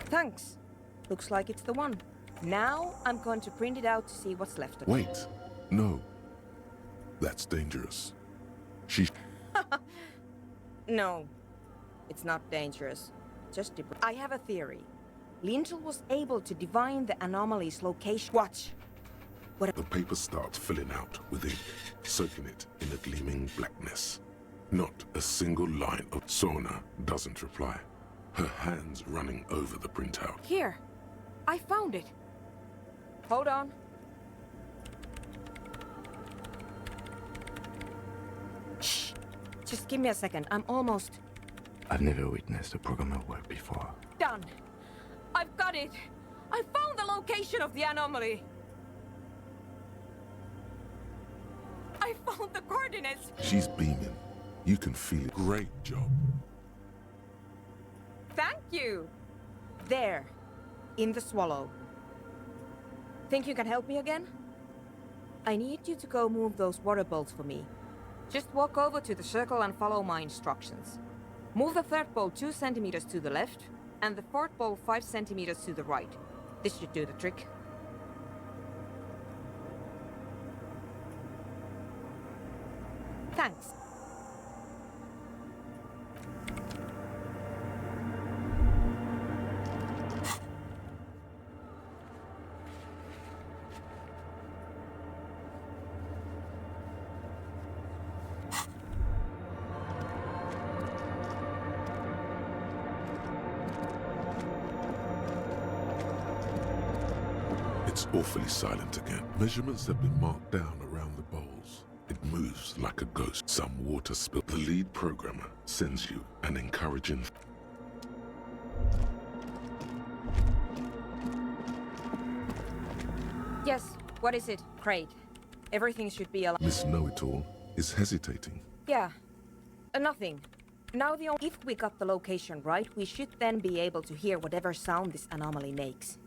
Thanks. Looks like it's the one. Now I'm going to print it out to see what's left of it. Wait. No. That's dangerous. She... No, it's not dangerous. Just I have a theory. Lintel was able to divine the anomaly's location. Watch. The paper starts filling out with ink, soaking it in a gleaming blackness. Not a single line of Sona doesn't reply. Her hands running over the printout. Here. I found it. Hold on. Shh. Just give me a second. I'm almost... I've never witnessed a programmer work before. Done. I've got it. I found the location of the anomaly! I found the coordinates! She's beaming. You can feel it. Great job. Thank you! There, in the swallow. Think you can help me again? I need you to go move those water bolts for me. Just walk over to the circle and follow my instructions. Move the third bowl 2 centimeters to the left, and the fourth bowl 5 centimeters to the right. This should do the trick. Thanks. It's awfully silent again. Measurements have been marked down around the bowls. It moves like a ghost. Some water spill. The lead programmer sends you an encouraging... Yes, what is it? Great. Everything should be alive. Miss Know-It-All is hesitating. Yeah, nothing. Now if we got the location right, we should then be able to hear whatever sound this anomaly makes.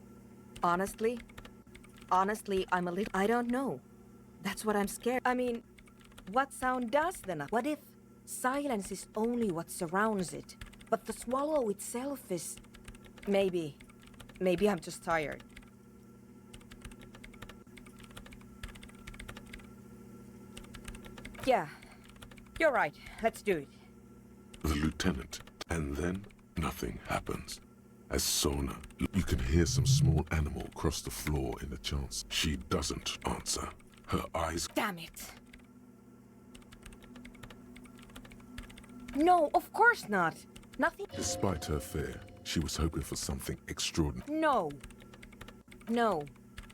Honestly, I'm a little... I don't know. That's what I'm scared. I mean, what sound does then? What if silence is only what surrounds it, but the swallow itself is... Maybe I'm just tired. Yeah, you're right. Let's do it. The lieutenant, and then nothing happens. As Sona, you can hear some small animal cross the floor in the chance. She doesn't answer. Her eyes... Damn it! No, of course not. Nothing... Despite her fear, she was hoping for something extraordinary. No.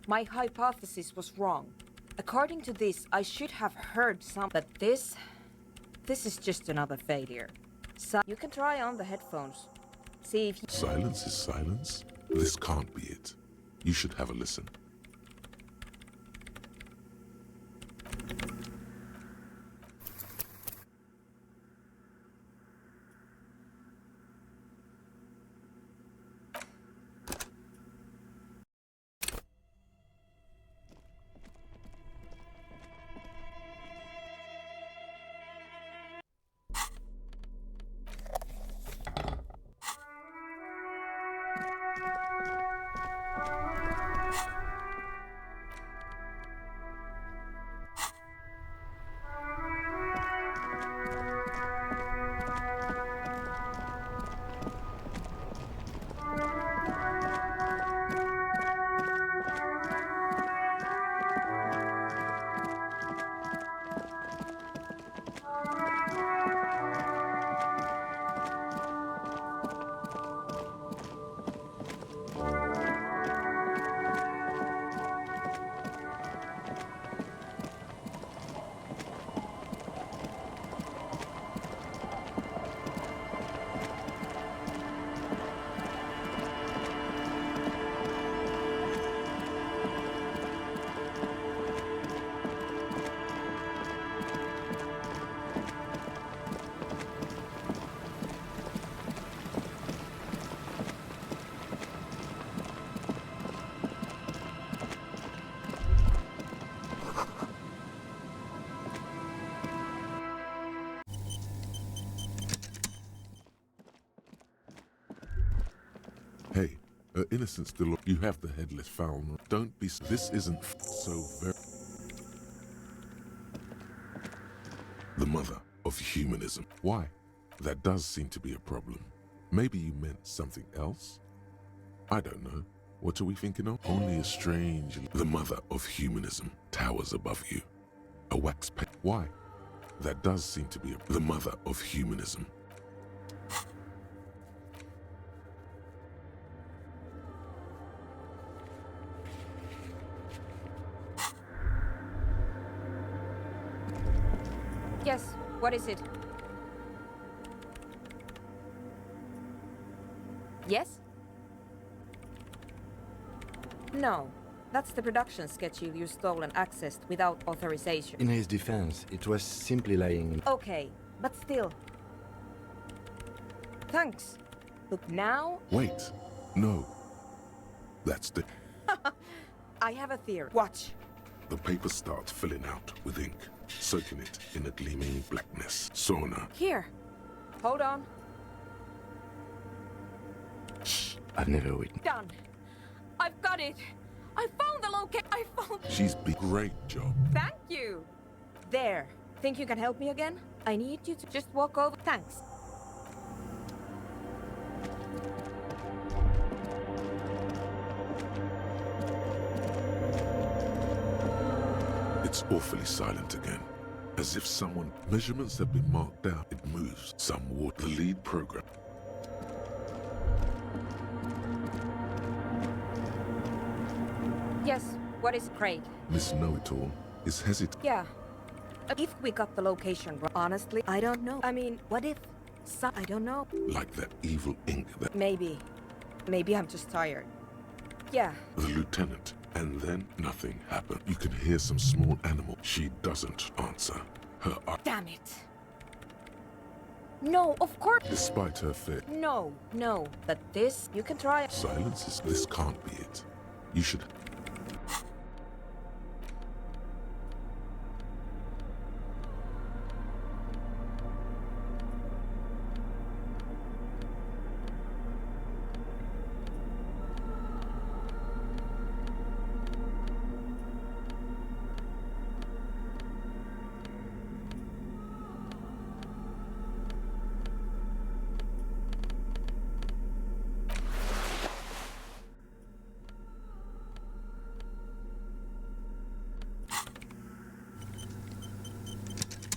My hypothesis was wrong. According to this, I should have heard some... But this is just another failure. So you can try on the headphones. See if you... Silence is silence? This can't be it. You should have a listen. Hey, innocent still... You have the headless foul. Don't be... This isn't so very... The mother of humanism. Why? That does seem to be a problem. Maybe you meant something else? I don't know. What are we thinking of? Only a strange... The mother of humanism towers above you. A wax pen. Why? That does seem to be the mother of humanism. Yes, what is it? Yes? No. That's the production schedule you stole and accessed without authorization. In his defense, it was simply lying in... Okay, but still. Thanks. Look, now... Wait. No. That's the... I have a theory. Watch. The paper starts filling out with ink, soaking it in a gleaming blackness. Sauna. Here. Hold on. I've never witnessed... Done. I've got it. I found the location. I found... She's been great job. Thank you. There. Think you can help me again? I need you to just walk over. Thanks. It's awfully silent again. As if someone... Measurements have been marked down. It moves. Some water. The lead program. Yes, what is great? Miss Know-It-All is hesitant. Yeah. If we got the location wrong, honestly, I don't know. I mean, what if... I don't know. Like that evil ink that... Maybe. Maybe I'm just tired. Yeah. The lieutenant. And then nothing happened. You can hear some small animal. She doesn't answer. Her eye... Damn it. No, of course... Despite her fear... No. But this, you can try... Silence is... This can't be it. You should...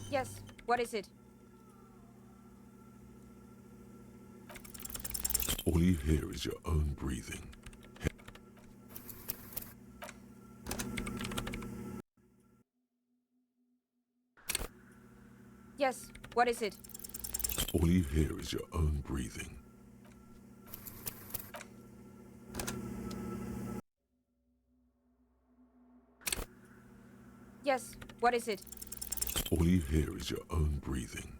Yes, what is it? All you hear is your own breathing. Yes, what is it? All you hear is your own breathing. Yes, what is it? All you hear is your own breathing.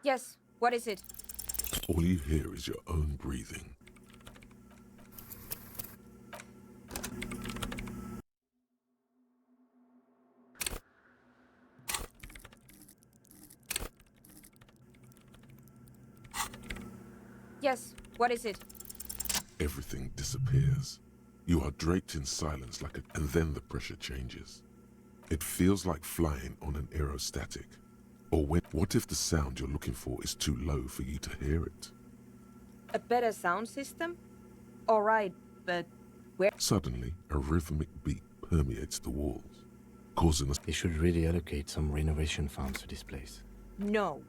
Yes, what is it? All you hear is your own breathing. Yes, what is it? Everything disappears. You are draped in silence like a... And then the pressure changes. It feels like flying on an aerostatic. Or when... What if the sound you're looking for is too low for you to hear it? A better sound system? Alright, but where... Suddenly, a rhythmic beat permeates the walls, causing us... They should really allocate some renovation funds to this place. No.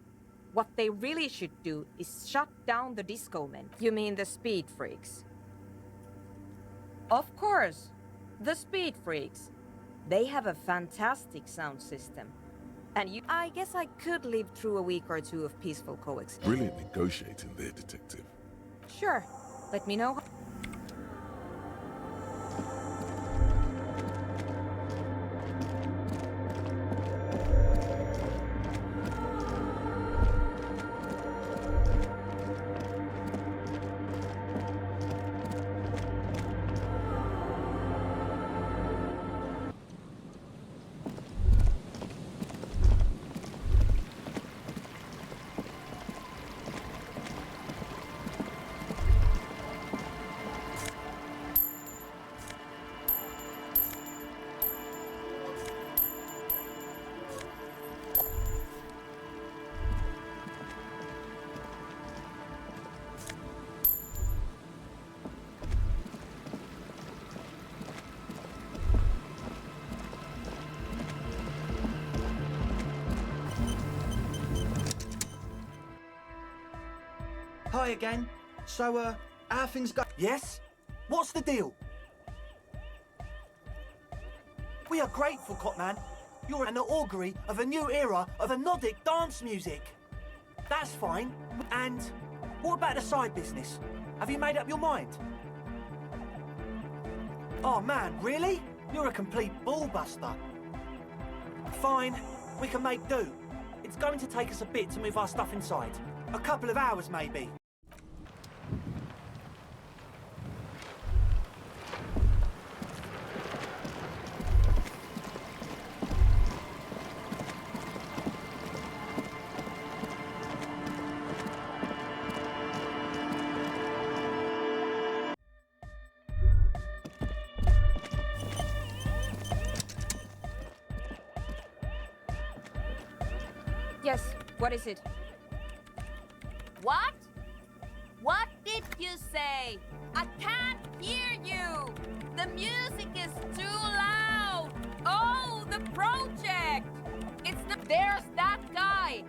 What they really should do is shut down the disco men. You mean the speed freaks? Of course. The speed freaks. They have a fantastic sound system. And I guess I could live through a week or two of peaceful coexistence. Brilliant negotiating there, detective. Sure. Let me know. Hi again. So, how things go? Yes? What's the deal? We are grateful, Cotman. You're an augury of a new era of Nordic dance music. That's fine. And what about the side business? Have you made up your mind? Oh man, really? You're a complete ballbuster. Fine, we can make do. It's going to take us a bit to move our stuff inside. A couple of hours, maybe. Yes, what is it? What? What did you say? I can't hear you! The music is too loud! Oh, the project! There's that guy!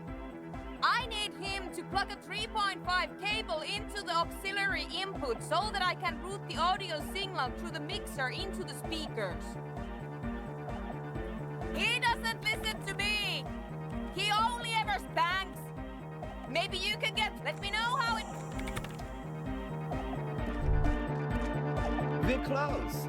I need him to plug a 3.5 cable into the auxiliary input so that I can route the audio signal through the mixer into the speakers. He doesn't listen to me! He only ever spanks! Maybe you can let me know how it... We're close.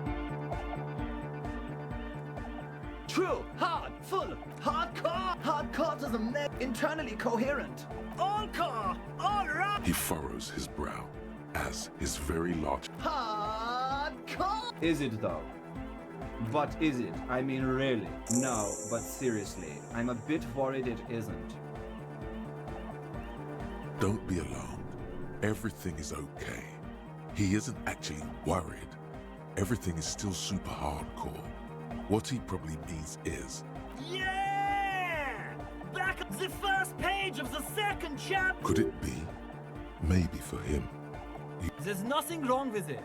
True, hard, full, hardcore. Hardcore doesn't make internally coherent. All core, all right. He furrows his brow as his very large Hardcore. Is it though? But is it? I mean really? No, but seriously, I'm a bit worried it isn't. Don't be alarmed. Everything is okay. He isn't actually worried. Everything is still super hardcore. What he probably means is... Yeah! Back at the first page of the second chapter! Could it be? Maybe for him. There's nothing wrong with it.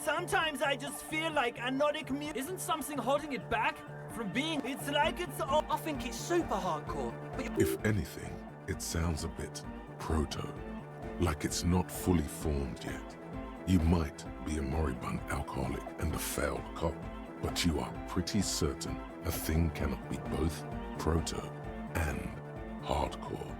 Sometimes I just feel like Nordic music isn't something holding it back from being... It's like it's... I think it's super hardcore. But If anything, it sounds a bit proto. Like it's not fully formed yet. You might be a moribund alcoholic and a failed cop, but you are pretty certain a thing cannot be both proto and hardcore.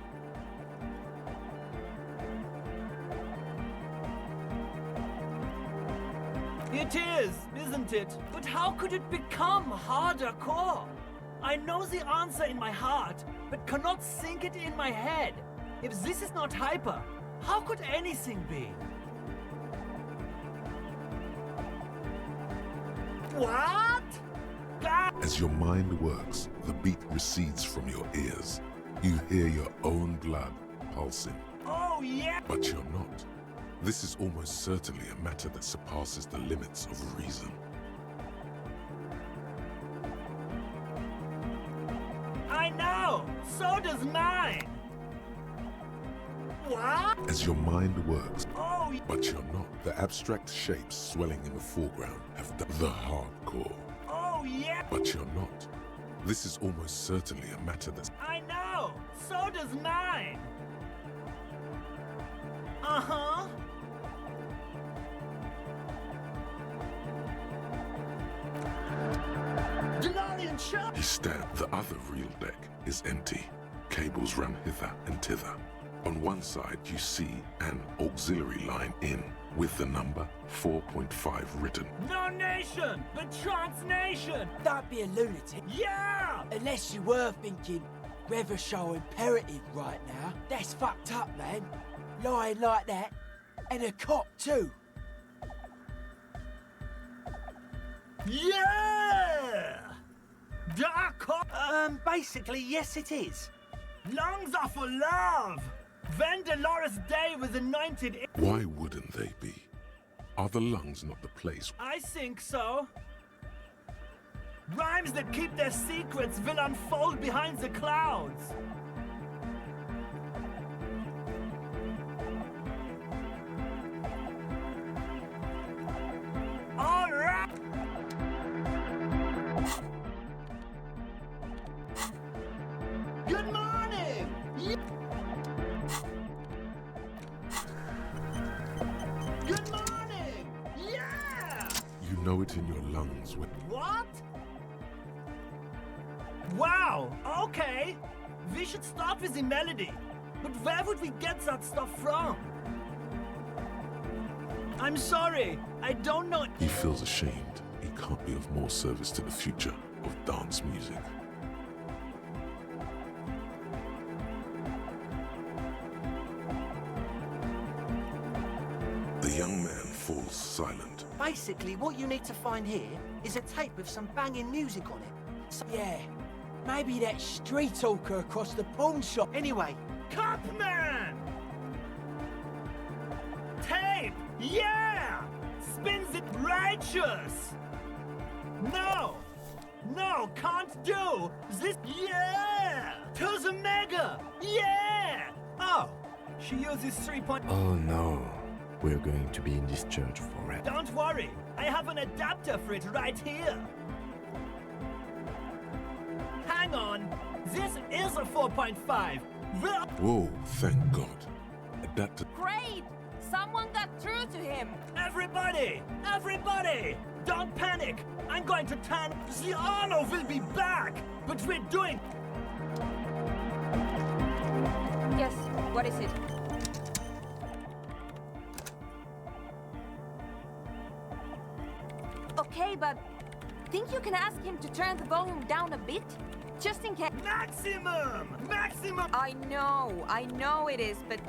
It is, isn't it? But how could it become harder core? I know the answer in my heart, but cannot think it in my head. If this is not hyper, how could anything be? What? As your mind works, the beat recedes from your ears. You hear your own blood pulsing. Oh yeah! But you're not. This is almost certainly a matter that surpasses the limits of reason. I know! So does mine! What? As your mind works, Oh, but you're not. The abstract shapes swelling in the foreground have done the hardcore. Oh yeah! But you're not. This is almost certainly a matter that's... I know! So does mine! Uh-huh! DeLorean shot! He stabbed. The other real deck is empty. Cables run hither and thither. On one side, you see an auxiliary line in with the number 4.5 written. No nation, but transnation! Don't be a lunatic. Yeah! Unless you were thinking Revershaw imperative right now. That's fucked up, man. Lying like that. And a cop, too. Yeah! Dark cop! Basically, yes it is. Lungs are for love! When Dolores Day was anointed... Why wouldn't they be? Are the lungs not the place? I think so. Rhymes that keep their secrets will unfold behind the clouds. All right. Good morning. know it in your lungs when... What? Wow, okay. We should start with the melody. But where would we get that stuff from? I'm sorry, I don't know. He feels ashamed. He can't be of more service to the future of dance music. The young man falls silent. Basically, what you need to find here is a tape with some banging music on it. So, yeah, maybe that street talker across the pawn shop. Anyway, Copman! Tape! Yeah! Spins it righteous! No! No, can't do! This... Yeah! To the mega! Yeah! Oh, she uses 3 point... Oh no. We're going to be in this church forever. Don't worry, I have an adapter for it right here. Hang on, this is a 4.5. Whoa, thank God. Adapter... Great! Someone got through to him! Everybody! Everybody! Don't panic! I'm going to turn... The Arno will be back! But we're doing... Yes, what is it? Okay, but think you can ask him to turn the volume down a bit? Just in case... Maximum! Maximum! I know it is, but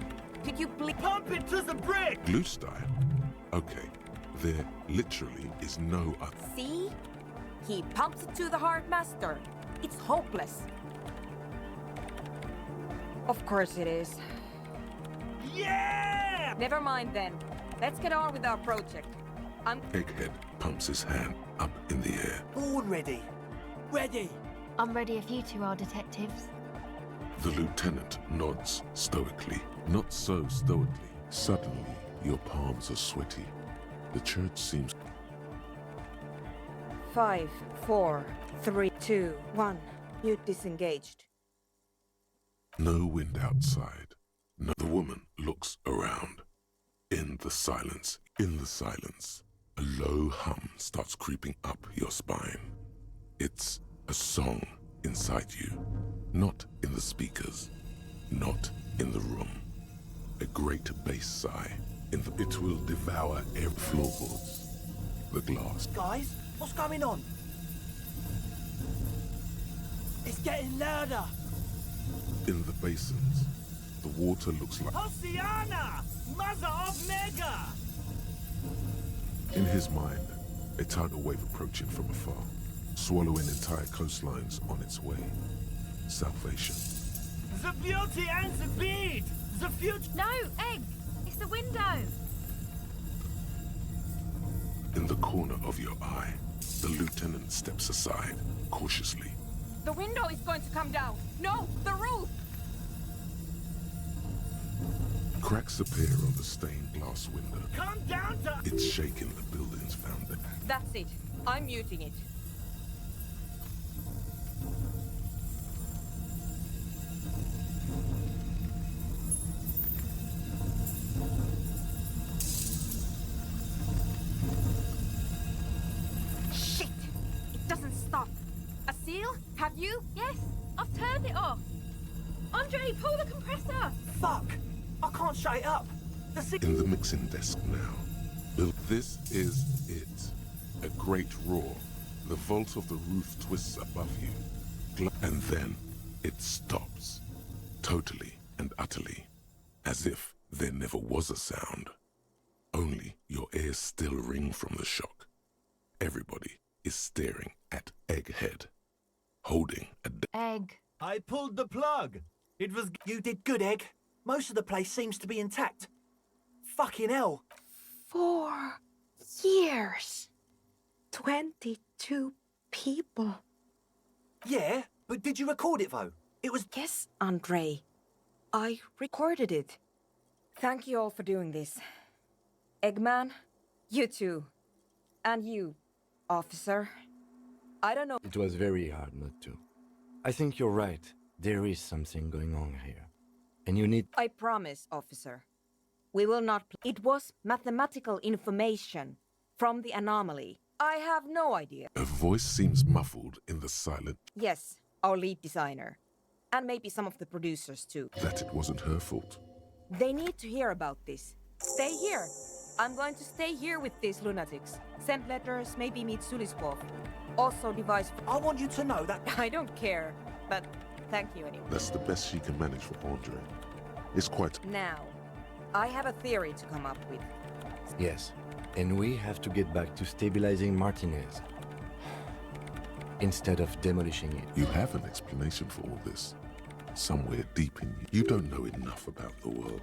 could you please... Pump it to the brick! Glue style? Okay, there literally is no other... See? He pumps it to the hard master. It's hopeless. Of course it is. Yeah! Never mind then. Let's get on with our project. Egghead pumps his hand up in the air. Born ready. Ready. I'm ready if you two are detectives. The lieutenant nods stoically. Not so stoically. Suddenly, your palms are sweaty. The church seems... 5, 4, 3, 2, 1. You disengaged. No wind outside. No. The woman looks around. In the silence, a low hum starts creeping up your spine. It's a song inside you, not in the speakers, not in the room. A great bass sigh. It will devour every floorboards, the glass. Guys, what's going on? It's getting louder. In the basins, the water looks like... Oceana! Mother of Mega! In his mind, a tidal wave approaching from afar, swallowing entire coastlines on its way. Salvation. The beauty and the beat! The future... No, Egg! It's the window! In the corner of your eye, the lieutenant steps aside, cautiously. The window is going to come down. No, the roof! Cracks appear on the stained glass window. Come down to... It's shaking the building's foundation. That's it. I'm muting it. Shit! It doesn't stop. A seal? Have you? Yes, I've turned it off. Andre, pull the compressor! Fuck! I can't shut it up. In the mixing desk now. This is it. A great roar. The vault of the roof twists above you. And then it stops. Totally and utterly. As if there never was a sound. Only your ears still ring from the shock. Everybody is staring at Egghead. Holding a... Egg. I pulled the plug. It was... You did good, Egg. Most of the place seems to be intact. Fucking hell. 4 years. 22 people. Yeah, but did you record it, though? It was... Yes, Andre. I recorded it. Thank you all for doing this. Eggman, you too. And you, officer. I don't know... It was very hard not to. I think you're right. There is something going on here. And you need... I promise, officer. We will not... It was mathematical information from the anomaly. I have no idea. Her voice seems muffled in the silent. Yes, our lead designer. And maybe some of the producers too. That it wasn't her fault. They need to hear about this. Stay here. I'm going to stay here with these lunatics. Send letters, maybe meet Sulispov. Also devise... I want you to know that... I don't care, but thank you anyway. That's the best she can manage for Andre. It's quite... Now, I have a theory to come up with. Yes, and we have to get back to stabilizing Martinez. Instead of demolishing it. You have an explanation for all this. Somewhere deep in you. You don't know enough about the world.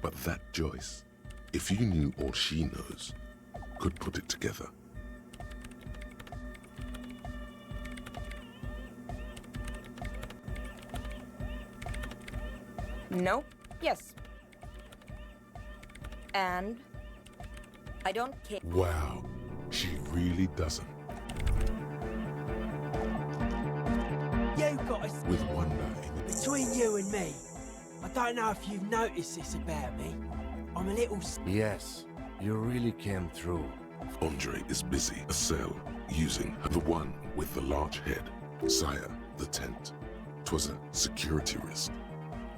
But that Joyce, if you knew all she knows, could put it together. No. Yes. And I don't care. Wow, she really doesn't. You got us With wonder in it. between you and me. I don't know if you've noticed this about me. I'm a little... Yes, you really came through. Andre is busy. A cell using the one with the large head. Sire, the tent. 'Twas a security risk.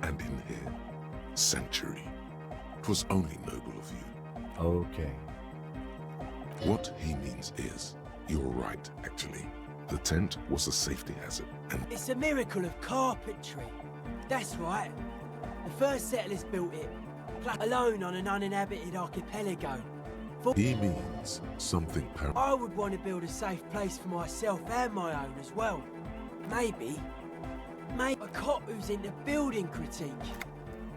And in here, sanctuary. 'Twas only noble of you. Okay. What he means is, you're right, actually. The tent was a safety hazard, and It's a miracle of carpentry. That's right. The first settlers built it, alone on an uninhabited archipelago. he means something I would want to build a safe place for myself and my own as well. Maybe a cop who's into building critique.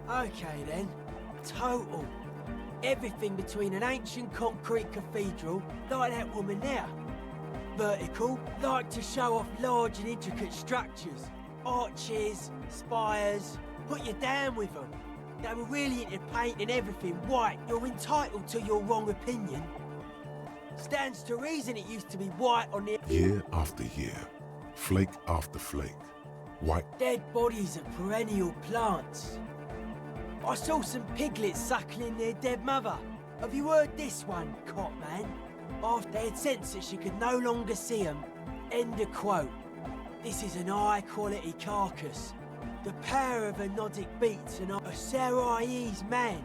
Okay then, total. Everything between an ancient concrete cathedral, like that woman there. Vertical, like to show off large and intricate structures. Arches, spires, put you down with them. They were really into painting everything white. You're entitled to your wrong opinion. Stands to reason it used to be white on the... year after year, flake after flake, white. Dead bodies are perennial plants. I saw some piglets suckling their dead mother. Have you heard this one, cop man? After they had sensed that she could no longer see them. End of quote. This is an high-quality carcass. The power of Anodic beats and a Sarais man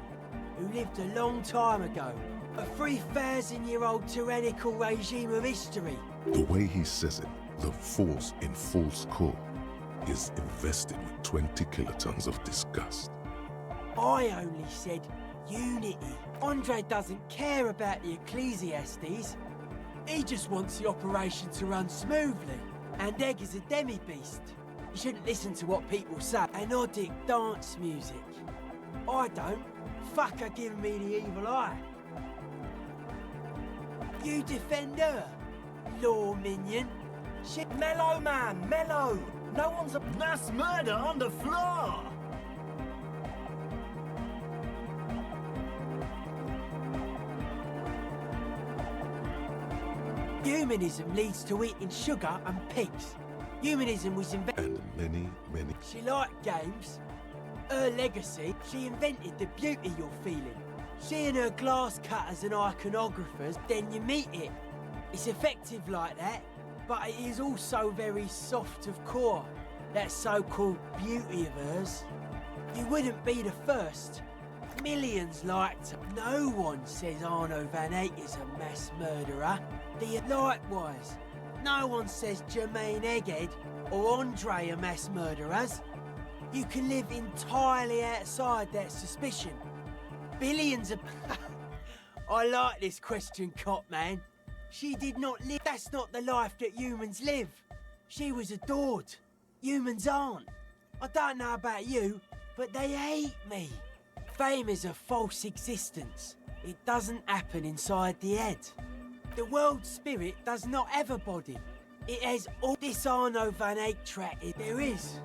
who lived a long time ago. A 3,000-year-old tyrannical regime of history. The way he says it, the force in false core, is invested with 20 kilotons of disgust. I only said unity. Andre doesn't care about the Ecclesiastes. He just wants the operation to run smoothly. And Egg is a demi-beast. You shouldn't listen to what people say. Anodic dance music. I don't. Fuck her giving me the evil eye. You defend her, law minion. Shit. Mellow, man, mellow. No one's a mass murder on the floor. Humanism leads to eating sugar and pigs. Humanism was invented. And many. She liked games. Her legacy, she invented the beauty you're feeling. She and her glass cutters and iconographers, then you meet it. It's effective like that, but it is also very soft of core. That so-called beauty of hers. You wouldn't be the first. Millions liked her. No one says Arno van Eyck is a mass murderer. Likewise, no one says Jermaine Egghead or Andre are mass murderers. You can live entirely outside that suspicion. Billions of... I like this question, cop man. She did not live. That's not the life that humans live. She was adored. Humans aren't. I don't know about you, but they hate me. Fame is a false existence. It doesn't happen inside the head. The world spirit does not have a body. It has all this Arno van Eyck track. There is.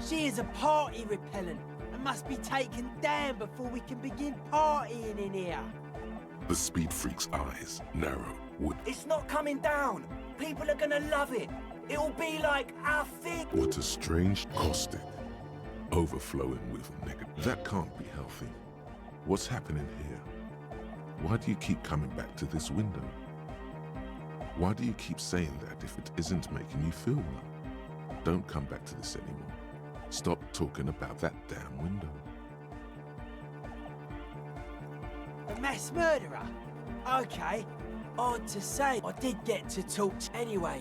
She is a party repellent and must be taken down before we can begin partying in here. The speed freak's eyes narrow. It's not coming down. People are gonna love it. It'll be like our thing. What a strange caustic, overflowing with negative. That can't be healthy. What's happening here? Why do you keep coming back to this window? Why do you keep saying that if it isn't making you feel well? Don't come back to this anymore. Stop talking about that damn window. A mass murderer? Okay. Odd to say, I did get to talk anyway.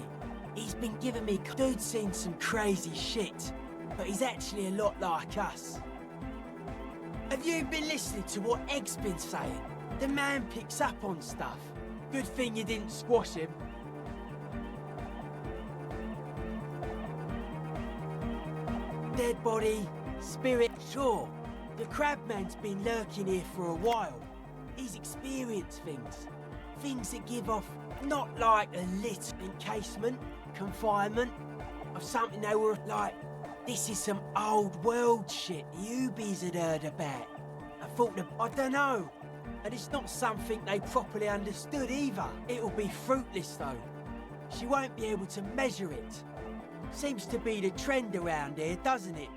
He's been giving me... Dude's seen some crazy shit, but he's actually a lot like us. Have you been listening to what Egg's been saying? The man picks up on stuff. Good thing you didn't squash him. Dead body, spirit, sure. The Crabman's been lurking here for a while. He's experienced things. Things that give off, not like a lit encasement, confinement, of something they were like, this is some old world shit the Ubies had heard about. I thought, I don't know. And it's not something they properly understood either. It'll be fruitless though. She won't be able to measure it. Seems to be the trend around here, doesn't it?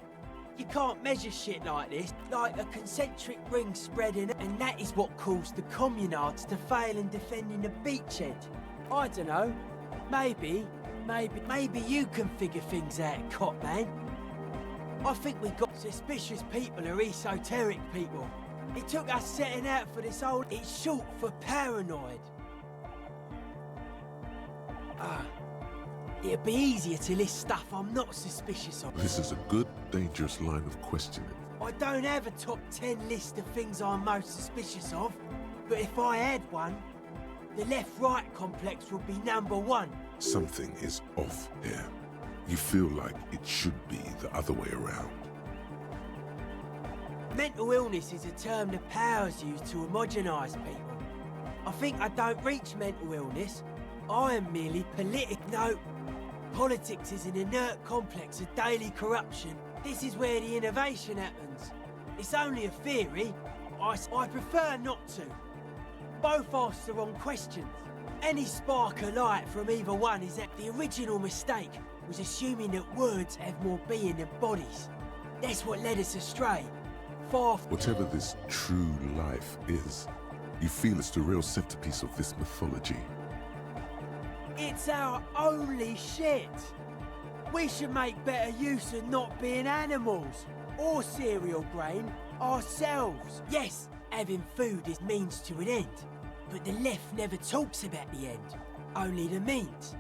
You can't measure shit like this, like a concentric ring spreading, and that is what caused the communards to fail in defending the beachhead. I don't know. Maybe you can figure things out, Cop Man. I think we got suspicious people are esoteric people. It took us setting out for this old... It's short for paranoid. It'd be easier to list stuff I'm not suspicious of. This is a good, dangerous line of questioning. I don't have a top 10 list of things I'm most suspicious of, but if I had one, the left-right complex would be #1. Something is off here. You feel like it should be the other way around. Mental illness is a term the powers use to homogenise people. I think I don't reach mental illness. I am merely No, politics is an inert complex of daily corruption. This is where the innovation happens. It's only a theory. I prefer not to. Both ask the wrong questions. Any spark of light from either one is that the original mistake was assuming that words have more being than bodies. That's what led us astray. Whatever this true life is, you feel it's the real centerpiece of this mythology. It's our only shit. We should make better use of not being animals or cereal grain ourselves. Yes, having food is means to an end, but the left never talks about the end, only the means.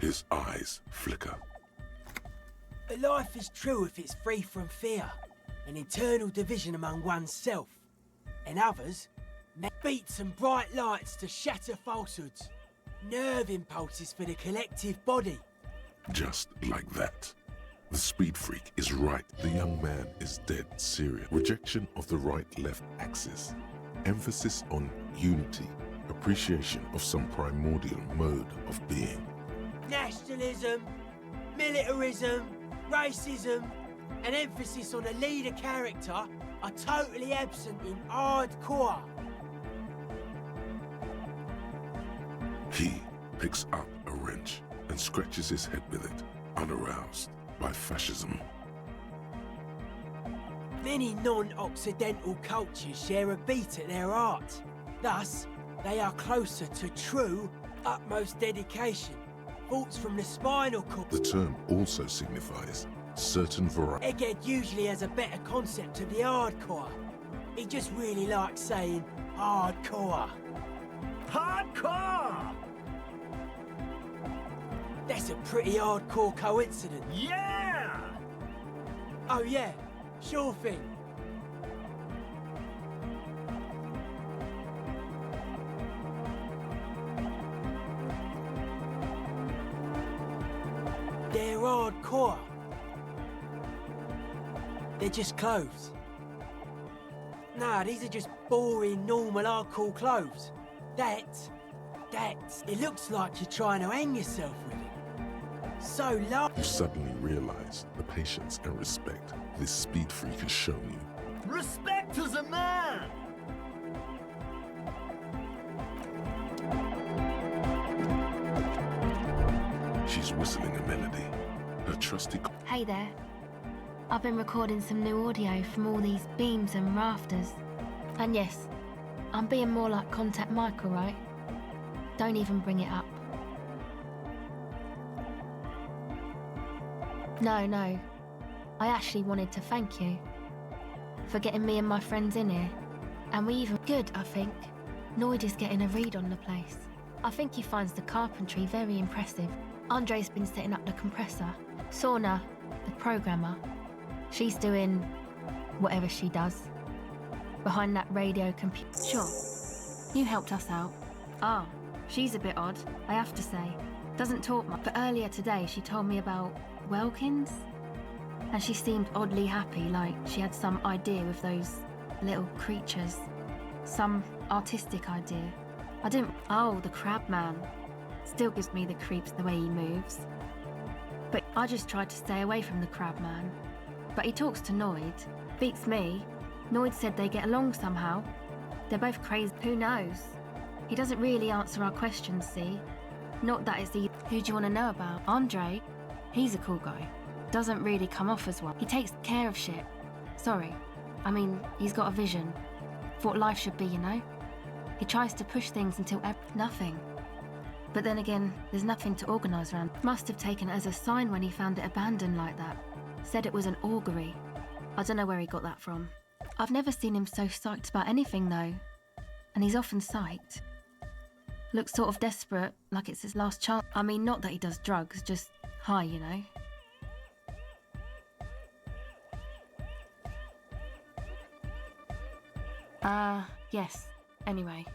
His eyes flicker. A life is true if it's free from fear, an internal division among oneself, and others, beats and bright lights to shatter falsehoods, nerve impulses for the collective body. Just like that. The speed freak is right. The young man is dead serious. Rejection of the right-left axis. Emphasis on unity. Appreciation of some primordial mode of being. Nationalism, militarism, racism, an emphasis on a leader character are totally absent in hardcore. He picks up a wrench and scratches his head with it, unaroused by fascism. Many non-Occidental cultures share a beat at their art. Thus, they are closer to true, utmost dedication. Thoughts from the spinal cord. The term also signifies certain variety. Egghead usually has a better concept of the hardcore. He just really likes saying hardcore. Hardcore! That's a pretty hardcore coincidence. Yeah! Oh yeah, sure thing. They're hardcore. They're just clothes. Nah, these are just boring, normal, hardcore clothes. It looks like you're trying to hang yourself with it. So low. You suddenly realize the patience and respect this speed freak has shown you. Respect as a man! She's whistling a melody. Her trusty... Hey there. I've been recording some new audio from all these beams and rafters. And yes, I'm being more like Contact Michael, right? Don't even bring it up. No. I actually wanted to thank you for getting me and my friends in here. And we even... Good, I think. Noid is getting a read on the place. I think he finds the carpentry very impressive. Andre's been setting up the compressor. Sorna, the programmer, she's doing whatever she does behind that radio computer. Sure, you helped us out. Ah, she's a bit odd, I have to say. Doesn't talk much. But earlier today she told me about Welkins, and she seemed oddly happy, like she had some idea with those little creatures. Some artistic idea. I didn't... Oh, the crab man. Still gives me the creeps the way he moves. But I just tried to stay away from the crab man. But he talks to Noid. Beats me. Noid said they get along somehow. They're both crazy. Who knows? He doesn't really answer our questions, see? Not that it's the... Who do you want to know about? Andre? He's a cool guy. Doesn't really come off as one. He takes care of shit. Sorry. I mean, he's got a vision. For what life should be, you know? He tries to push things until nothing. But then again, there's nothing to organise around. Must have taken it as a sign when he found it abandoned like that. Said it was an augury. I don't know where he got that from. I've never seen him so psyched about anything though. And he's often psyched. Looks sort of desperate, like it's his last chance. I mean, not that he does drugs, just high, you know? Yes. Anyway.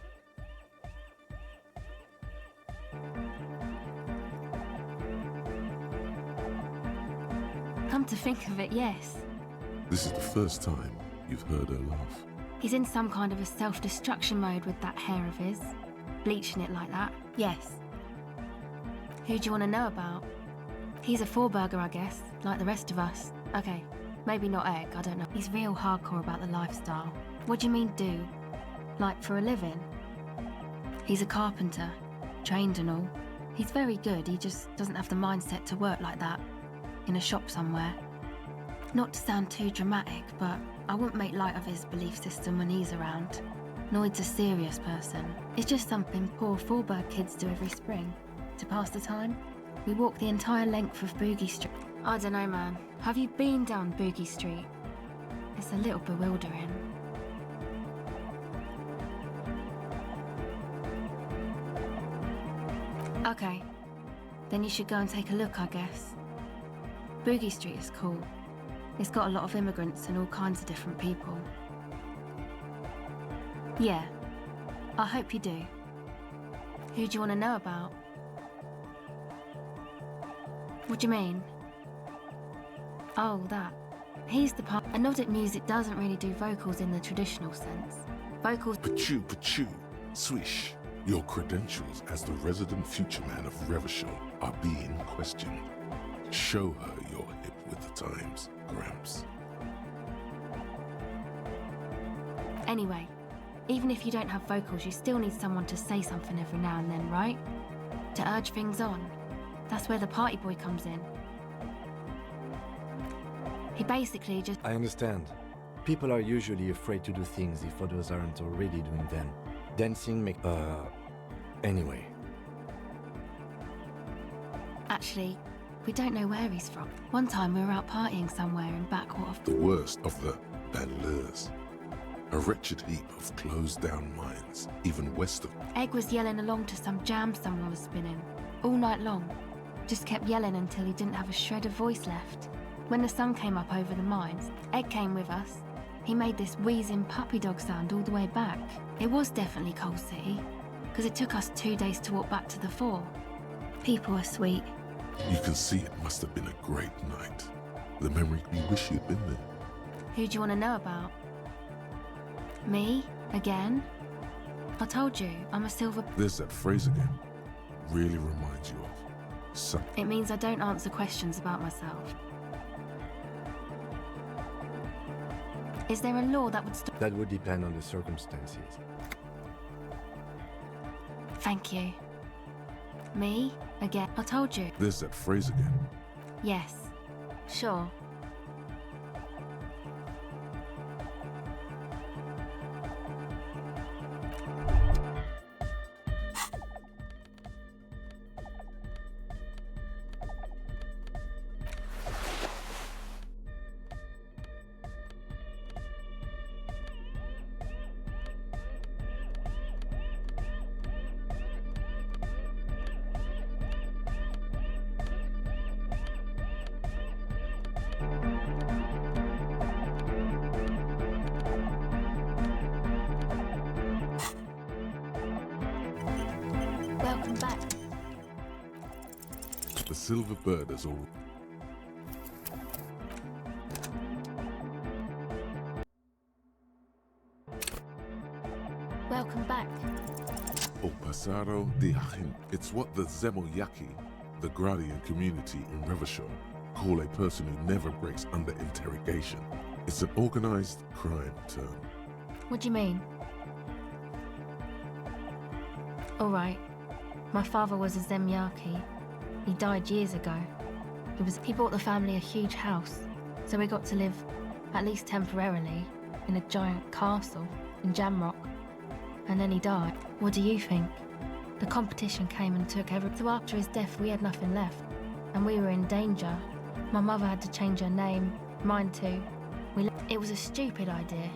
Come to think of it, yes. This is the first time you've heard her laugh. He's in some kind of a self-destruction mode with that hair of his. Bleaching it like that. Yes. Who do you want to know about? He's a four-burger, I guess, like the rest of us. Okay, maybe not egg, I don't know. He's real hardcore about the lifestyle. What do you mean, do? Like, for a living? He's a carpenter, trained and all. He's very good, he just doesn't have the mindset to work like that. In a shop somewhere. Not to sound too dramatic, but I wouldn't make light of his belief system when he's around. Noid's a serious person. It's just something poor Fallberg kids do every spring. To pass the time. We walk the entire length of Boogie Street. I don't know, man. Have you been down Boogie Street? It's a little bewildering. Okay. Then you should go and take a look, I guess. Boogie Street is cool. It's got a lot of immigrants and all kinds of different people. Yeah. I hope you do. Who do you want to know about? What do you mean? Oh, that. He's the part. Anodic music doesn't really do vocals in the traditional sense. Vocals... Pachoo, swish. Your credentials as the resident future man of Revachol are being questioned. Show her you're hip with the times, Gramps. Anyway, even if you don't have vocals, you still need someone to say something every now and then, right? To urge things on. That's where the party boy comes in. He basically just... I understand. People are usually afraid to do things if others aren't already doing them. Dancing make... Anyway. Actually, we don't know where he's from. One time we were out partying somewhere in backwater... The worst of the banlieues. A wretched heap of closed-down mines, even west of... Egg was yelling along to some jam someone was spinning. All night long. Just kept yelling until he didn't have a shred of voice left. When the sun came up over the mines, Egg came with us. He made this wheezing puppy dog sound all the way back. It was definitely Coal City, because it took us 2 days to walk back to the fort. People are sweet. You can see it must have been a great night. The memory you wish you'd been there. Who do you want to know about? Me? Again? I told you, I'm a silver... There's that phrase again. Really reminds you of something. It means I don't answer questions about myself. Is there a law that would stop... That would depend on the circumstances. Thank you. Me? Again? I told you. There's that phrase again. Yes. Sure. Welcome back. The silver bird is all. Welcome back. O Pasaro de Hajin. It's what the Zemoyaki, the Gradian community in Revachol, call a person who never breaks under interrogation. It's an organized crime term. What do you mean? All right. My father was a Zemyaki. He died years ago. He bought the family a huge house, so we got to live, at least temporarily, in a giant castle in Jamrock. And then he died. What do you think? The competition came and took everything. So after his death, we had nothing left, and we were in danger. My mother had to change her name, mine too. It was a stupid idea,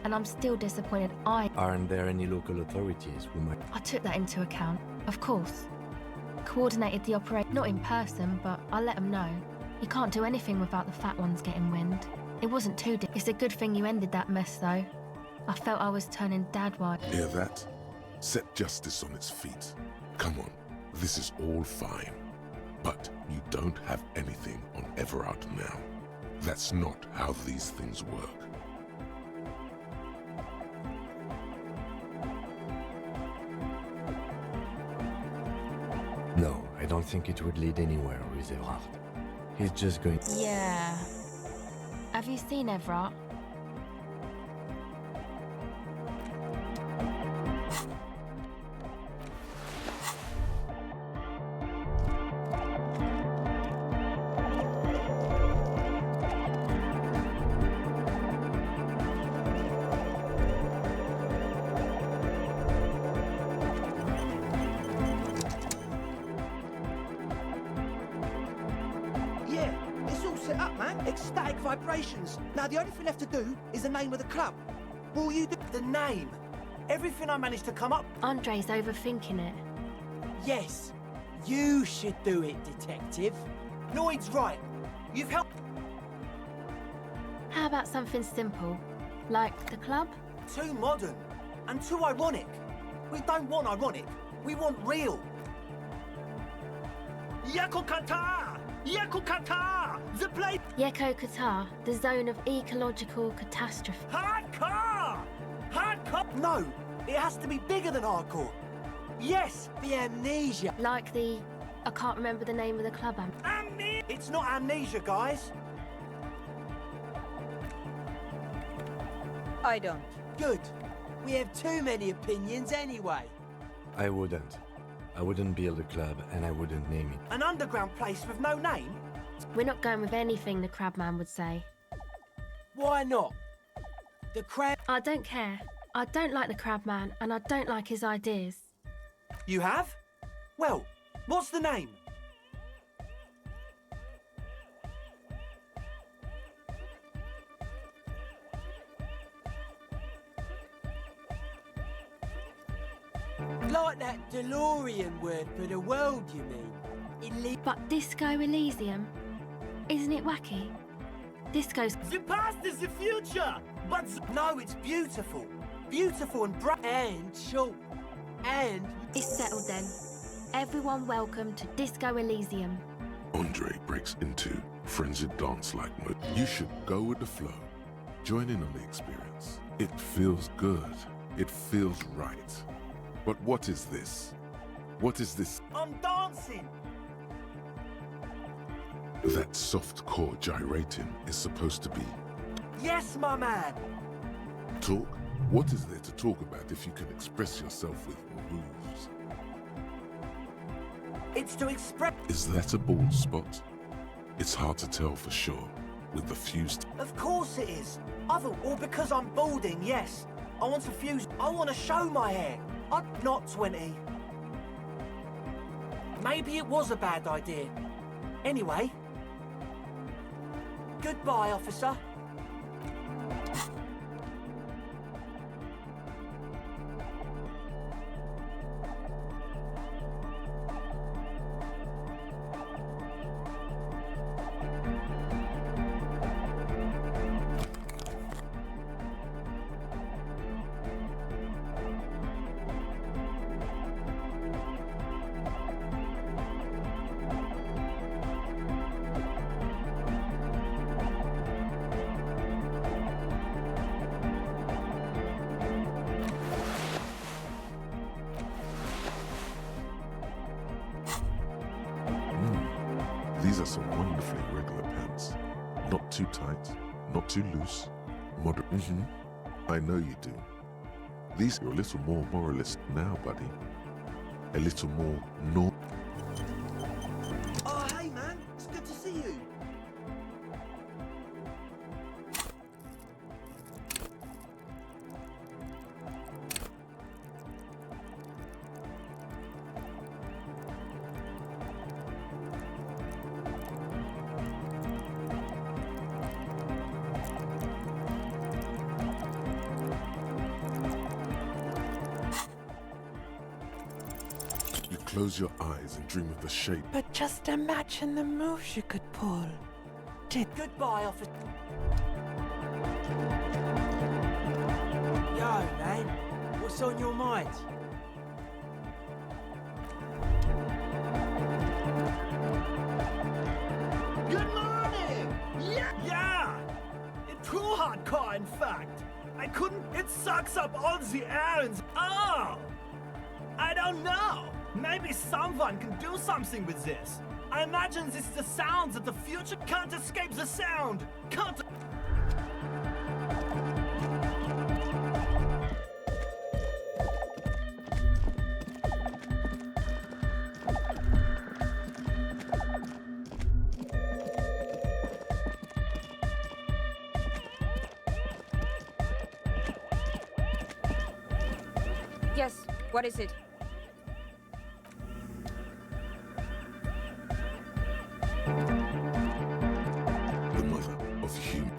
and I'm still disappointed. Aren't there any local authorities who might... I took that into account, of course. Coordinated the operation, not in person, but I let them know. You can't do anything without the fat ones getting wind. It wasn't too It's a good thing you ended that mess, though. I felt I was turning dad white. Hear that? Set justice on its feet. Come on, this is all fine. But you don't have anything on Everard now. That's not how these things work. No, I don't think it would lead anywhere with Everard. He's just going... Yeah. Have you seen Everard? Yeah, it's all set up, man. Ecstatic vibrations. Now the only thing left to do is the name of the club. Will you do the name? Everything I managed to come up... Andre's overthinking it. Yes, you should do it, detective. Lloyd's right. You've helped... How about something simple? Like the club? Too modern and too ironic. We don't want ironic. We want real. Yakokata! Yakokata! The place... Yeko Qatar, the zone of ecological catastrophe. Hardcore! Hardcore! No, it has to be bigger than hardcore. Yes, the amnesia. Like the... I can't remember the name of the club. It's not amnesia, guys. I don't. Good. We have too many opinions anyway. I wouldn't. I wouldn't build a club, and I wouldn't name it. An underground place with no name? We're not going with anything the Crabman would say. Why not? The crab... I don't care. I don't like the Crabman, and I don't like his ideas. You have? Well, what's the name? Like that DeLorean word for the world, you mean? But Disco Elysium? Isn't it wacky? Disco's... The past is the future! But... No, it's beautiful. Beautiful and bright and short. And... It's settled then. Everyone welcome to Disco Elysium. Andre breaks into frenzied dance-like mode. You should go with the flow. Join in on the experience. It feels good. It feels right. But what is this? What is this? I'm dancing! That soft core gyrating is supposed to be... Yes, my man! Talk? What is there to talk about if you can express yourself with moves? It's to express... Is that a bald spot? It's hard to tell for sure, with the fused... Of course it is! Or because I'm balding, yes. I want to fuse... I want to show my hair. I'm not 20. Maybe it was a bad idea. Anyway... Goodbye, officer. These are some wonderfully regular pants. Not too tight, not too loose, moderate. I know you do. These are a little more moralist now, buddy. A little more Oh, hey man, it's good to see you. Close your eyes and dream of the shape. But just imagine the moves you could pull. Goodbye, officer. Yo, man, what's on your mind? Good morning! Yeah! It's too hardcore, in fact. I couldn't. It sucks up all the air and. Oh! I don't know. Maybe someone can do something with this. I imagine this is the sound that the future can't escape the sound. Can't. Yes, what is it? The mother of human.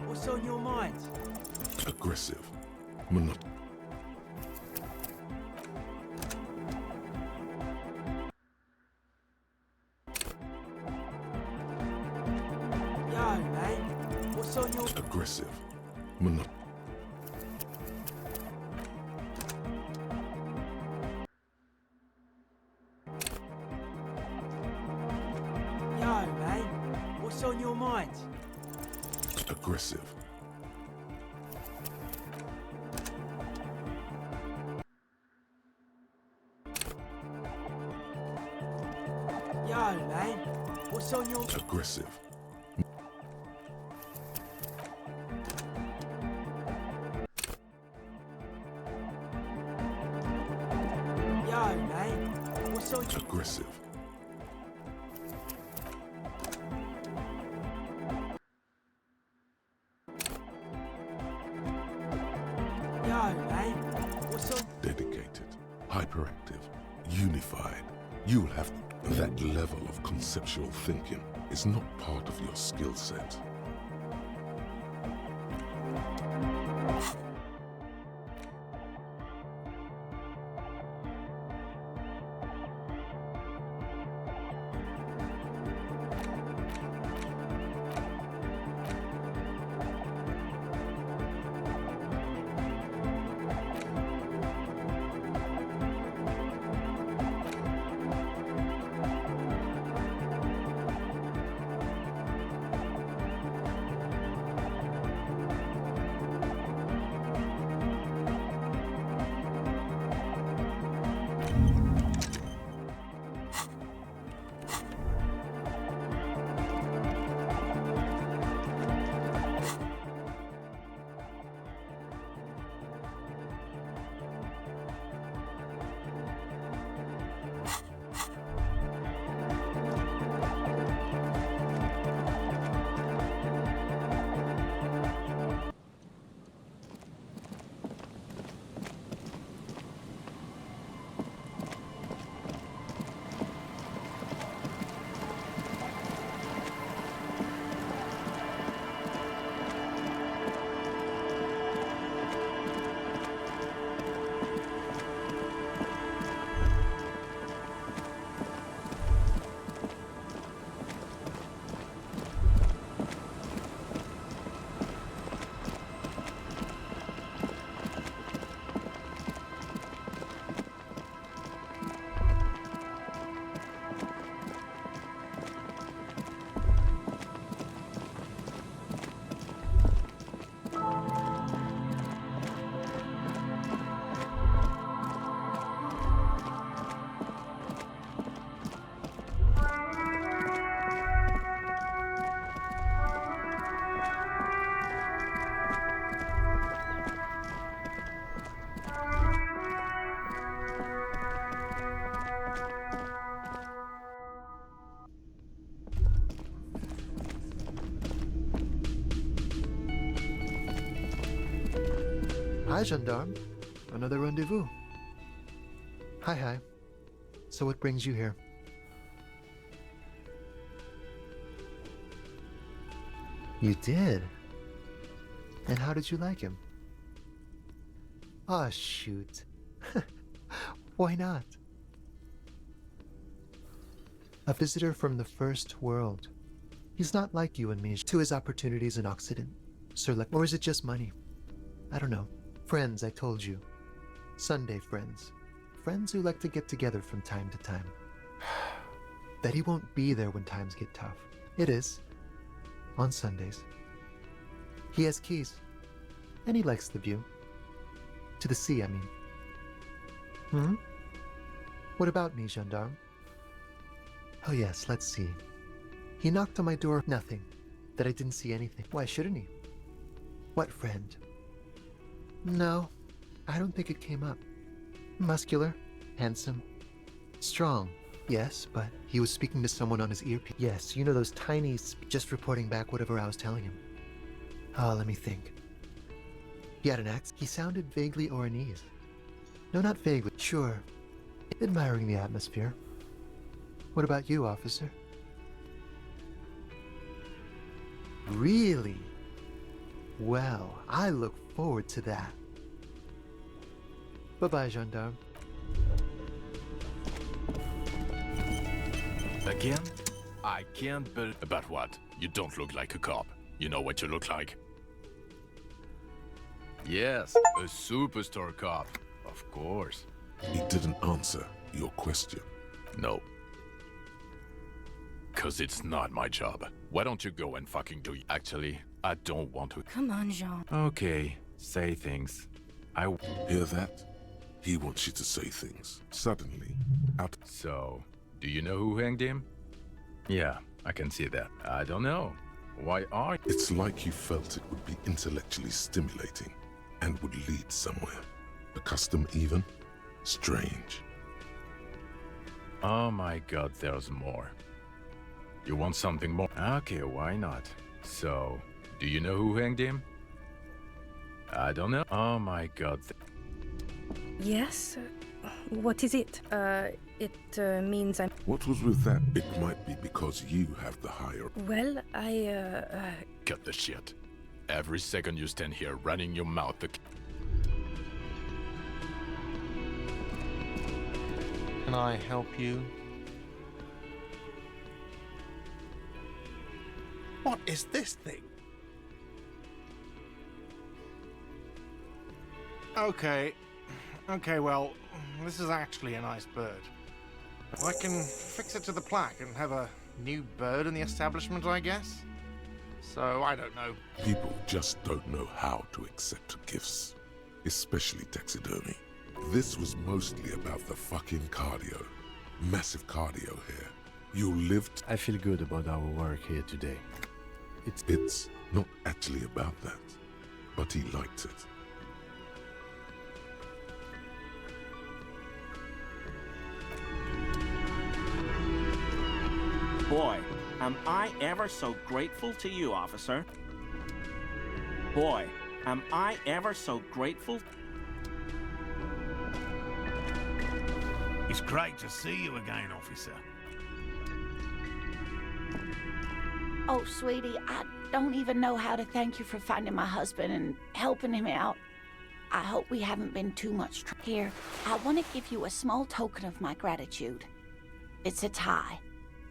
What's on your mind? Aggressive. Monotonous. Yo, man. What's on your... Aggressive. Monotonous. Yo, man. What's on your mind? Aggressive. Yo, man. What's on your... Aggressive. Yo, man. What's on your... Aggressive. Yo, man. What's on... Dedicated, hyperactive, unified. You'll have that level of conceptual thinking is not part of your skill set. Hi, gendarme. Another rendezvous. Hi. So what brings you here? You did? And how did you like him? Ah, shoot. Why not? A visitor from the first world. He's not like you and me. To his opportunities in Occident. Or is it just money? I don't know. Friends, I told you. Sunday friends. Friends who like to get together from time to time. That he won't be there when times get tough. It is. On Sundays. He has keys. And he likes the view. To the sea, I mean. What about me, gendarme? Oh yes, let's see. He knocked on my door. Nothing. That I didn't see anything. Why shouldn't he? What friend? No, I don't think it came up. Muscular, handsome, strong. Yes, but he was speaking to someone on his earpiece. Yes, you know those tiny, just reporting back whatever I was telling him. Oh, let me think. He had an accent. He sounded vaguely Oranese. No, not vaguely. Sure. Admiring the atmosphere. What about you, officer? Really? Well, I look forward to that. Bye-bye, gendarme. Again? I can't believe... About what? You don't look like a cop. You know what you look like? Yes, a superstar cop. Of course. He didn't answer your question. No. 'Cause it's not my job. Why don't you go and fucking do it? Actually, I don't want to. Come on, Jean. Okay, say things. Hear that? He wants you to say things. Suddenly, out. So, do you know who hanged him? Yeah, I can see that. I don't know. Why are you? It's like you felt it would be intellectually stimulating and would lead somewhere. A custom even? Strange. Oh my god, there's more. You want something more? Okay, why not? So, do you know who hanged him? I don't know. Oh my god. Yes? What is it? It means I'm... What was with that? It might be because you have the higher... Well, Cut the shit. Every second you stand here running your mouth... Can I help you? What is this thing? Okay, well, this is actually a nice bird. I can fix it to the plaque and have a new bird in the establishment, I guess? So, I don't know. People just don't know how to accept gifts, especially taxidermy. This was mostly about the fucking cardio. Massive cardio here. You lived... I feel good about our work here today. It's not actually about that, but he liked it. Boy, am I ever so grateful to you, officer. Boy, am I ever so grateful. It's great to see you again, officer. Oh, sweetie, I don't even know how to thank you for finding my husband and helping him out. I hope we haven't been too much here. I want to give you a small token of my gratitude. It's a tie.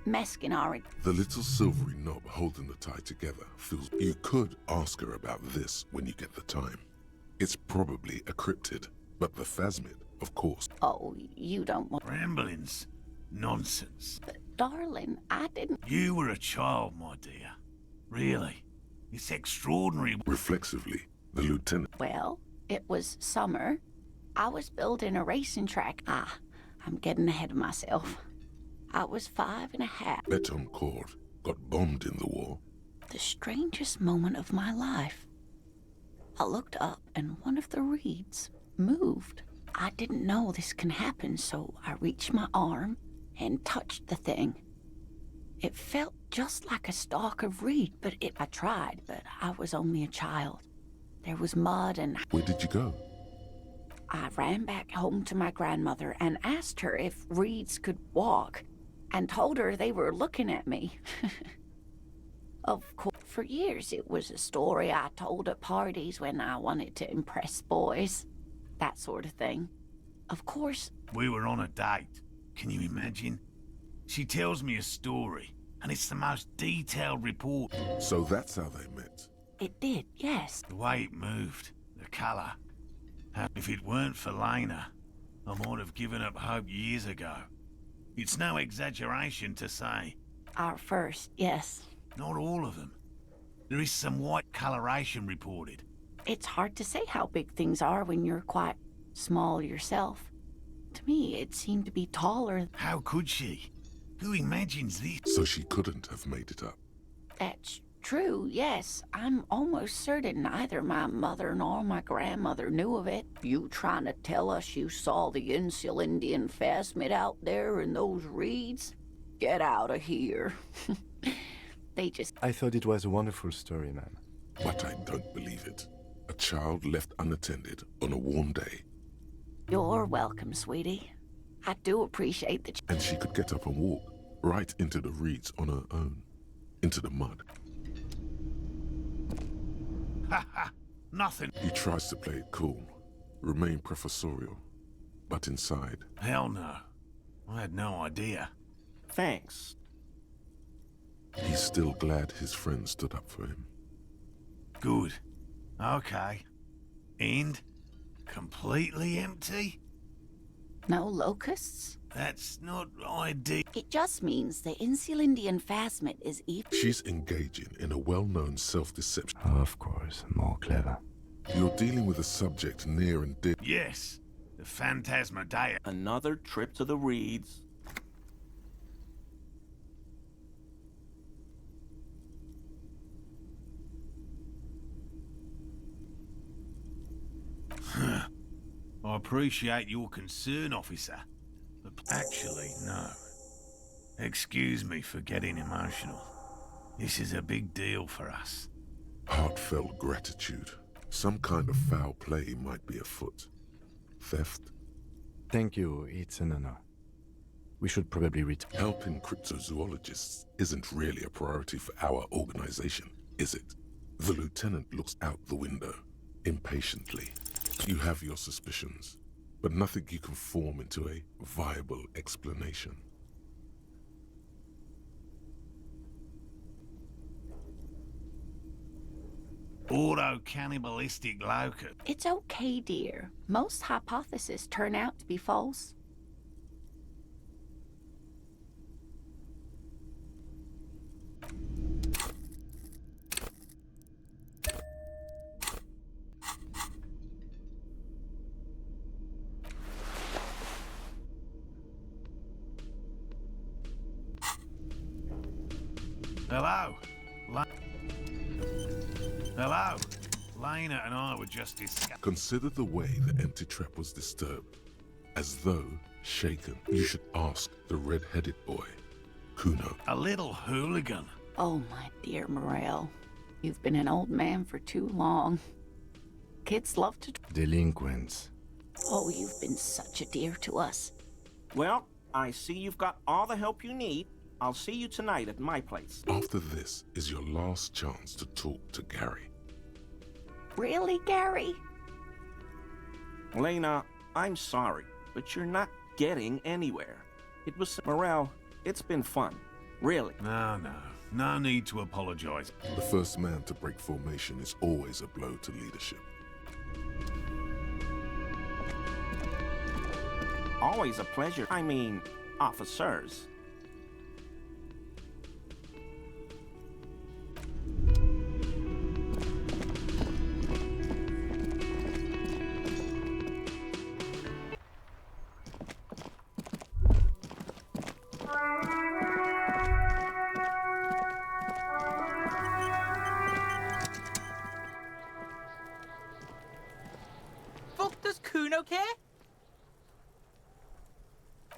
Meskin orange. The little silvery knob holding the tie together feels... You could ask her about this when you get the time. It's probably a cryptid, but the phasmid, of course. Oh, you don't want... Ramblings. Nonsense. But, darling, I didn't... You were a child, my dear. Really. It's extraordinary. Reflexively, the lieutenant... Well, it was summer. I was building a racing track. I'm getting ahead of myself. I was 5.5. Betoncourt got bombed in the war. The strangest moment of my life. I looked up and one of the reeds moved. I didn't know this can happen, so I reached my arm and touched the thing. It felt just like a stalk of reed, I tried, but I was only a child. There was mud and... Where did you go? I ran back home to my grandmother and asked her if reeds could walk, and told her they were looking at me. Of course, for years it was a story I told at parties when I wanted to impress boys. That sort of thing. Of course... We were on a date. Can you imagine? She tells me a story, and it's the most detailed report. So that's how they met. It did, yes. The way it moved, the colour. If it weren't for Lena, I might have given up hope years ago. It's no exaggeration to say. Our first, yes. Not all of them. There is some white coloration reported. It's hard to say how big things are when you're quite small yourself. To me, it seemed to be taller. How could she? Who imagines this? So she couldn't have made it up. That's true, yes. I'm almost certain neither my mother nor my grandmother knew of it. You trying to tell us you saw the Insul Indian phasmid out there in those reeds? Get out of here. They just... I thought it was a wonderful story, ma'am. But I don't believe it. A child left unattended on a warm day. You're welcome, sweetie. I do appreciate the... And she could get up and walk right into the reeds on her own. Into the mud. Ha ha! Nothing. He tries to play it cool, remain professorial, but inside... Hell no. I had no idea. Thanks. He's still glad his friend stood up for him. Good. Okay. And? Completely empty? No locusts? That's not ideal. It just means the Insul Indian phasmid is She's engaging in a well-known self-deception. Of course, more clever. You're dealing with a subject near and dear. Yes, the Phantasmadeia. Another trip to the reeds. I appreciate your concern, officer. But actually, no. Excuse me for getting emotional. This is a big deal for us. Heartfelt gratitude. Some kind of foul play might be afoot. Theft. Thank you, it's an honor. We should probably return. Helping cryptozoologists isn't really a priority for our organization, is it? The lieutenant looks out the window, impatiently. You have your suspicions, but nothing you can form into a viable explanation. Auto-cannibalistic locust. It's okay, dear. Most hypotheses turn out to be false. Hello? Hello? Lena and I were just discussing. Consider the way the empty trap was disturbed. As though shaken. You should ask the red-headed boy, Kuno. A little hooligan. Oh, my dear Morel. You've been an old man for too long. Kids love to... Delinquents. Oh, you've been such a dear to us. Well, I see you've got all the help you need. I'll see you tonight at my place. After this is your last chance to talk to Gary. Really, Gary? Lena, I'm sorry, but you're not getting anywhere. It was... Morel, it's been fun. Really. No need to apologize. The first man to break formation is always a blow to leadership. Always a pleasure. I mean, officers.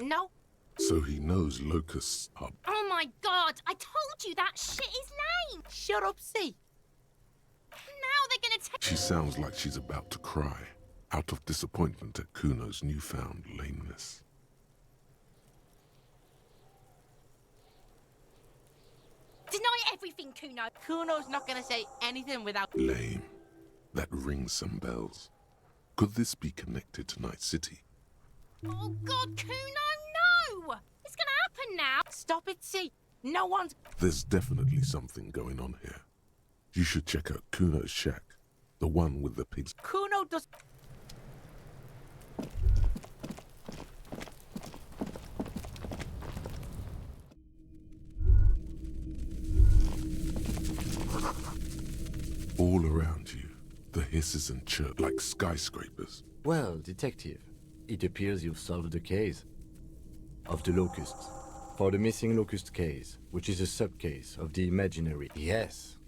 No. So he knows locusts are... Oh my god, I told you that shit is lame. Shut up, see. Now they're gonna take... She sounds like she's about to cry. out of disappointment at Kuno's newfound lameness. Deny everything, Kuno. Kuno's not gonna say anything without... Lame. That rings some bells. Could this be connected to Night City? Oh God, Kuno, no! It's gonna happen now. Stop it, see. No one's... There's definitely something going on here. You should check out Kuno's shack. The one with the pigs. Kuno does... All around you, the hisses and chirp like skyscrapers. Well, detective, it appears you've solved the case of the locusts. For the missing locust case, which is a sub-case of the imaginary. Yes,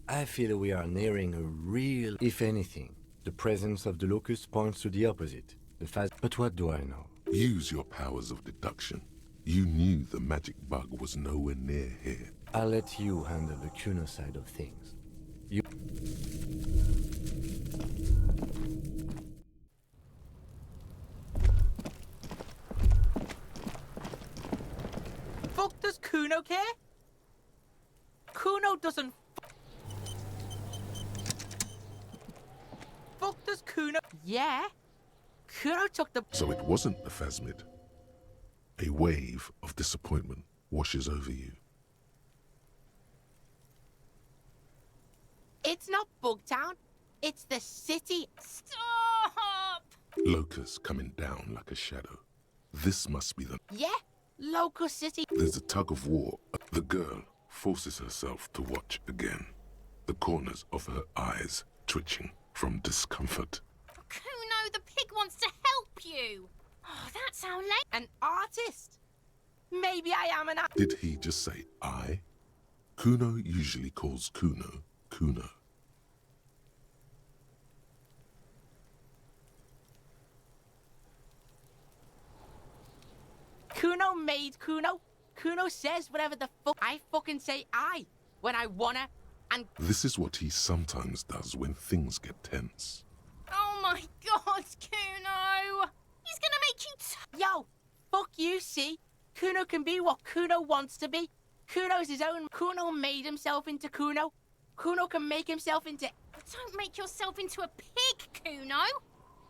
I feel we are nearing a real... If anything, the presence of the locust points to the opposite. But what do I know? Use your powers of deduction. You knew the magic bug was nowhere near here. I'll let you handle the Kuno side of things. You... Fuck does Kuno care? Kuno doesn't... Fuck does Kuno... Yeah? Kuno took the... So it wasn't a phasmid. A wave of disappointment washes over you. It's not Bugtown. It's the city. Stop! Locusts coming down like a shadow. This must be the... Yeah? Locust City. There's a tug of war. The girl forces herself to watch again. The corners of her eyes twitching from discomfort. Kuno, the pig wants to help you. Oh, that sounds like an artist. Maybe I am an artist. Did he just say I? Kuno usually calls Kuno, Kuno. Kuno made Kuno. Kuno says whatever the fuck. I fucking say I when I wanna, and... This is what he sometimes does when things get tense. Oh my God, Kuno! He's gonna make you Yo, fuck you, see? Kuno can be what Kuno wants to be. Kuno's his own... Kuno made himself into Kuno. Kuno can make himself into... Don't make yourself into a pig, Kuno!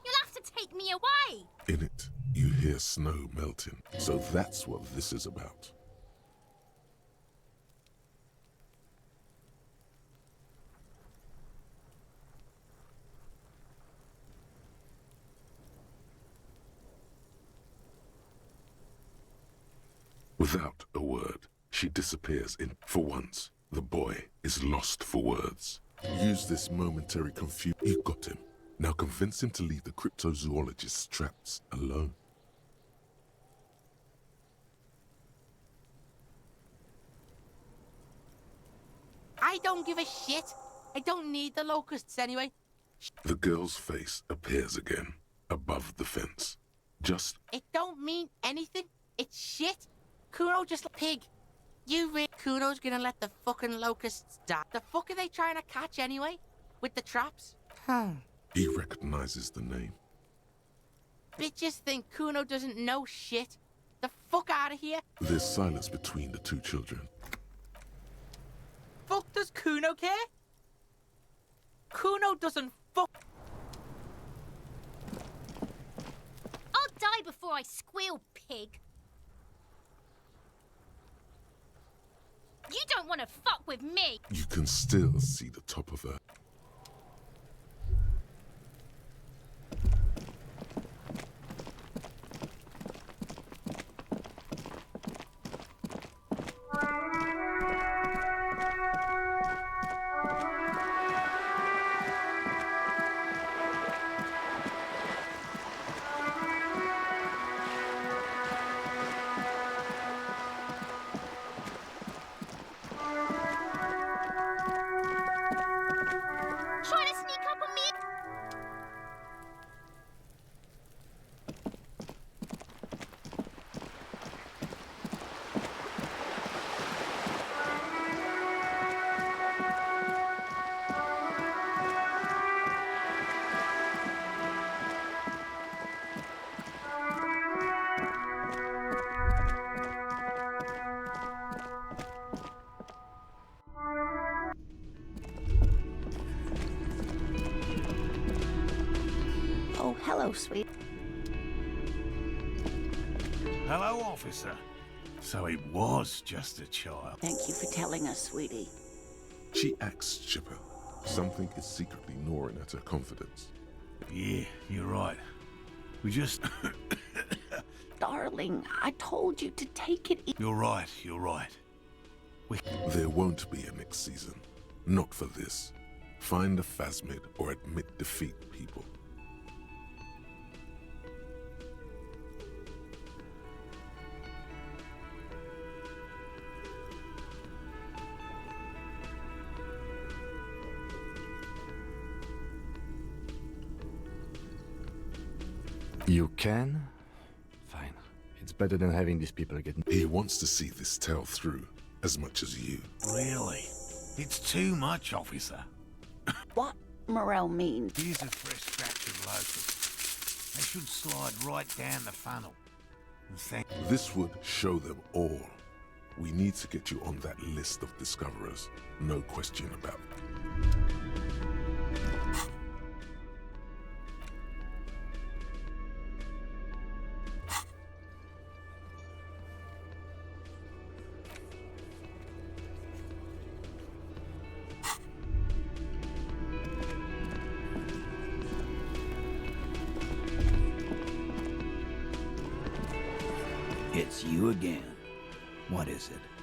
You'll have to take me away! In it, you hear snow melting. So that's what this is about. Without a word, she disappears in... For once, the boy is lost for words. Use this momentary confusion. You got him. Now convince him to leave the cryptozoologist's traps alone. I don't give a shit. I don't need the locusts anyway. The girl's face appears again, above the fence. Just... It don't mean anything. It's shit. Kuno just pig. You Kuno's gonna let the fucking locusts die. The fuck are they trying to catch anyway? With the traps? He recognizes the name. Bitches think Kuno doesn't know shit. The fuck out of here. There's silence between the two children. Fuck does Kuno care? Kuno doesn't fuck. I'll die before I squeal, pig. You don't want to fuck with me. You can still see the top of her. Hello, sweet. Hello, officer. So he was just a child. Thank you for telling us, sweetie. She acts chipper. Something is secretly gnawing at her confidence. Yeah, you're right. We just... Darling, I told you to take it easy. You're right, you're right. There won't be a next season. Not for this. Find a phasmid or admit defeat, people. You can? Fine. It's better than having these people get... He wants to see this tale through as much as you. Really? It's too much, officer. What Morel means? Here's a fresh batch of locals. They should slide right down the funnel. This would show them all. We need to get you on that list of discoverers. No question about it. It's you again. What is it?